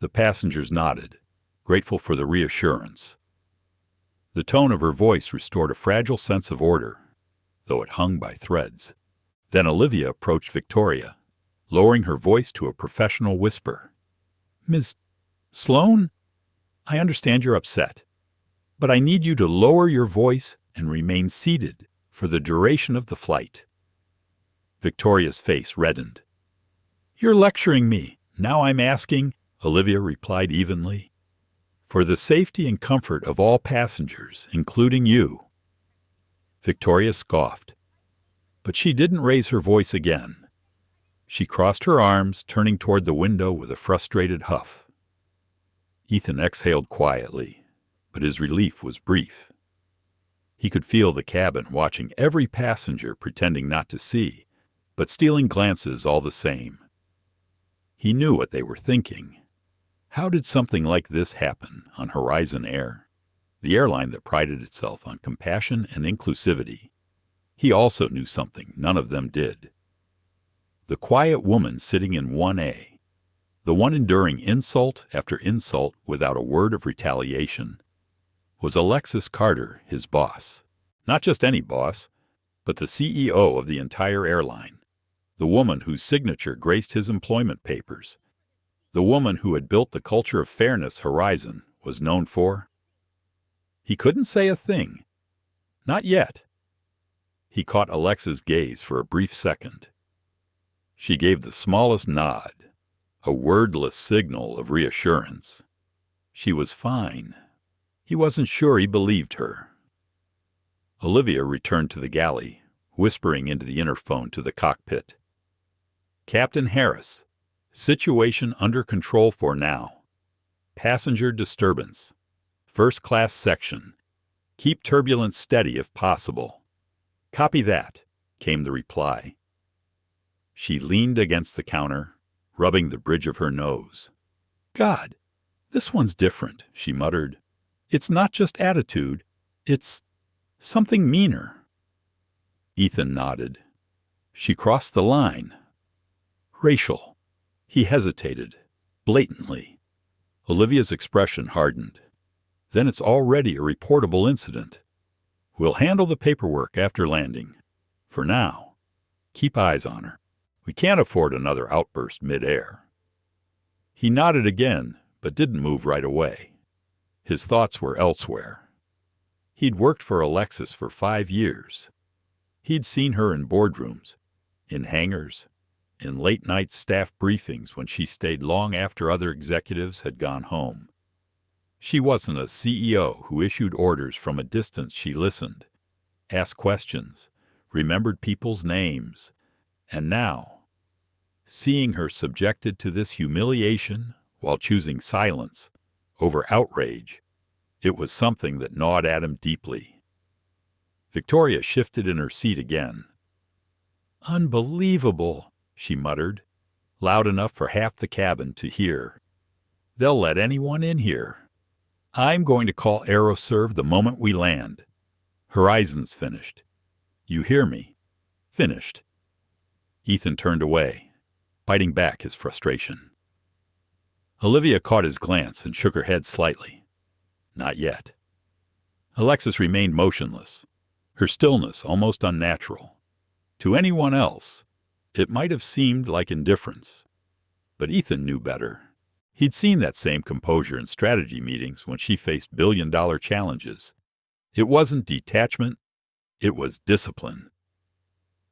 The passengers nodded, grateful for the reassurance. The tone of her voice restored a fragile sense of order, though it hung by threads. Then Olivia approached Victoria, lowering her voice to a professional whisper. "Ms. Sloane, I understand you're upset, but I need you to lower your voice and remain seated for the duration of the flight." Victoria's face reddened. "You're lecturing me. Now I'm asking," Olivia replied evenly. "For the safety and comfort of all passengers, including you." Victoria scoffed, but she didn't raise her voice again. She crossed her arms, turning toward the window with a frustrated huff. Ethan exhaled quietly, but his relief was brief. He could feel the cabin watching every passenger, pretending not to see, but stealing glances all the same. He knew what they were thinking. How did something like this happen on Horizon Air, the airline that prided itself on compassion and inclusivity? He also knew something none of them did. The quiet woman sitting in 1A, the one enduring insult after insult without a word of retaliation, was Alexis Carter, his boss. Not just any boss, but the CEO of the entire airline, the woman whose signature graced his employment papers, the woman who had built the culture of fairness Horizon was known for. He couldn't say a thing. Not yet. He caught Alexa's gaze for a brief second. She gave the smallest nod, a wordless signal of reassurance. She was fine. He wasn't sure he believed her. Olivia returned to the galley, whispering into the interphone to the cockpit. "Captain Harris, situation under control for now. Passenger disturbance. First class section. Keep turbulence steady if possible." "Copy that," came the reply. She leaned against the counter, rubbing the bridge of her nose. "God, this one's different," she muttered. "It's not just attitude. It's something meaner." Ethan nodded. She crossed the line. "Racial." He hesitated, blatantly. Olivia's expression hardened. "Then it's already a reportable incident. We'll handle the paperwork after landing. For now, keep eyes on her. We can't afford another outburst mid-air." He nodded again, but didn't move right away. His thoughts were elsewhere. He'd worked for Alexis for 5 years. He'd seen her in boardrooms, in hangars, in late-night staff briefings when she stayed long after other executives had gone home. She wasn't a CEO who issued orders from a distance. She listened, asked questions, remembered people's names. And now, seeing her subjected to this humiliation while choosing silence over outrage, it was something that gnawed at him deeply. Victoria shifted in her seat again. "Unbelievable," she muttered, loud enough for half the cabin to hear. "They'll let anyone in here. I'm going to call Aeroserve the moment we land. Horizon's finished. You hear me? Finished." Ethan turned away, biting back his frustration. Olivia caught his glance and shook her head slightly. Not yet. Alexis remained motionless, her stillness almost unnatural. To anyone else, it might have seemed like indifference. But Ethan knew better. He'd seen that same composure in strategy meetings when she faced billion-dollar challenges. It wasn't detachment, it was discipline.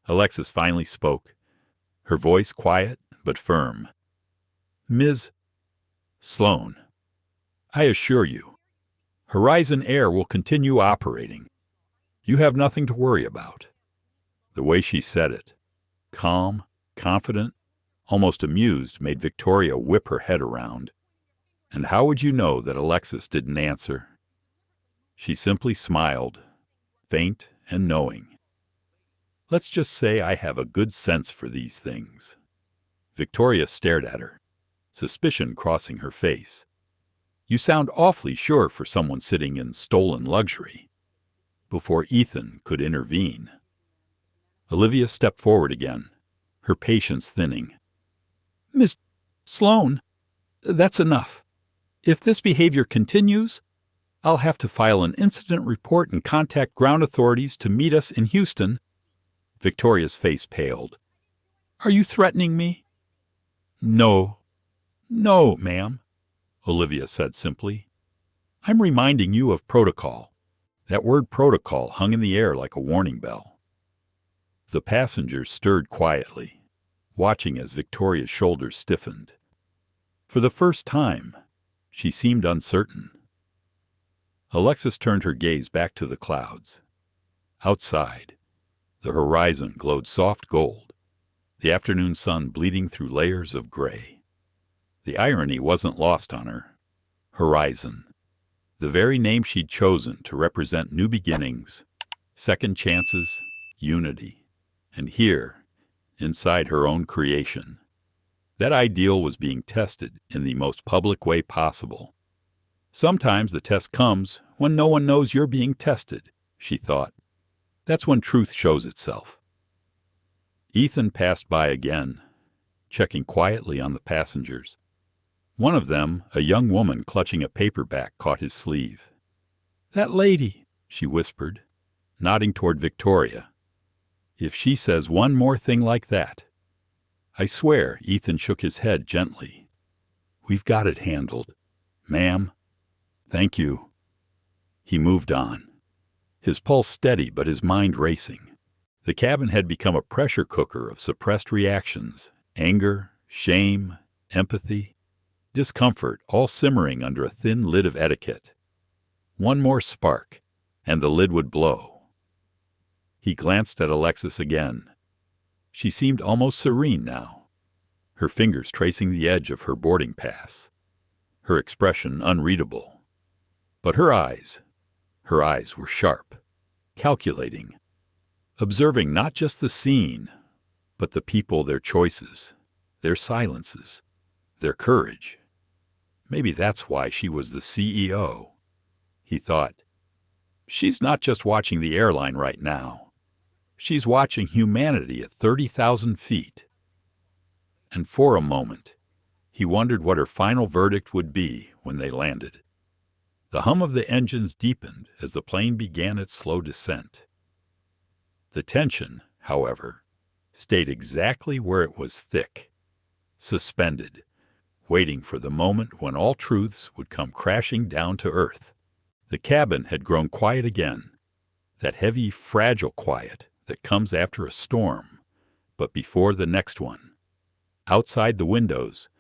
Alexis finally spoke, her voice quiet but firm. "Ms. Sloane, I assure you, Horizon Air will continue operating. You have nothing to worry about." The way she said it, calm, confident, almost amused, made Victoria whip her head around. And how would you know that Alexis didn't answer? She simply smiled, faint and knowing. "Let's just say I have a good sense for these things." Victoria stared at her, suspicion crossing her face. "You sound awfully sure for someone sitting in stolen luxury." Before Ethan could intervene, Olivia stepped forward again, her patience thinning. "Miss Sloane, that's enough. If this behavior continues, I'll have to file an incident report and contact ground authorities to meet us in Houston." Victoria's face paled. "Are you threatening me?" "No, no, ma'am," Olivia said simply. "I'm reminding you of protocol." That word protocol hung in the air like a warning bell. The passengers stirred quietly, watching as Victoria's shoulders stiffened. For the first time, she seemed uncertain. Alexis turned her gaze back to the clouds. Outside, the horizon glowed soft gold, the afternoon sun bleeding through layers of gray. The irony wasn't lost on her. Horizon, the very name she'd chosen to represent new beginnings, second chances, unity. And here, inside her own creation, that ideal was being tested in the most public way possible. Sometimes the test comes when no one knows you're being tested, she thought. That's when truth shows itself. Ethan passed by again, checking quietly on the passengers. One of them, a young woman clutching a paperback, caught his sleeve. "That lady," she whispered, nodding toward Victoria. "If she says one more thing like that." "I swear," Ethan shook his head gently. "We've got it handled, ma'am." "Thank you." He moved on, his pulse steady but his mind racing. The cabin had become a pressure cooker of suppressed reactions, anger, shame, empathy, discomfort, all simmering under a thin lid of etiquette. One more spark, and the lid would blow. He glanced at Alexis again. She seemed almost serene now, her fingers tracing the edge of her boarding pass, her expression unreadable. But her eyes were sharp, calculating, observing not just the scene, but the people, their choices, their silences, their courage. Maybe that's why she was the CEO. He thought, she's not just watching the airline right now. She's watching humanity at 30,000 feet. And for a moment, he wondered what her final verdict would be when they landed. The hum of the engines deepened as the plane began its slow descent. The tension, however, stayed exactly where it was thick, suspended, waiting for the moment when all truths would come crashing down to earth. The cabin had grown quiet again, that heavy, fragile quiet that comes after a storm, but before the next one. Outside the windows,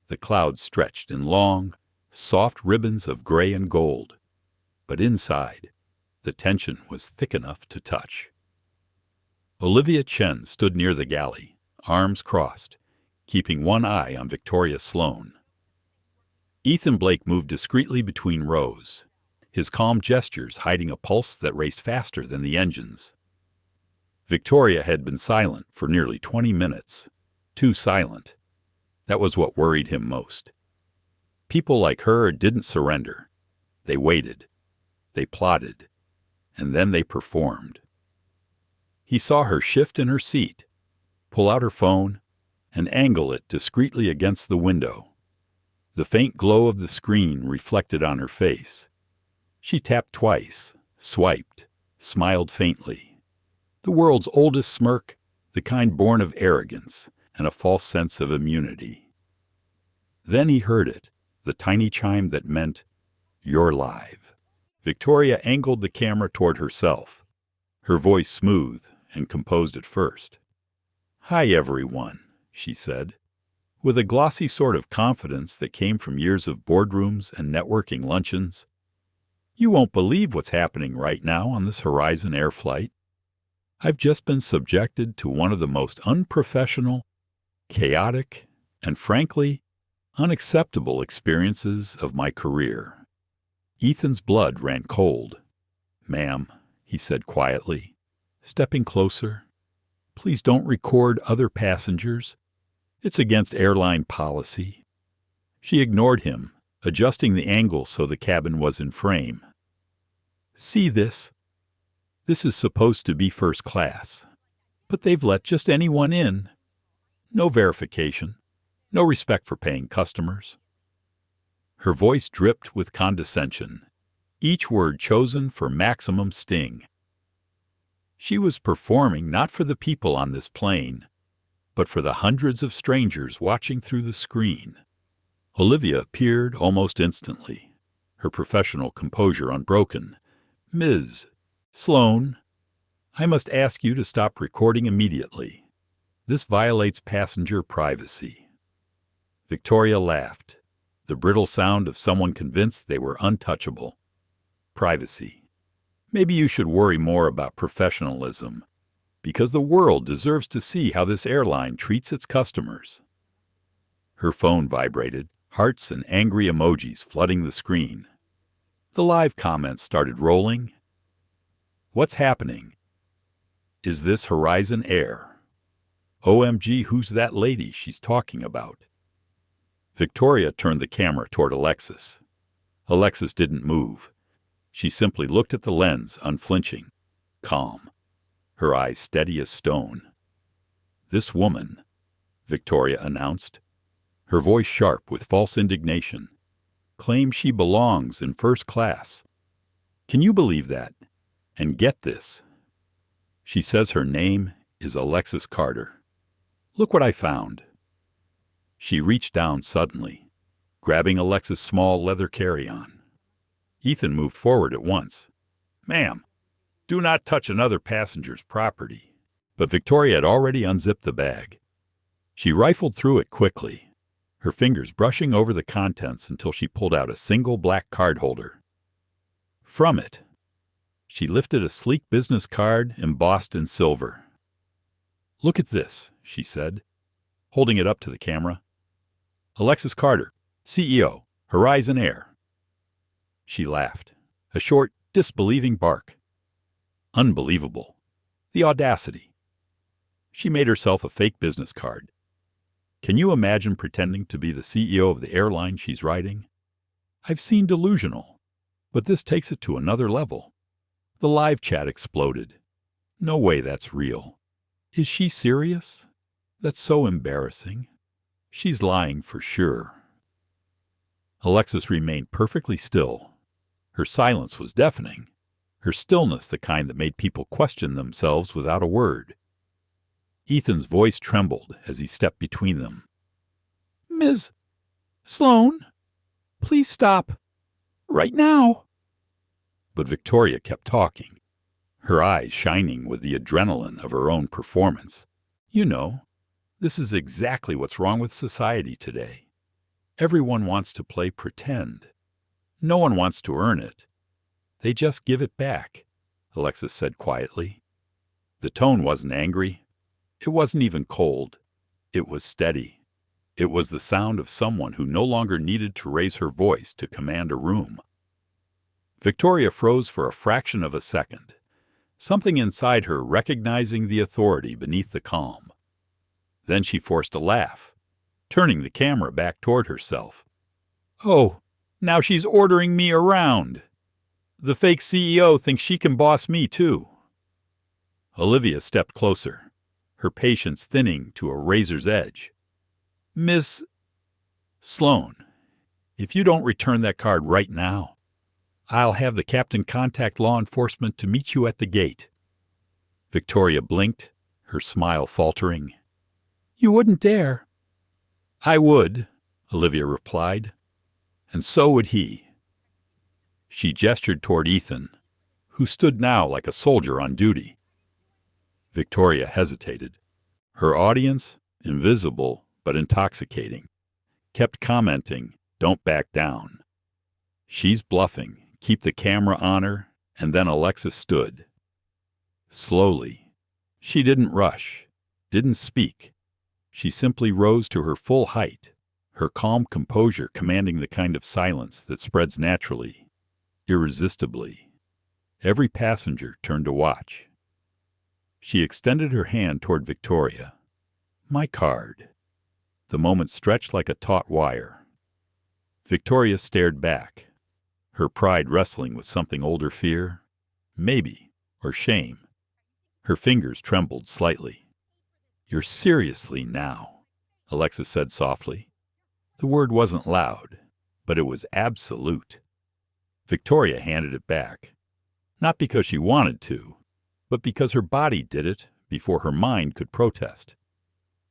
the clouds stretched in long, soft ribbons of gray and gold, but inside, the tension was thick enough to touch. Olivia Chen stood near the galley, arms crossed, keeping one eye on Victoria Sloane. Ethan Blake moved discreetly between rows, his calm gestures hiding a pulse that raced faster than the engines. Victoria had been silent for nearly 20 minutes, too silent. That was what worried him most. People like her didn't surrender. They waited, they plotted, and then they performed. He saw her shift in her seat, pull out her phone, and angle it discreetly against the window. The faint glow of the screen reflected on her face. She tapped twice, swiped, smiled faintly. The world's oldest smirk, the kind born of arrogance and a false sense of immunity. Then he heard it, the tiny chime that meant, "You're live." Victoria angled the camera toward herself, her voice smooth and composed at first. "Hi, everyone," she said, with a glossy sort of confidence that came from years of boardrooms and networking luncheons. "You won't believe what's happening right now on this Horizon Air flight. I've just been subjected to one of the most unprofessional, chaotic, and frankly, unacceptable experiences of my career." Ethan's blood ran cold. "Ma'am," he said quietly, stepping closer, "please don't record other passengers. It's against airline policy." She ignored him, adjusting the angle so the cabin was in frame. "See this? This is supposed to be first class, but they've let just anyone in. No verification, no respect for paying customers." Her voice dripped with condescension, each word chosen for maximum sting. She was performing not for the people on this plane, but for the hundreds of strangers watching through the screen. Olivia appeared almost instantly, her professional composure unbroken. "Ms. Sloane, I must ask you to stop recording immediately. This violates passenger privacy." Victoria laughed, the brittle sound of someone convinced they were untouchable. Privacy. Maybe you should worry more about professionalism, because the world deserves to see how this airline treats its customers. Her phone vibrated, hearts and angry emojis flooding the screen. The live comments started rolling. "What's happening? Is this Horizon Air? OMG, who's that lady she's talking about?" Victoria turned the camera toward Alexis. Alexis didn't move. She simply looked at the lens, unflinching, calm, her eyes steady as stone. "This woman," Victoria announced, her voice sharp with false indignation, "claims she belongs in first class. Can you believe that? And get this. She says her name is Alexis Carter. Look what I found." She reached down suddenly, grabbing Alexis' small leather carry-on. Ethan moved forward at once. "Ma'am, do not touch another passenger's property." But Victoria had already unzipped the bag. She rifled through it quickly, her fingers brushing over the contents until she pulled out a single black card holder. From it, she lifted a sleek business card embossed in silver. "Look at this," she said, holding it up to the camera. "Alexis Carter, CEO, Horizon Air." She laughed, a short, disbelieving bark. Unbelievable. The audacity. She made herself a fake business card. Can you imagine pretending to be the CEO of the airline she's riding? I've seen delusional, but this takes it to another level. The live chat exploded. No way that's real. Is she serious? That's so embarrassing. She's lying for sure. Alexis remained perfectly still. Her silence was deafening, her stillness the kind that made people question themselves without a word. Ethan's voice trembled as he stepped between them. "Ms. Sloane, please stop. Right now." But Victoria kept talking, her eyes shining with the adrenaline of her own performance. "You know, this is exactly what's wrong with society today. Everyone wants to play pretend. No one wants to earn it. They just give it back," Alexis said quietly. The tone wasn't angry. It wasn't even cold. It was steady. It was the sound of someone who no longer needed to raise her voice to command a room. Victoria froze for a fraction of a second, something inside her recognizing the authority beneath the calm. Then she forced a laugh, turning the camera back toward herself. "Oh, now she's ordering me around. The fake CEO thinks she can boss me too." Olivia stepped closer, her patience thinning to a razor's edge. "Miss Sloane, if you don't return that card right now, I'll have the captain contact law enforcement to meet you at the gate." Victoria blinked, her smile faltering. "You wouldn't dare." "I would," Olivia replied, "and so would he." She gestured toward Ethan, who stood now like a soldier on duty. Victoria hesitated. Her audience, invisible but intoxicating, kept commenting, "Don't back down." "She's bluffing. Keep the camera on her." And then Alexis stood. Slowly. She didn't rush, didn't speak. She simply rose to her full height, her calm composure commanding the kind of silence that spreads naturally, irresistibly. Every passenger turned to watch. She extended her hand toward Victoria. "My card." The moment stretched like a taut wire. Victoria stared back, her pride wrestling with something older fear, maybe, or shame. Her fingers trembled slightly. "You're seriously now," Alexis said softly. The word wasn't loud, but it was absolute. Victoria handed it back, not because she wanted to, but because her body did it before her mind could protest.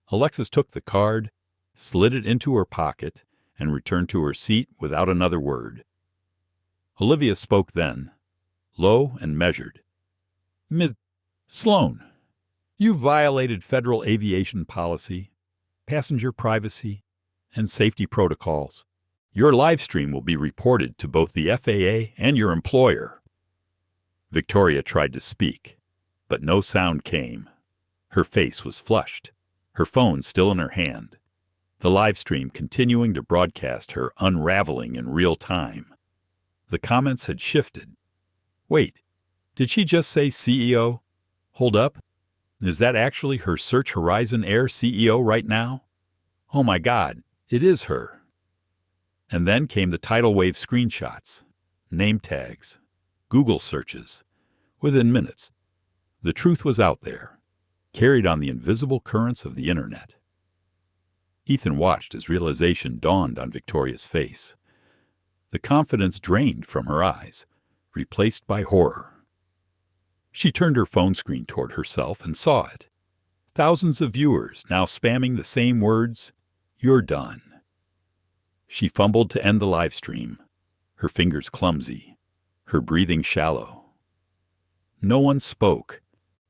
Alexis took the card, slid it into her pocket, and returned to her seat without another word. Olivia spoke then, low and measured. "Miss Sloane, you violated federal aviation policy, passenger privacy, and safety protocols. Your live stream will be reported to both the FAA and your employer." Victoria tried to speak, but no sound came. Her face was flushed, her phone still in her hand, the live stream continuing to broadcast her unraveling in real time. The comments had shifted. Wait, did she just say CEO? Hold up. Is that actually her Search Horizon Air CEO right now? Oh my God, it is her. And then came the tidal wave screenshots, name tags, Google searches. Within minutes, the truth was out there, carried on the invisible currents of the internet. Ethan watched as realization dawned on Victoria's face. The confidence drained from her eyes, replaced by horror. She turned her phone screen toward herself and saw it. Thousands of viewers now spamming the same words, "You're done." She fumbled to end the live stream, her fingers clumsy, her breathing shallow. No one spoke.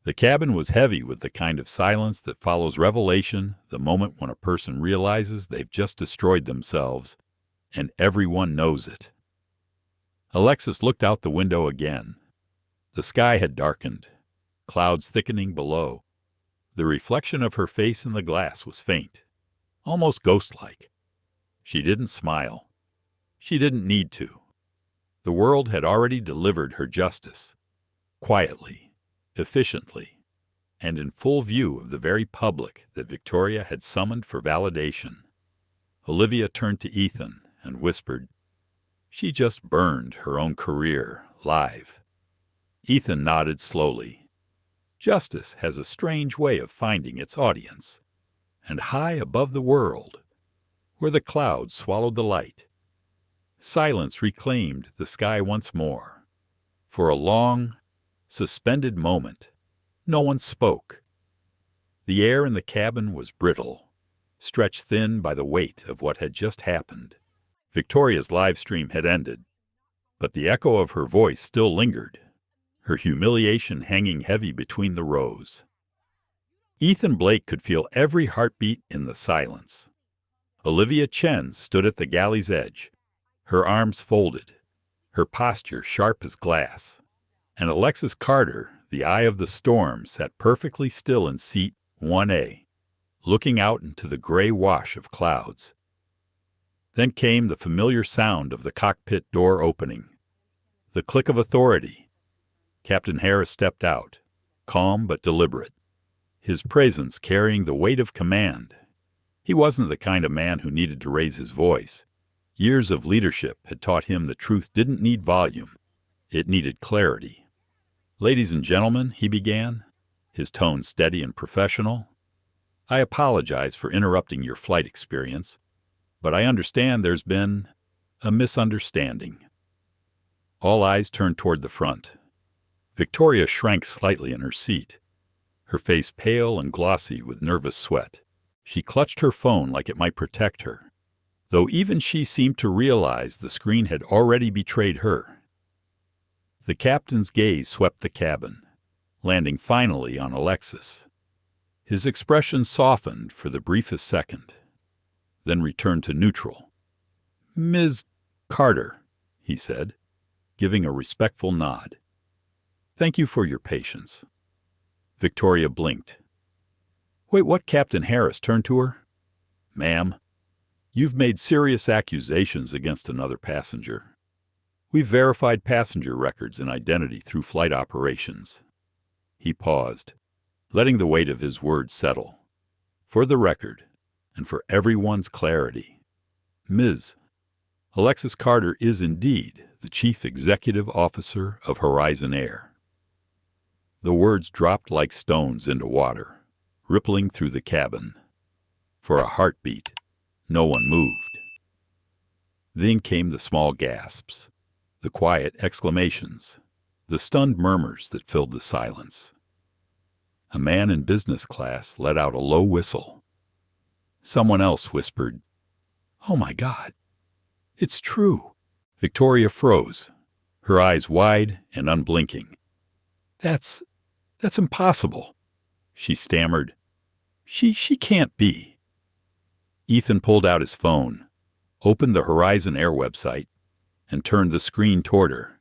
The cabin was heavy with the kind of silence that follows revelation, the moment when a person realizes they've just destroyed themselves, and everyone knows it. Alexis looked out the window again. The sky had darkened, clouds thickening below. The reflection of her face in the glass was faint, almost ghost-like. She didn't smile. She didn't need to. The world had already delivered her justice, quietly, efficiently, and in full view of the very public that Victoria had summoned for validation. Olivia turned to Ethan and whispered, "She just burned her own career live." Ethan nodded slowly. Justice has a strange way of finding its audience, and high above the world, where the clouds swallowed the light, silence reclaimed the sky once more. For a long, suspended moment, no one spoke. The air in the cabin was brittle, stretched thin by the weight of what had just happened. Victoria's live stream had ended, but the echo of her voice still lingered, her humiliation hanging heavy between the rows. Ethan Blake could feel every heartbeat in the silence. Olivia Chen stood at the galley's edge, her arms folded, her posture sharp as glass, and Alexis Carter, the eye of the storm, sat perfectly still in seat 1A, looking out into the gray wash of clouds. Then came the familiar sound of the cockpit door opening, the click of authority. Captain Harris stepped out, calm but deliberate, his presence carrying the weight of command. He wasn't the kind of man who needed to raise his voice. Years of leadership had taught him the truth didn't need volume. It needed clarity. "Ladies and gentlemen," he began, his tone steady and professional, "I apologize for interrupting your flight experience, but I understand there's been a misunderstanding." All eyes turned toward the front. Victoria shrank slightly in her seat, her face pale and glossy with nervous sweat. She clutched her phone like it might protect her, though even she seemed to realize the screen had already betrayed her. The captain's gaze swept the cabin, landing finally on Alexis. His expression softened for the briefest second, then returned to neutral. "Ms. Carter," he said, giving a respectful nod. "Thank you for your patience." Victoria blinked. "Wait, what?" Captain Harris turned to her. "Ma'am, you've made serious accusations against another passenger. We've verified passenger records and identity through flight operations." He paused, letting the weight of his words settle. "For the record, and for everyone's clarity, Ms. Alexis Carter is indeed the Chief Executive Officer of Horizon Air." The words dropped like stones into water, rippling through the cabin. For a heartbeat, no one moved. Then came the small gasps, the quiet exclamations. the stunned murmurs that filled the silence. A man in business class let out a low whistle. Someone else whispered, "Oh my God, it's true." Victoria froze, her eyes wide and unblinking. That's impossible," she stammered. She can't be." Ethan pulled out his phone, opened the Horizon Air website, and turned the screen toward her.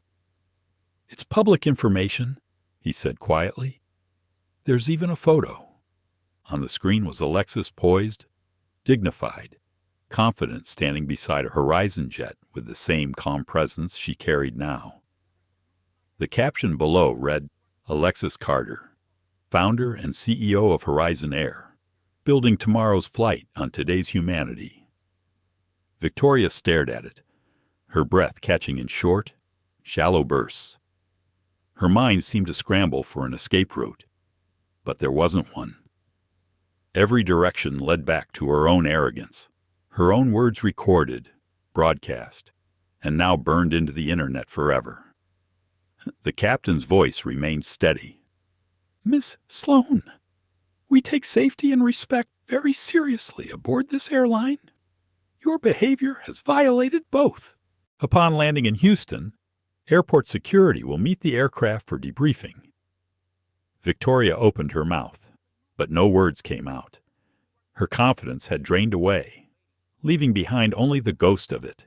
"It's public information," he said quietly. "There's even a photo." On the screen was Alexis poised, dignified, confident, standing beside a Horizon jet with the same calm presence she carried now. The caption below read, "Alexis Carter, founder and CEO of Horizon Air, building tomorrow's flight on today's humanity." Victoria stared at it, her breath catching in short, shallow bursts. Her mind seemed to scramble for an escape route, but there wasn't one. Every direction led back to her own arrogance, her own words recorded, broadcast, and now burned into the internet forever. The captain's voice remained steady. "Miss Sloan, we take safety and respect very seriously aboard this airline. Your behavior has violated both. Upon landing in Houston, airport security will meet the aircraft for debriefing." Victoria opened her mouth, but no words came out. Her confidence had drained away, leaving behind only the ghost of it.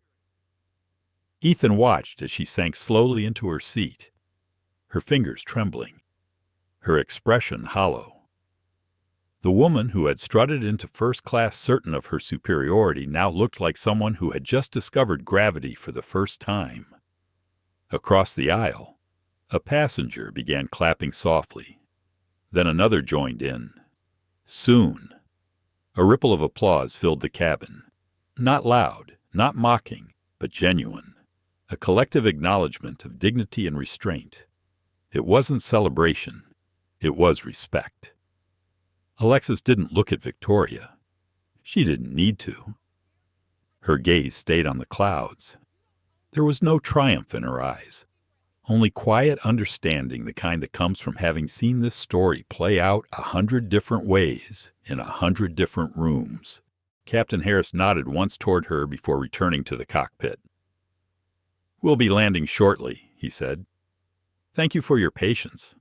Ethan watched as she sank slowly into her seat, her fingers trembling, her expression hollow. The woman who had strutted into first class certain of her superiority now looked like someone who had just discovered gravity for the first time. Across the aisle, a passenger began clapping softly. Then another joined in. Soon, a ripple of applause filled the cabin. Not loud, not mocking, but genuine. A collective acknowledgement of dignity and restraint. It wasn't celebration. It was respect. Alexis didn't look at Victoria. She didn't need to. Her gaze stayed on the clouds. There was no triumph in her eyes, only quiet understanding, the kind that comes from having seen this story play out 100 different ways in 100 different rooms. Captain Harris nodded once toward her before returning to the cockpit. "We'll be landing shortly," he said. "Thank you for your patience."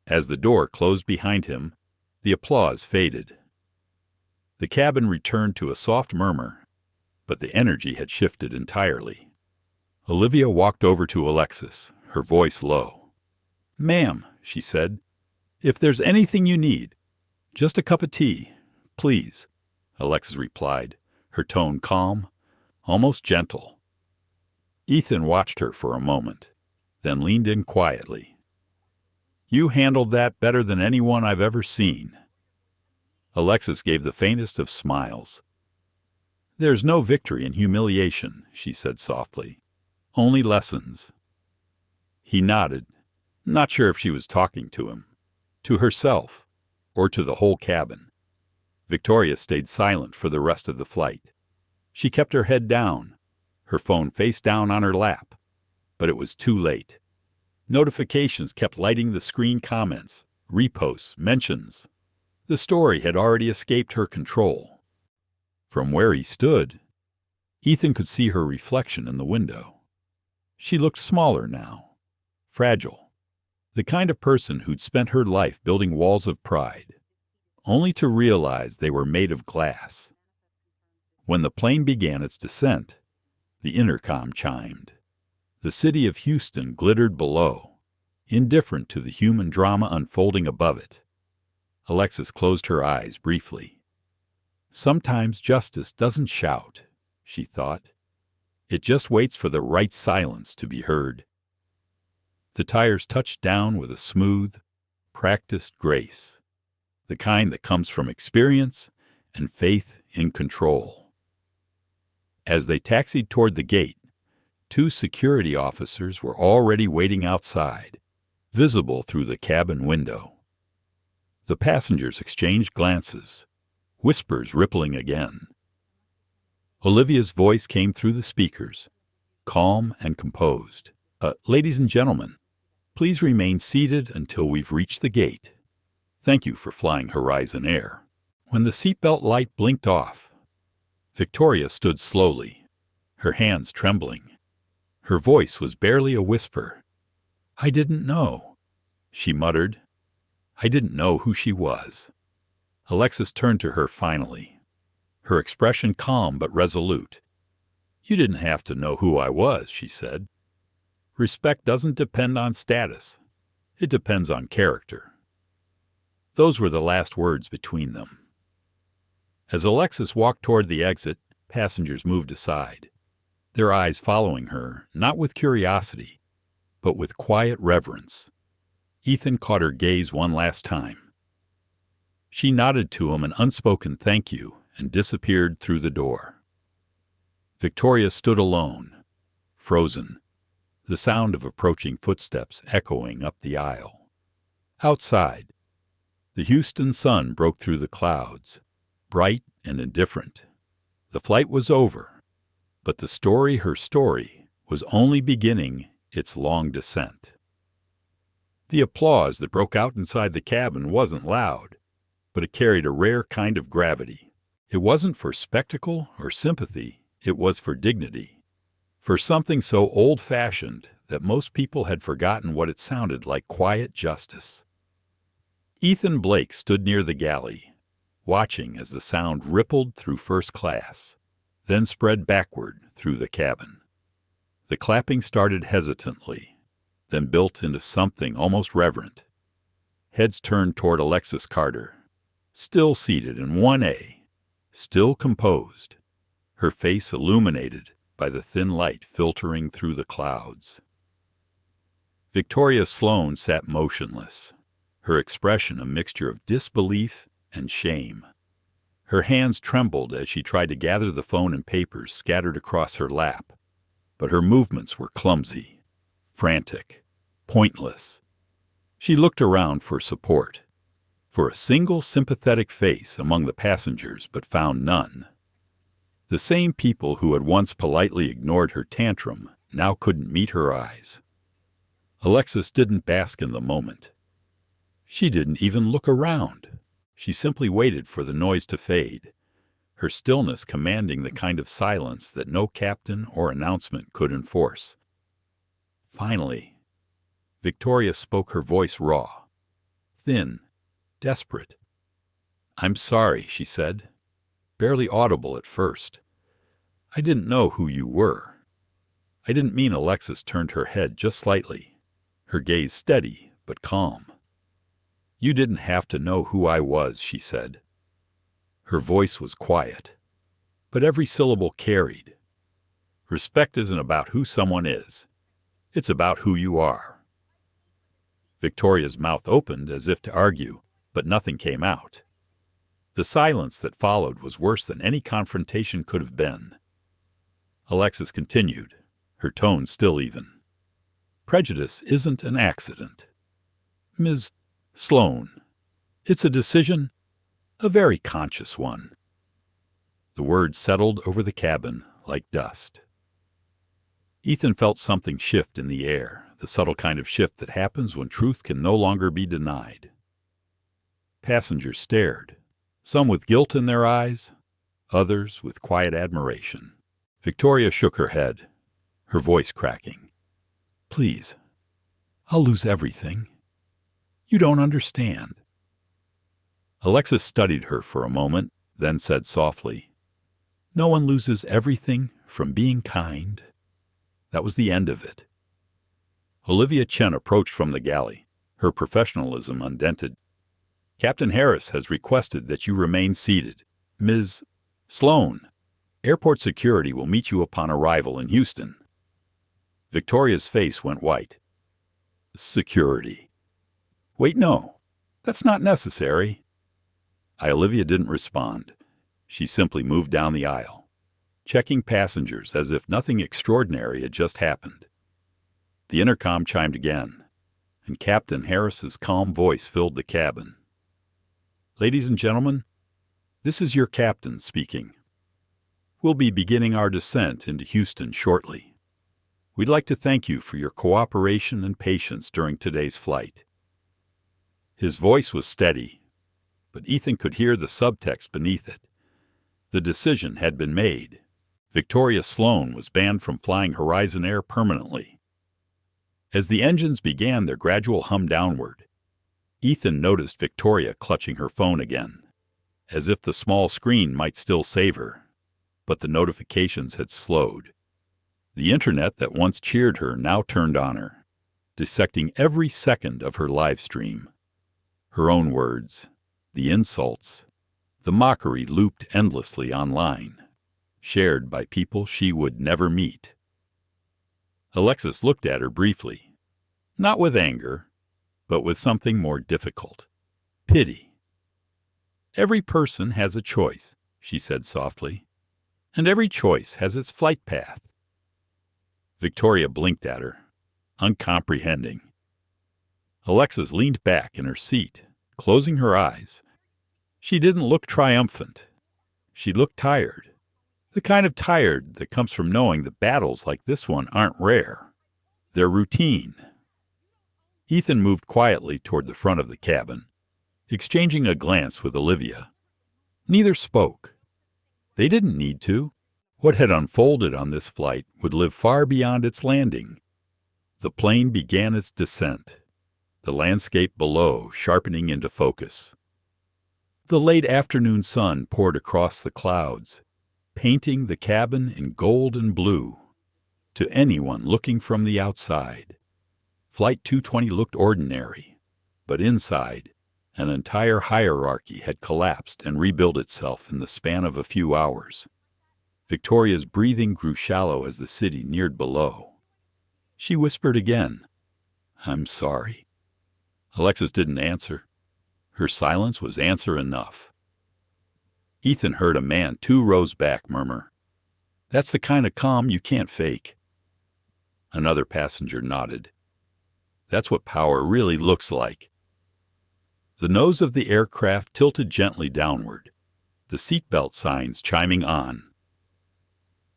As the door closed behind him, the applause faded. The cabin returned to a soft murmur, but the energy had shifted entirely. Olivia walked over to Alexis, her voice low. "Ma'am," she said, "if there's anything you need, just a cup of tea, please," Alexis replied, her tone calm, almost gentle. Ethan watched her for a moment, then leaned in quietly. "You handled that better than anyone I've ever seen." Alexis gave the faintest of smiles. "There's no victory in humiliation," she said softly. "Only lessons." He nodded, not sure if she was talking to him, to herself, or to the whole cabin. Victoria stayed silent for the rest of the flight. She kept her head down, her phone face down on her lap, but it was too late. Notifications kept lighting the screen, comments, reposts, mentions. The story had already escaped her control. From where he stood, Ethan could see her reflection in the window. She looked smaller now, fragile, the kind of person who'd spent her life building walls of pride, only to realize they were made of glass. When the plane began its descent, the intercom chimed. The city of Houston glittered below, indifferent to the human drama unfolding above it. Alexis closed her eyes briefly. Sometimes justice doesn't shout, she thought. It just waits for the right silence to be heard. The tires touched down with a smooth, practiced grace, the kind that comes from experience and faith in control. As they taxied toward the gate, 2 security officers were already waiting outside, visible through the cabin window. The passengers exchanged glances, whispers rippling again. Olivia's voice came through the speakers, calm and composed. Ladies and gentlemen, Please remain seated until we've reached the gate. Thank you for flying Horizon Air." When the seatbelt light blinked off, Victoria stood slowly, her hands trembling. Her voice was barely a whisper. "I didn't know," she muttered. "I didn't know who she was." Alexis turned to her finally, her expression calm but resolute. "You didn't have to know who I was," she said. "Respect doesn't depend on status. It depends on character." Those were the last words between them. As Alexis walked toward the exit, passengers moved aside, their eyes following her, not with curiosity, but with quiet reverence. Ethan caught her gaze one last time. She nodded to him an unspoken thank you and disappeared through the door. Victoria stood alone, frozen, the sound of approaching footsteps echoing up the aisle. Outside, the Houston sun broke through the clouds, bright and indifferent. The flight was over, but the story, her story, was only beginning its long descent. The applause that broke out inside the cabin wasn't loud, but it carried a rare kind of gravity. It wasn't for spectacle or sympathy, it was for dignity, for something so old-fashioned that most people had forgotten what it sounded like: quiet justice. Ethan Blake stood near the galley, watching as the sound rippled through first class, then spread backward through the cabin. The clapping started hesitantly, then built into something almost reverent. Heads turned toward Alexis Carter, still seated in 1A, still composed, her face illuminated by the thin light filtering through the clouds. Victoria Sloane sat motionless, her expression a mixture of disbelief and shame. Her hands trembled as she tried to gather the phone and papers scattered across her lap, but her movements were clumsy, frantic, pointless. She looked around for support, for a single sympathetic face among the passengers, but found none. The same people who had once politely ignored her tantrum now couldn't meet her eyes. Alexis didn't bask in the moment. She didn't even look around. She simply waited for the noise to fade, her stillness commanding the kind of silence that no captain or announcement could enforce. Finally, Victoria spoke, her voice raw, thin, desperate. "I'm sorry," she said, barely audible at first. "I didn't know who you were." "I didn't mean." Alexis turned her head just slightly, her gaze steady but calm. "You didn't have to know who I was," she said. Her voice was quiet, but every syllable carried. "Respect isn't about who someone is. It's about who you are." Victoria's mouth opened as if to argue, but nothing came out. The silence that followed was worse than any confrontation could have been. Alexis continued, her tone still even. "Prejudice isn't an accident. Ms. Sloane, it's a decision, a very conscious one." The words settled over the cabin like dust. Ethan felt something shift in the air, the subtle kind of shift that happens when truth can no longer be denied. Passengers stared, some with guilt in their eyes, others with quiet admiration. Victoria shook her head, her voice cracking. "Please, I'll lose everything. You don't understand." Alexis studied her for a moment, then said softly, "No one loses everything from being kind." That was the end of it. Olivia Chen approached from the galley, her professionalism undented. "Captain Harris has requested that you remain seated. Ms. Sloane, airport security will meet you upon arrival in Houston." Victoria's face went white. "Security? Wait, no, that's not necessary." Olivia didn't respond. She simply moved down the aisle, checking passengers as if nothing extraordinary had just happened. The intercom chimed again, and Captain Harris's calm voice filled the cabin. "Ladies and gentlemen, this is your captain speaking. We'll be beginning our descent into Houston shortly." We'd like to thank you for your cooperation and patience during today's flight." His voice was steady, but Ethan could hear the subtext beneath it. The decision had been made. Victoria Sloan was banned from flying Horizon Air permanently. As the engines began their gradual hum downward, Ethan noticed Victoria clutching her phone again, as if the small screen might still save her. But the notifications had slowed. The internet that once cheered her now turned on her, dissecting every second of her live stream. Her own words, the insults, the mockery looped endlessly online, shared by people she would never meet. Alexis looked at her briefly, not with anger, but with something more difficult, pity. "Every person has a choice," she said softly, "and every choice has its flight path." Victoria blinked at her, uncomprehending. Alexis leaned back in her seat, closing her eyes. She didn't look triumphant. She looked tired, the kind of tired that comes from knowing that battles like this one aren't rare. They're routine. Ethan moved quietly toward the front of the cabin, exchanging a glance with Olivia. Neither spoke. They didn't need to. What had unfolded on this flight would live far beyond its landing. The plane began its descent, the landscape below sharpening into focus. The late afternoon sun poured across the clouds, painting the cabin in gold and blue. To anyone looking from the outside, Flight 220 looked ordinary, but inside, an entire hierarchy had collapsed and rebuilt itself in the span of a few hours. Victoria's breathing grew shallow as the city neared below. She whispered again, "I'm sorry." Alexis didn't answer. Her silence was answer enough. Ethan heard a man 2 rows back murmur, "That's the kind of calm you can't fake." Another passenger nodded. "That's what power really looks like." The nose of the aircraft tilted gently downward, the seatbelt signs chiming on.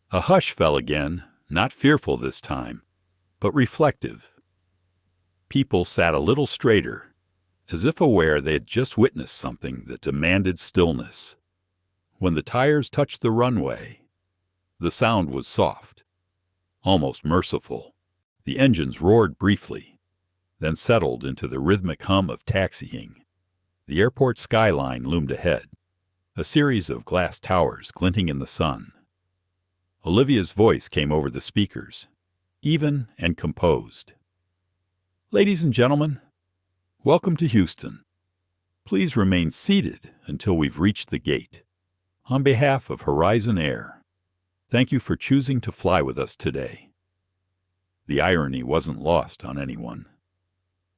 A hush fell again, not fearful this time, but reflective. People sat a little straighter, as if aware they had just witnessed something that demanded stillness. When the tires touched the runway, the sound was soft, almost merciful. The engines roared briefly, then settled into the rhythmic hum of taxiing. The airport skyline loomed ahead, a series of glass towers glinting in the sun. Olivia's voice came over the speakers, even and composed. "Ladies and gentlemen, welcome to Houston. Please remain seated until we've reached the gate. On behalf of Horizon Air, thank you for choosing to fly with us today." The irony wasn't lost on anyone.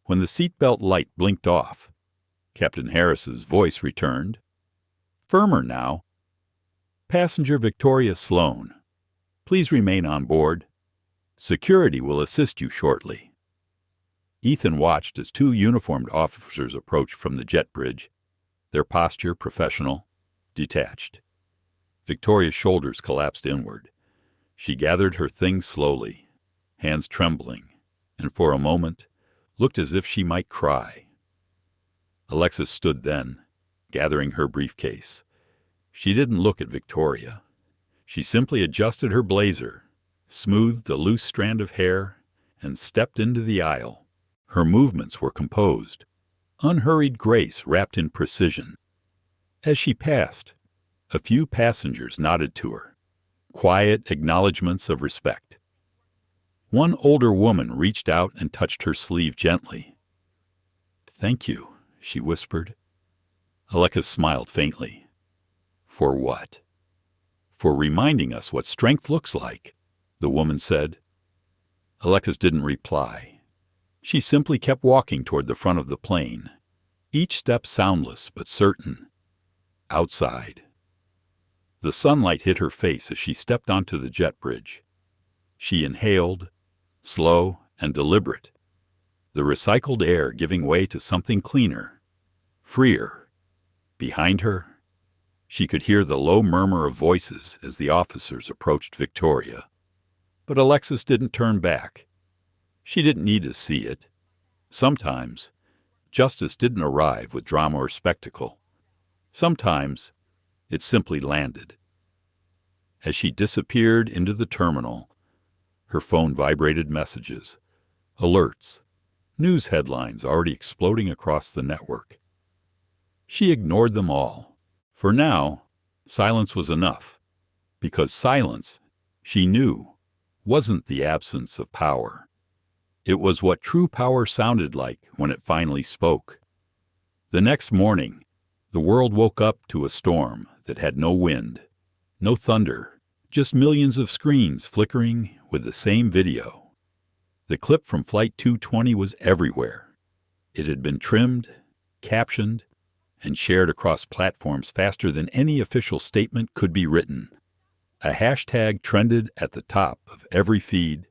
When the seatbelt light blinked off, Captain Harris's voice returned, firmer now. "Passenger Victoria Sloan, please remain on board. Security will assist you shortly." Ethan watched as 2 uniformed officers approached from the jet bridge, their posture professional, detached. Victoria's shoulders collapsed inward. She gathered her things slowly, hands trembling, and for a moment looked as if she might cry. Alexis stood then, gathering her briefcase. She didn't look at Victoria. She simply adjusted her blazer, smoothed a loose strand of hair, and stepped into the aisle. Her movements were composed, unhurried grace wrapped in precision. As she passed, a few passengers nodded to her, quiet acknowledgments of respect. One older woman reached out and touched her sleeve gently. "Thank you," she whispered. Alexis smiled faintly. "For what?" "For reminding us what strength looks like," the woman said. Alexis didn't reply. She simply kept walking toward the front of the plane, each step soundless but certain. Outside. The sunlight hit her face as she stepped onto the jet bridge. She inhaled, slow and deliberate, the recycled air giving way to something cleaner, freer. Behind her, she could hear the low murmur of voices as the officers approached Victoria. But Alexis didn't turn back. She didn't need to see it. Sometimes, justice didn't arrive with drama or spectacle. Sometimes, it simply landed. As she disappeared into the terminal, her phone vibrated messages, alerts, news headlines already exploding across the network. She ignored them all. For now, silence was enough, because silence, she knew, wasn't the absence of power. It was what true power sounded like when it finally spoke. The next morning, the world woke up to a storm that had no wind, no thunder, just millions of screens flickering with the same video. The clip from Flight 220 was everywhere. It had been trimmed, captioned, and shared across platforms faster than any official statement could be written. A hashtag trended at the top of every feed,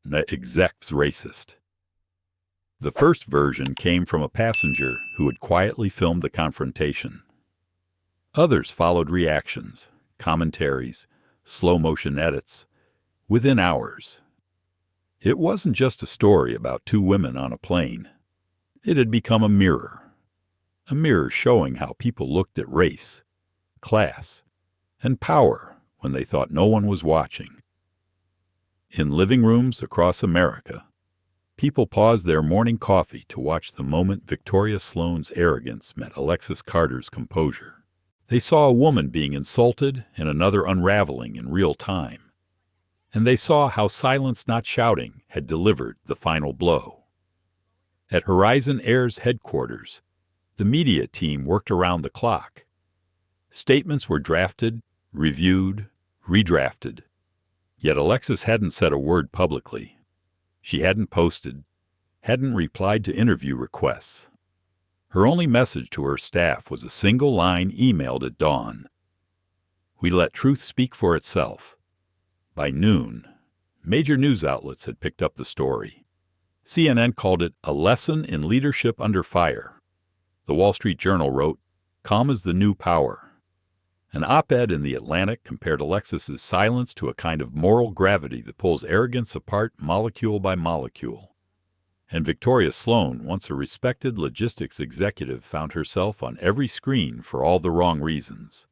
"The exec's racist." The first version came from a passenger who had quietly filmed the confrontation. Others followed reactions, commentaries, slow-motion edits, within hours. It wasn't just a story about two women on a plane. It had become a mirror showing how people looked at race, class, and power when they thought no one was watching. In living rooms across America, people paused their morning coffee to watch the moment Victoria Sloan's arrogance met Alexis Carter's composure. They saw a woman being insulted and another unraveling in real time. And they saw how silence, not shouting, had delivered the final blow. At Horizon Air's headquarters, the media team worked around the clock. Statements were drafted, reviewed, redrafted. Yet Alexis hadn't said a word publicly. She hadn't posted, hadn't replied to interview requests. Her only message to her staff was a single line emailed at dawn. "We let truth speak for itself." By noon, major news outlets had picked up the story. CNN called it a lesson in leadership under fire. The Wall Street Journal wrote, "Calm is the new power." An op-ed in The Atlantic compared Alexis's silence to a kind of moral gravity that pulls arrogance apart molecule by molecule. And Victoria Sloan, once a respected logistics executive, found herself on every screen for all the wrong reasons.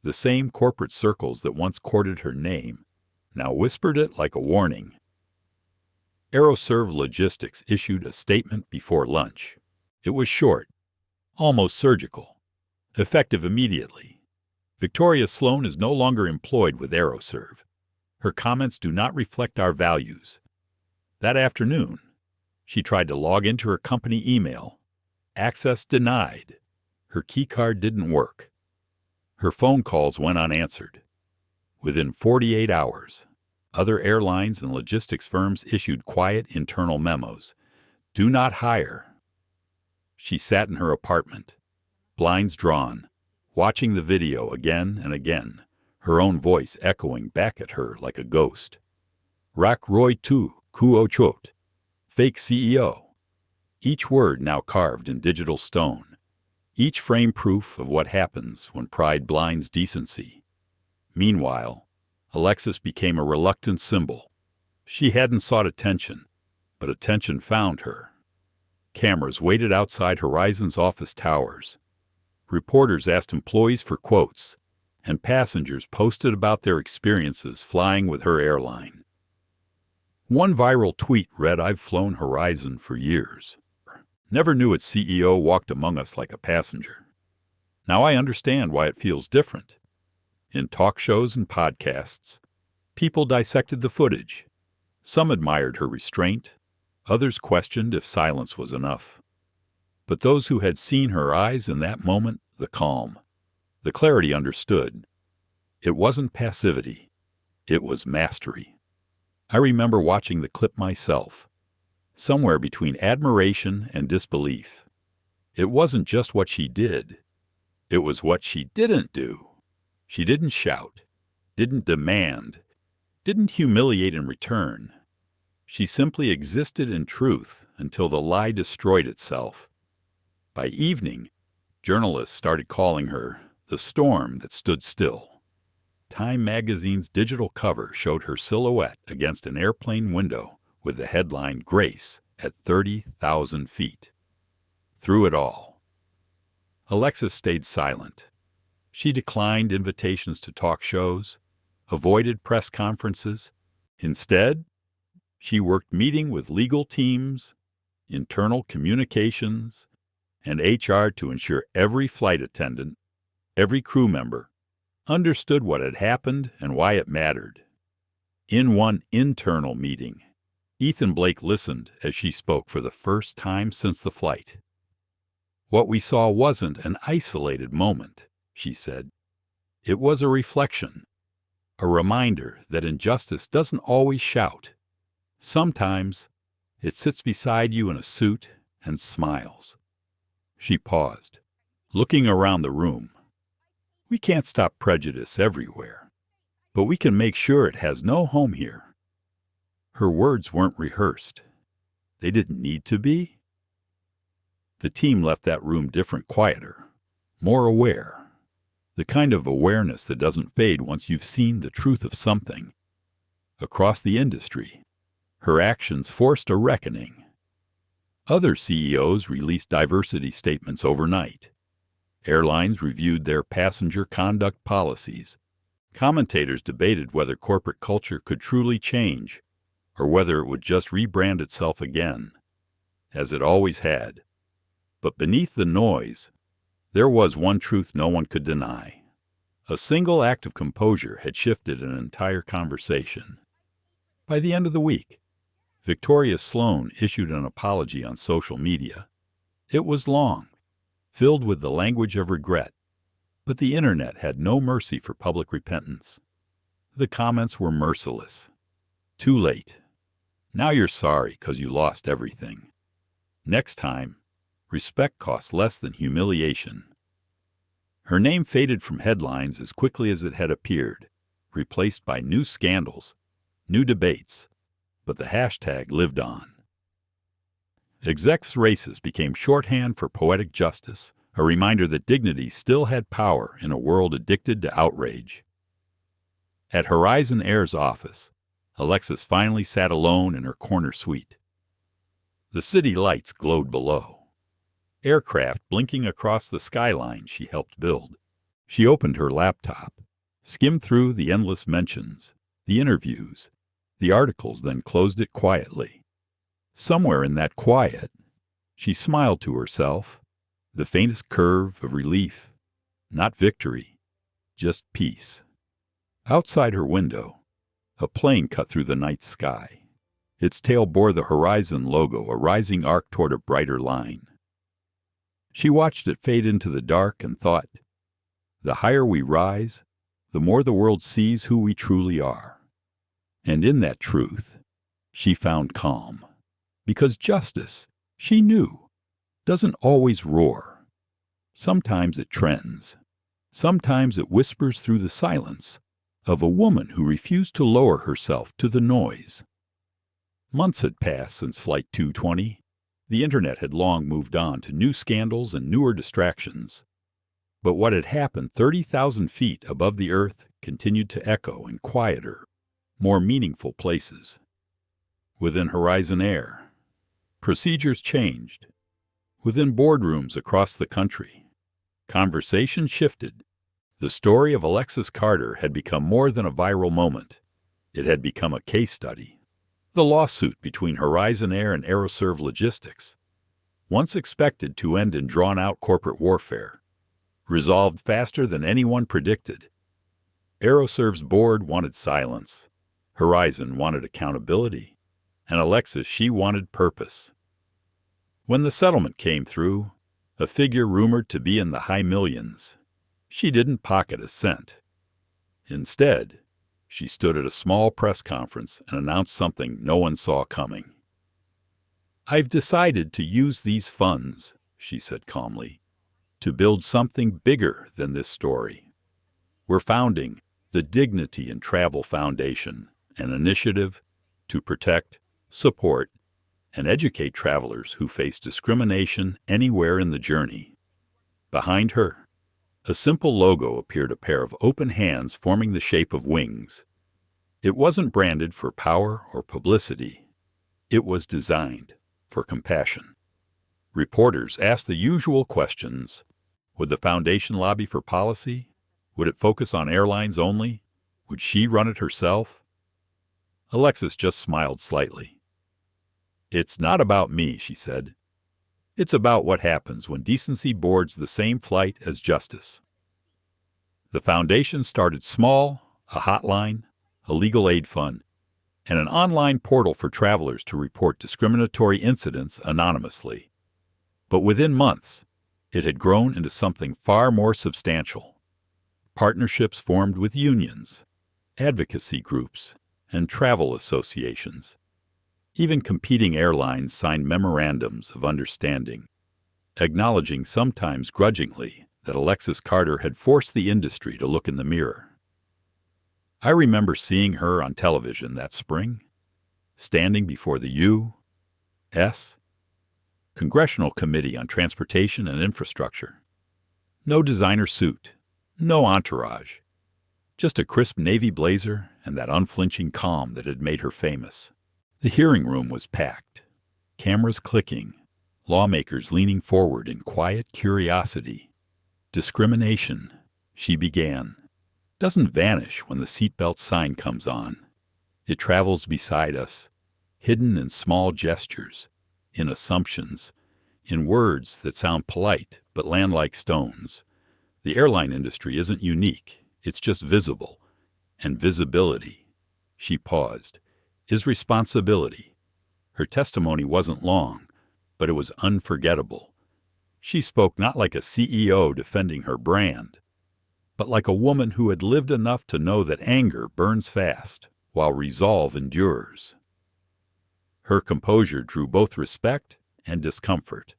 The same corporate circles that once courted her name now whispered it like a warning. Aeroserve Logistics issued a statement before lunch. It was short, almost surgical, effective immediately. Victoria Sloan is no longer employed with Aeroserve. Her comments do not reflect our values. That afternoon, she tried to log into her company email. Access denied. Her keycard didn't work. Her phone calls went unanswered. Within 48 hours, other airlines and logistics firms issued quiet internal memos. Do not hire. She sat in her apartment, blinds drawn, watching the video again and again, her own voice echoing back at her like a ghost. Rak Roy Tu Ku Ochot, fake CEO. Each word now carved in digital stone. Each frame proof of what happens when pride blinds decency. Meanwhile, Alexis became a reluctant symbol. She hadn't sought attention, but attention found her. Cameras waited outside Horizon's office towers. Reporters asked employees for quotes, and passengers posted about their experiences flying with her airline. One viral tweet read, "I've flown Horizon for years. Never knew its CEO walked among us like a passenger. Now I understand why it feels different." In talk shows and podcasts, people dissected the footage. Some admired her restraint. Others questioned if silence was enough. But those who had seen her eyes in that moment, the calm, the clarity understood. It wasn't passivity. It was mastery. I remember watching the clip myself, somewhere between admiration and disbelief. It wasn't just what she did. It was what she didn't do. She didn't shout, didn't demand, didn't humiliate in return. She simply existed in truth until the lie destroyed itself. By evening, journalists started calling her the storm that stood still. Time magazine's digital cover showed her silhouette against an airplane window with the headline "Grace" at 30,000 feet. Through it all, Alexis stayed silent. She declined invitations to talk shows, avoided press conferences. Instead, she worked meeting with legal teams, internal communications, and HR to ensure every flight attendant, every crew member, understood what had happened and why it mattered. In one internal meeting, Ethan Blake listened as she spoke for the first time since the flight. "What we saw wasn't an isolated moment," she said. "It was a reflection, a reminder that injustice doesn't always shout. Sometimes it sits beside you in a suit and smiles." She paused, looking around the room. "We can't stop prejudice everywhere, but we can make sure it has no home here." Her words weren't rehearsed. They didn't need to be. The team left that room different, quieter, more aware. The kind of awareness that doesn't fade once you've seen the truth of something. Across the industry, her actions forced a reckoning. Other CEOs released diversity statements overnight. Airlines reviewed their passenger conduct policies. Commentators debated whether corporate culture could truly change, or whether it would just rebrand itself again, as it always had. But beneath the noise, there was one truth no one could deny. A single act of composure had shifted an entire conversation. By the end of the week, Victoria Sloan issued an apology on social media. It was long, filled with the language of regret, but the internet had no mercy for public repentance. The comments were merciless. "Too late. Now you're sorry because you lost everything. Next time, respect costs less than humiliation." Her name faded from headlines as quickly as it had appeared, replaced by new scandals, new debates, but the hashtag lived on. Execs' races became shorthand for poetic justice, a reminder that dignity still had power in a world addicted to outrage. At Horizon Air's office, Alexis finally sat alone in her corner suite. The city lights glowed below. Aircraft blinking across the skyline she helped build. She opened her laptop, skimmed through the endless mentions, the interviews, the articles, then closed it quietly. Somewhere in that quiet, she smiled to herself, the faintest curve of relief, not victory, just peace. Outside her window, a plane cut through the night sky. Its tail bore the Horizon logo, a rising arc toward a brighter line. She watched it fade into the dark and thought, the higher we rise, the more the world sees who we truly are. And in that truth, she found calm. Because justice, she knew, doesn't always roar. Sometimes it trends. Sometimes it whispers through the silence of a woman who refused to lower herself to the noise. Months had passed since Flight 220. The internet had long moved on to new scandals and newer distractions. But what had happened 30,000 feet above the earth continued to echo in quieter, more meaningful places. Within Horizon Air, procedures changed. Within boardrooms across the country, conversation shifted. The story of Alexis Carter had become more than a viral moment. It had become a case study. The lawsuit between Horizon Air and Aeroserve Logistics, once expected to end in drawn-out corporate warfare, resolved faster than anyone predicted. Aeroserve's board wanted silence. Horizon wanted accountability. And Alexis, she wanted purpose. When the settlement came through, a figure rumored to be in the high millions, she didn't pocket a cent. Instead, she stood at a small press conference and announced something no one saw coming. "I've decided to use these funds," she said calmly, "to build something bigger than this story. We're founding the Dignity in Travel Foundation, an initiative to protect, support, and educate travelers who face discrimination anywhere in the journey." Behind her, A simple logo appeared, a pair of open hands forming the shape of wings. It wasn't branded for power or publicity. It was designed for compassion. Reporters asked the usual questions. Would the foundation lobby for policy? Would it focus on airlines only? Would she run it herself? Alexis just smiled slightly. "It's not about me," she said. "It's about what happens when decency boards the same flight as justice." The foundation started small: a hotline, a legal aid fund, and an online portal for travelers to report discriminatory incidents anonymously. But within months, it had grown into something far more substantial. Partnerships formed with unions, advocacy groups, and travel associations. Even competing airlines signed memorandums of understanding, acknowledging sometimes grudgingly that Alexis Carter had forced the industry to look in the mirror. I remember seeing her on television that spring, standing before the U.S. Congressional Committee on Transportation and Infrastructure. No designer suit, no entourage, just a crisp navy blazer and that unflinching calm that had made her famous. The hearing room was packed, cameras clicking, lawmakers leaning forward in quiet curiosity. "Discrimination," she began, "doesn't vanish when the seatbelt sign comes on. It travels beside us, hidden in small gestures, in assumptions, in words that sound polite but land like stones. The airline industry isn't unique, it's just visible. And visibility," she paused, "is responsibility." Her testimony wasn't long, but it was unforgettable. She spoke not like a CEO defending her brand, but like a woman who had lived enough to know that anger burns fast, while resolve endures. Her composure drew both respect and discomfort.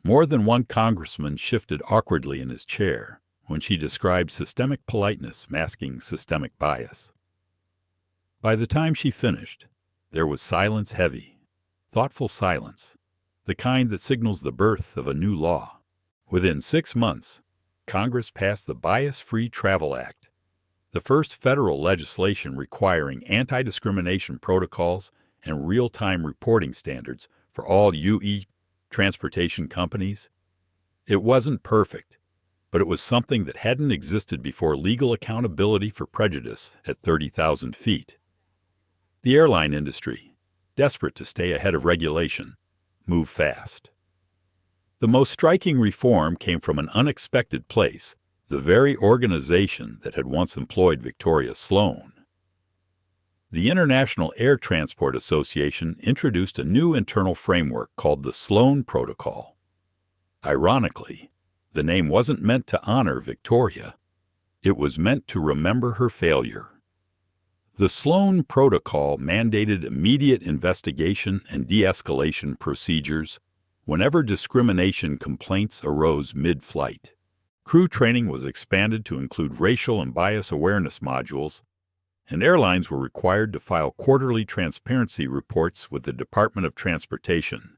More than one congressman shifted awkwardly in his chair when she described systemic politeness masking systemic bias. By the time she finished, there was silence, heavy, thoughtful silence, the kind that signals the birth of a new law. Within 6 months, Congress passed the Bias-Free Travel Act, the first federal legislation requiring anti-discrimination protocols and real-time reporting standards for all UE transportation companies. It wasn't perfect, but it was something that hadn't existed before legal accountability for prejudice at 30,000 feet. The airline industry, desperate to stay ahead of regulation, moved fast. The most striking reform came from an unexpected place, the very organization that had once employed Victoria Sloan. The International Air Transport Association introduced a new internal framework called the Sloan Protocol. Ironically, the name wasn't meant to honor Victoria. It was meant to remember her failure. The Sloan Protocol mandated immediate investigation and de-escalation procedures whenever discrimination complaints arose mid-flight. Crew training was expanded to include racial and bias awareness modules, and airlines were required to file quarterly transparency reports with the Department of Transportation.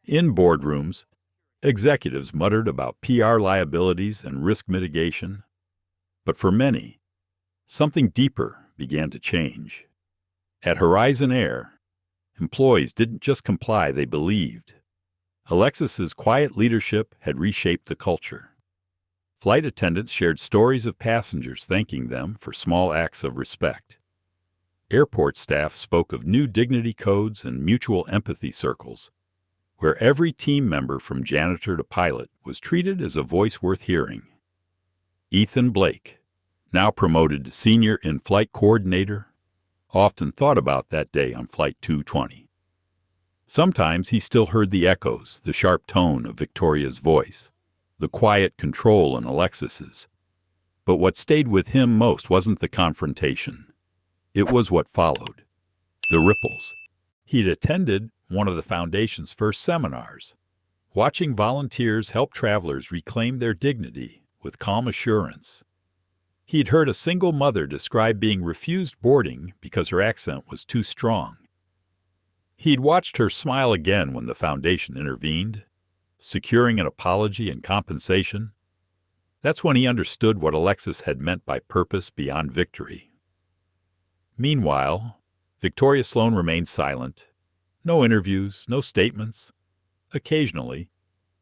In boardrooms, executives muttered about PR liabilities and risk mitigation. But for many, something deeper began to change. At Horizon Air, employees didn't just comply, they believed. Alexis's quiet leadership had reshaped the culture. Flight attendants shared stories of passengers thanking them for small acts of respect. Airport staff spoke of new dignity codes and mutual empathy circles, where every team member from janitor to pilot was treated as a voice worth hearing. Ethan Blake, now promoted to senior in-flight coordinator, often thought about that day on Flight 220. Sometimes he still heard the echoes, the sharp tone of Victoria's voice, the quiet control in Alexis's. But what stayed with him most wasn't the confrontation. It was what followed, the ripples. He'd attended one of the Foundation's first seminars, watching volunteers help travelers reclaim their dignity with calm assurance. He'd heard a single mother describe being refused boarding because her accent was too strong. He'd watched her smile again when the Foundation intervened, securing an apology and compensation. That's when he understood what Alexis had meant by purpose beyond victory. Meanwhile, Victoria Sloane remained silent. No interviews, no statements. Occasionally,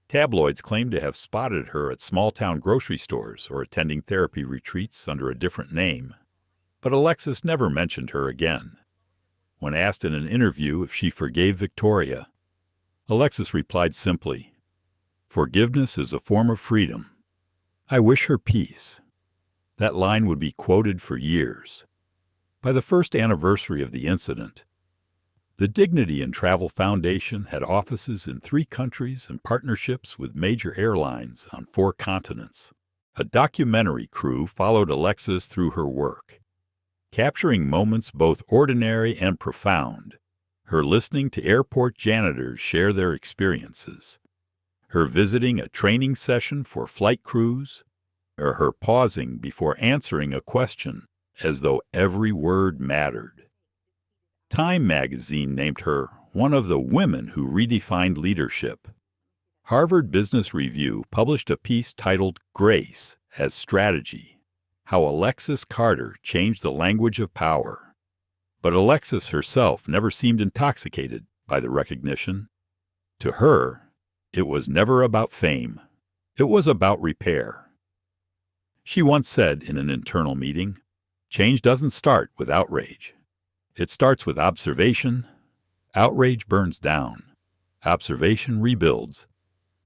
tabloids claimed to have spotted her at small-town grocery stores or attending therapy retreats under a different name. But Alexis never mentioned her again. When asked in an interview if she forgave Victoria, Alexis replied simply, "Forgiveness is a form of freedom. I wish her peace." That line would be quoted for years. By the first anniversary of the incident, the Dignity in Travel Foundation had offices in 3 countries and partnerships with major airlines on 4 continents. A documentary crew followed Alexis through her work, capturing moments both ordinary and profound, her listening to airport janitors share their experiences, her visiting a training session for flight crews, or her pausing before answering a question as though every word mattered. Time magazine named her one of the women who redefined leadership. Harvard Business Review published a piece titled Grace as Strategy, how Alexis Carter changed the language of power. But Alexis herself never seemed intoxicated by the recognition. To her, it was never about fame. It was about repair. She once said in an internal meeting, "Change doesn't start with outrage. It starts with observation. Outrage burns down. Observation rebuilds."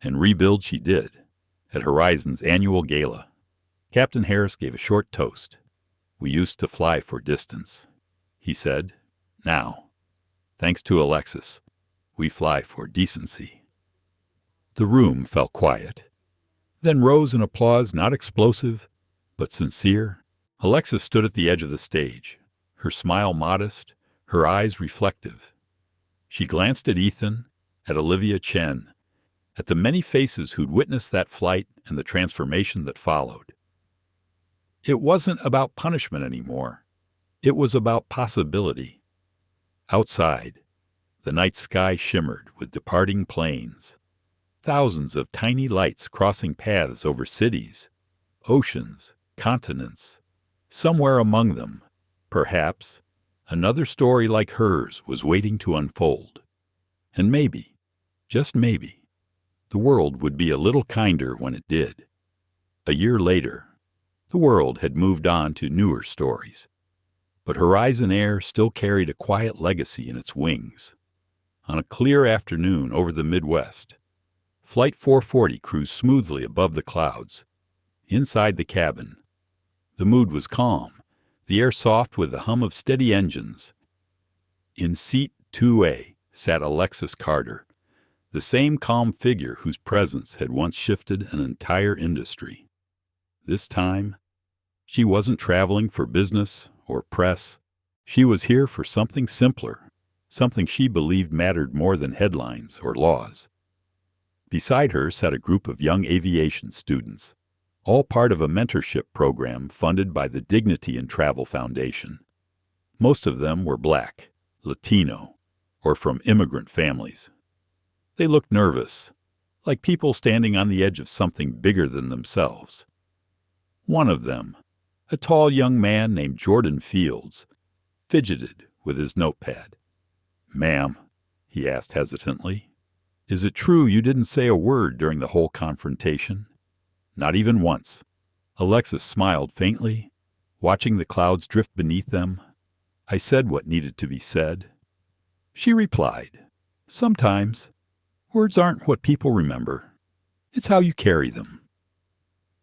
And rebuild she did, at Horizon's annual gala. Captain Harris gave a short toast. "We used to fly for distance," he said. "Now, thanks to Alexis, we fly for decency." The room fell quiet. Then rose an applause not explosive, but sincere. Alexis stood at the edge of the stage, her smile modest, her eyes reflective. She glanced at Ethan, at Olivia Chen, at the many faces who'd witnessed that flight and the transformation that followed. It wasn't about punishment anymore. It was about possibility. Outside, the night sky shimmered with departing planes. Thousands of tiny lights crossing paths over cities, oceans, continents. Somewhere among them, perhaps, another story like hers was waiting to unfold. And maybe, just maybe, the world would be a little kinder when it did. A year later, the world had moved on to newer stories, but Horizon Air still carried a quiet legacy in its wings. On a clear afternoon over the Midwest, Flight 440 cruised smoothly above the clouds. Inside the cabin, the mood was calm, the air soft with the hum of steady engines. In seat 2A sat Alexis Carter, the same calm figure whose presence had once shifted an entire industry. This time, she wasn't traveling for business or press. She was here for something simpler, something she believed mattered more than headlines or laws. Beside her sat a group of young aviation students, all part of a mentorship program funded by the Dignity in Travel Foundation. Most of them were Black, Latino, or from immigrant families. They looked nervous, like people standing on the edge of something bigger than themselves. One of them, a tall young man named Jordan Fields, fidgeted with his notepad. "Ma'am," he asked hesitantly, "is it true you didn't say a word during the whole confrontation?" "Not even once." Alexis smiled faintly, watching the clouds drift beneath them. "I said what needed to be said." She replied, "Sometimes, words aren't what people remember. It's how you carry them."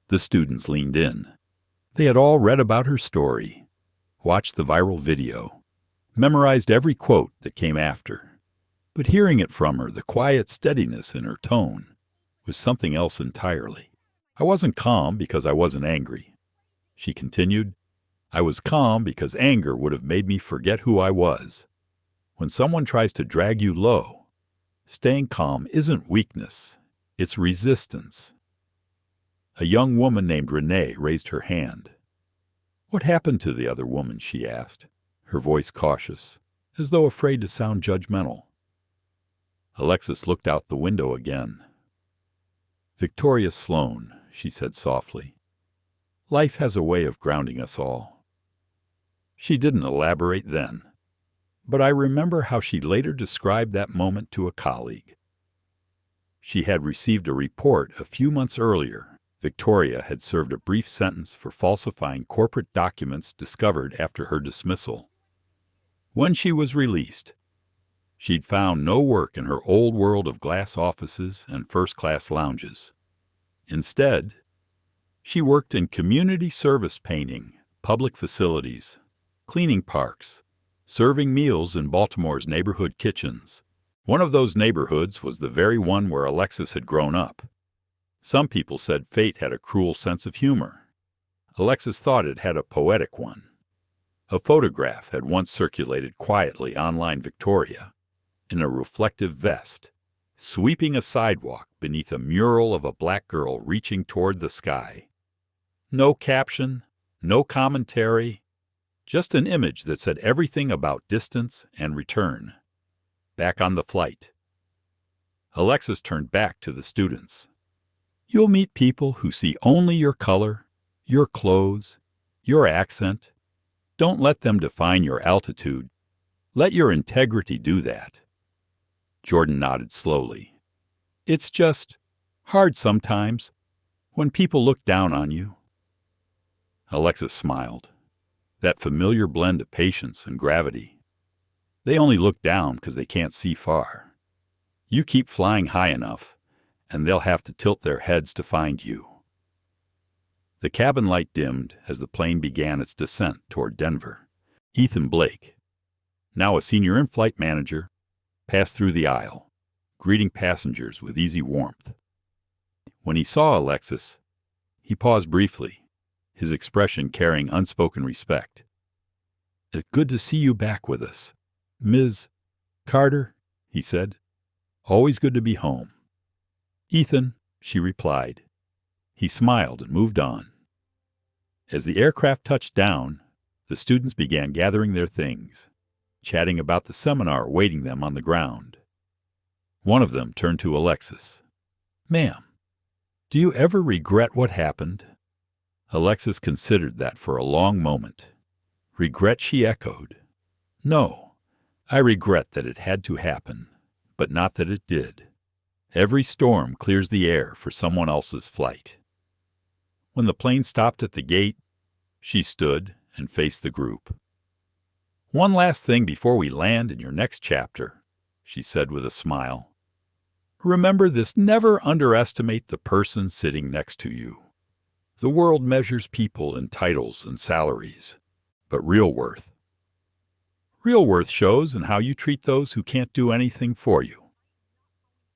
The students leaned in. They had all read about her story, watched the viral video, memorized every quote that came after. But hearing it from her, the quiet steadiness in her tone, was something else entirely. "I wasn't calm because I wasn't angry," she continued. "I was calm because anger would have made me forget who I was. When someone tries to drag you low, staying calm isn't weakness, it's resistance." A young woman named Renee raised her hand. "What happened to the other woman?" she asked, her voice cautious, as though afraid to sound judgmental. Alexis looked out the window again. "Victoria Sloane," she said softly. Life has a way of grounding us all. She didn't elaborate then, but I remember how she later described that moment to a colleague. She had received a report a few months earlier. Victoria had served a brief sentence for falsifying corporate documents discovered after her dismissal. When she was released, she'd found no work in her old world of glass offices and first-class lounges. Instead, she worked in community service painting, public facilities, cleaning parks, serving meals in Baltimore's neighborhood kitchens. One of those neighborhoods was the very one where Alexis had grown up. Some people said fate had a cruel sense of humor. Alexis thought it had a poetic one. A photograph had once circulated quietly online Victoria, in a reflective vest, sweeping a sidewalk beneath a mural of a black girl reaching toward the sky. No caption, no commentary, just an image that said everything about distance and return. Back on the flight. Alexis turned back to the students. You'll meet people who see only your color, your clothes, your accent. Don't let them define your altitude. Let your integrity do that. Jordan nodded slowly. It's just hard sometimes when people look down on you. Alexis smiled. That familiar blend of patience and gravity. They only look down because they can't see far. You keep flying high enough, and they'll have to tilt their heads to find you. The cabin light dimmed as the plane began its descent toward Denver. Ethan Blake, now a senior in-flight manager, passed through the aisle, greeting passengers with easy warmth. When he saw Alexis, he paused briefly, his expression carrying unspoken respect. It's good to see you back with us, Ms. Carter, he said. Always good to be home. Ethan, she replied. He smiled and moved on. As the aircraft touched down, the students began gathering their things, chatting about the seminar awaiting them on the ground. One of them turned to Alexis. Ma'am, do you ever regret what happened? Alexis considered that for a long moment. Regret, she echoed. No, I regret that it had to happen, but not that it did. Every storm clears the air for someone else's flight. When the plane stopped at the gate, she stood and faced the group. One last thing before we land in your next chapter, she said with a smile. Remember this, never underestimate the person sitting next to you. The world measures people in titles and salaries, but real worth shows in how you treat those who can't do anything for you.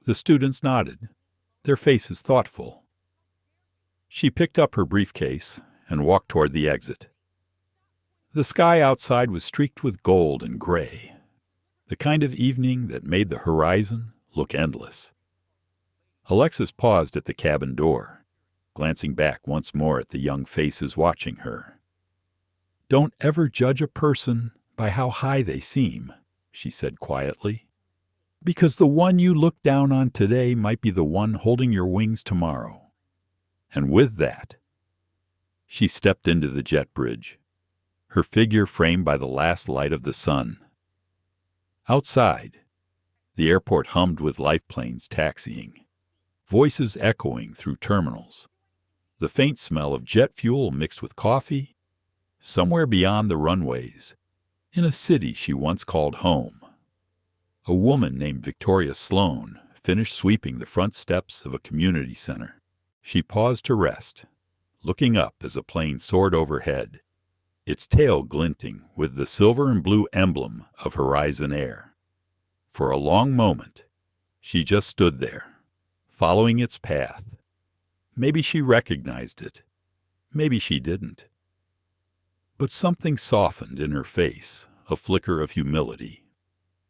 The students nodded, their faces thoughtful. She picked up her briefcase and walked toward the exit. The sky outside was streaked with gold and gray, the kind of evening that made the horizon look endless. Alexis paused at the cabin door, glancing back once more at the young faces watching her. Don't ever judge a person by how high they seem, she said quietly, because the one you look down on today might be the one holding your wings tomorrow. And with that, she stepped into the jet bridge, her figure framed by the last light of the sun. Outside, the airport hummed with life planes taxiing, voices echoing through terminals, the faint smell of jet fuel mixed with coffee. Somewhere beyond the runways, in a city she once called home, a woman named Victoria Sloan finished sweeping the front steps of a community center. She paused to rest, looking up as a plane soared overhead, its tail glinting with the silver and blue emblem of Horizon Air. For a long moment, she just stood there, following its path. Maybe she recognized it. Maybe she didn't. But something softened in her face, a flicker of humility,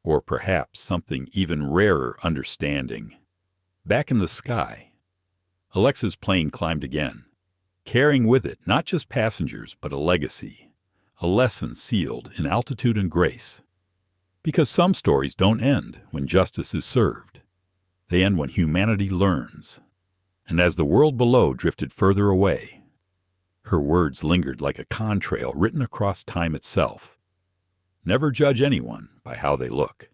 or perhaps something even rarer, understanding. Back in the sky, Alexa's plane climbed again, carrying with it not just passengers but a legacy, a lesson sealed in altitude and grace. Because some stories don't end when justice is served. They end when humanity learns. And as the world below drifted further away, Her words lingered like a contrail written across time itself. Never judge anyone by how they look.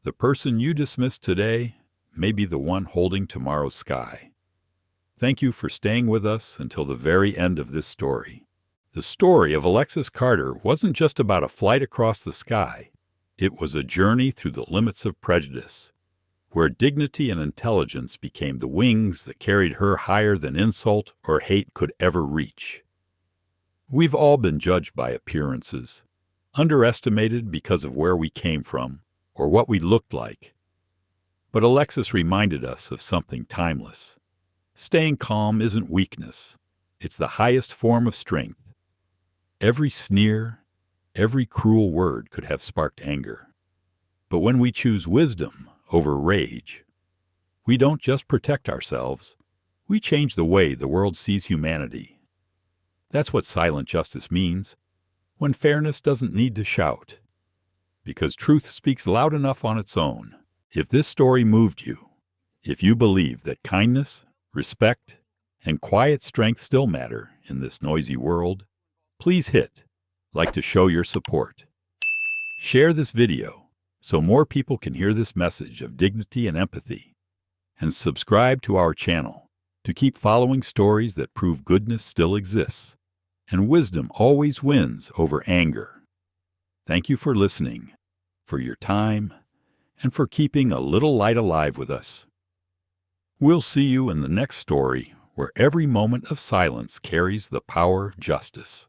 The person you dismiss today may be the one holding tomorrow's sky. Thank you for staying with us until the very end of this story. The story of Alexis Carter wasn't just about a flight across the sky. It was a journey through the limits of prejudice, where dignity and intelligence became the wings that carried her higher than insult or hate could ever reach. We've all been judged by appearances, underestimated because of where we came from or what we looked like. But Alexis reminded us of something timeless. Staying calm isn't weakness. It's the highest form of strength. Every sneer, every cruel word could have sparked anger. But when we choose wisdom over rage, we don't just protect ourselves, we change the way the world sees humanity. That's what silent justice means, when fairness doesn't need to shout. Because truth speaks loud enough on its own. If this story moved you, if you believe that kindness, respect, and quiet strength still matter in this noisy world, please hit like to show your support. Share this video so more people can hear this message of dignity and empathy. And subscribe to our channel to keep following stories that prove goodness still exists and wisdom always wins over anger. Thank you for listening, for your time, and for keeping a little light alive with us. We'll see you in the next story where every moment of silence carries the power of justice.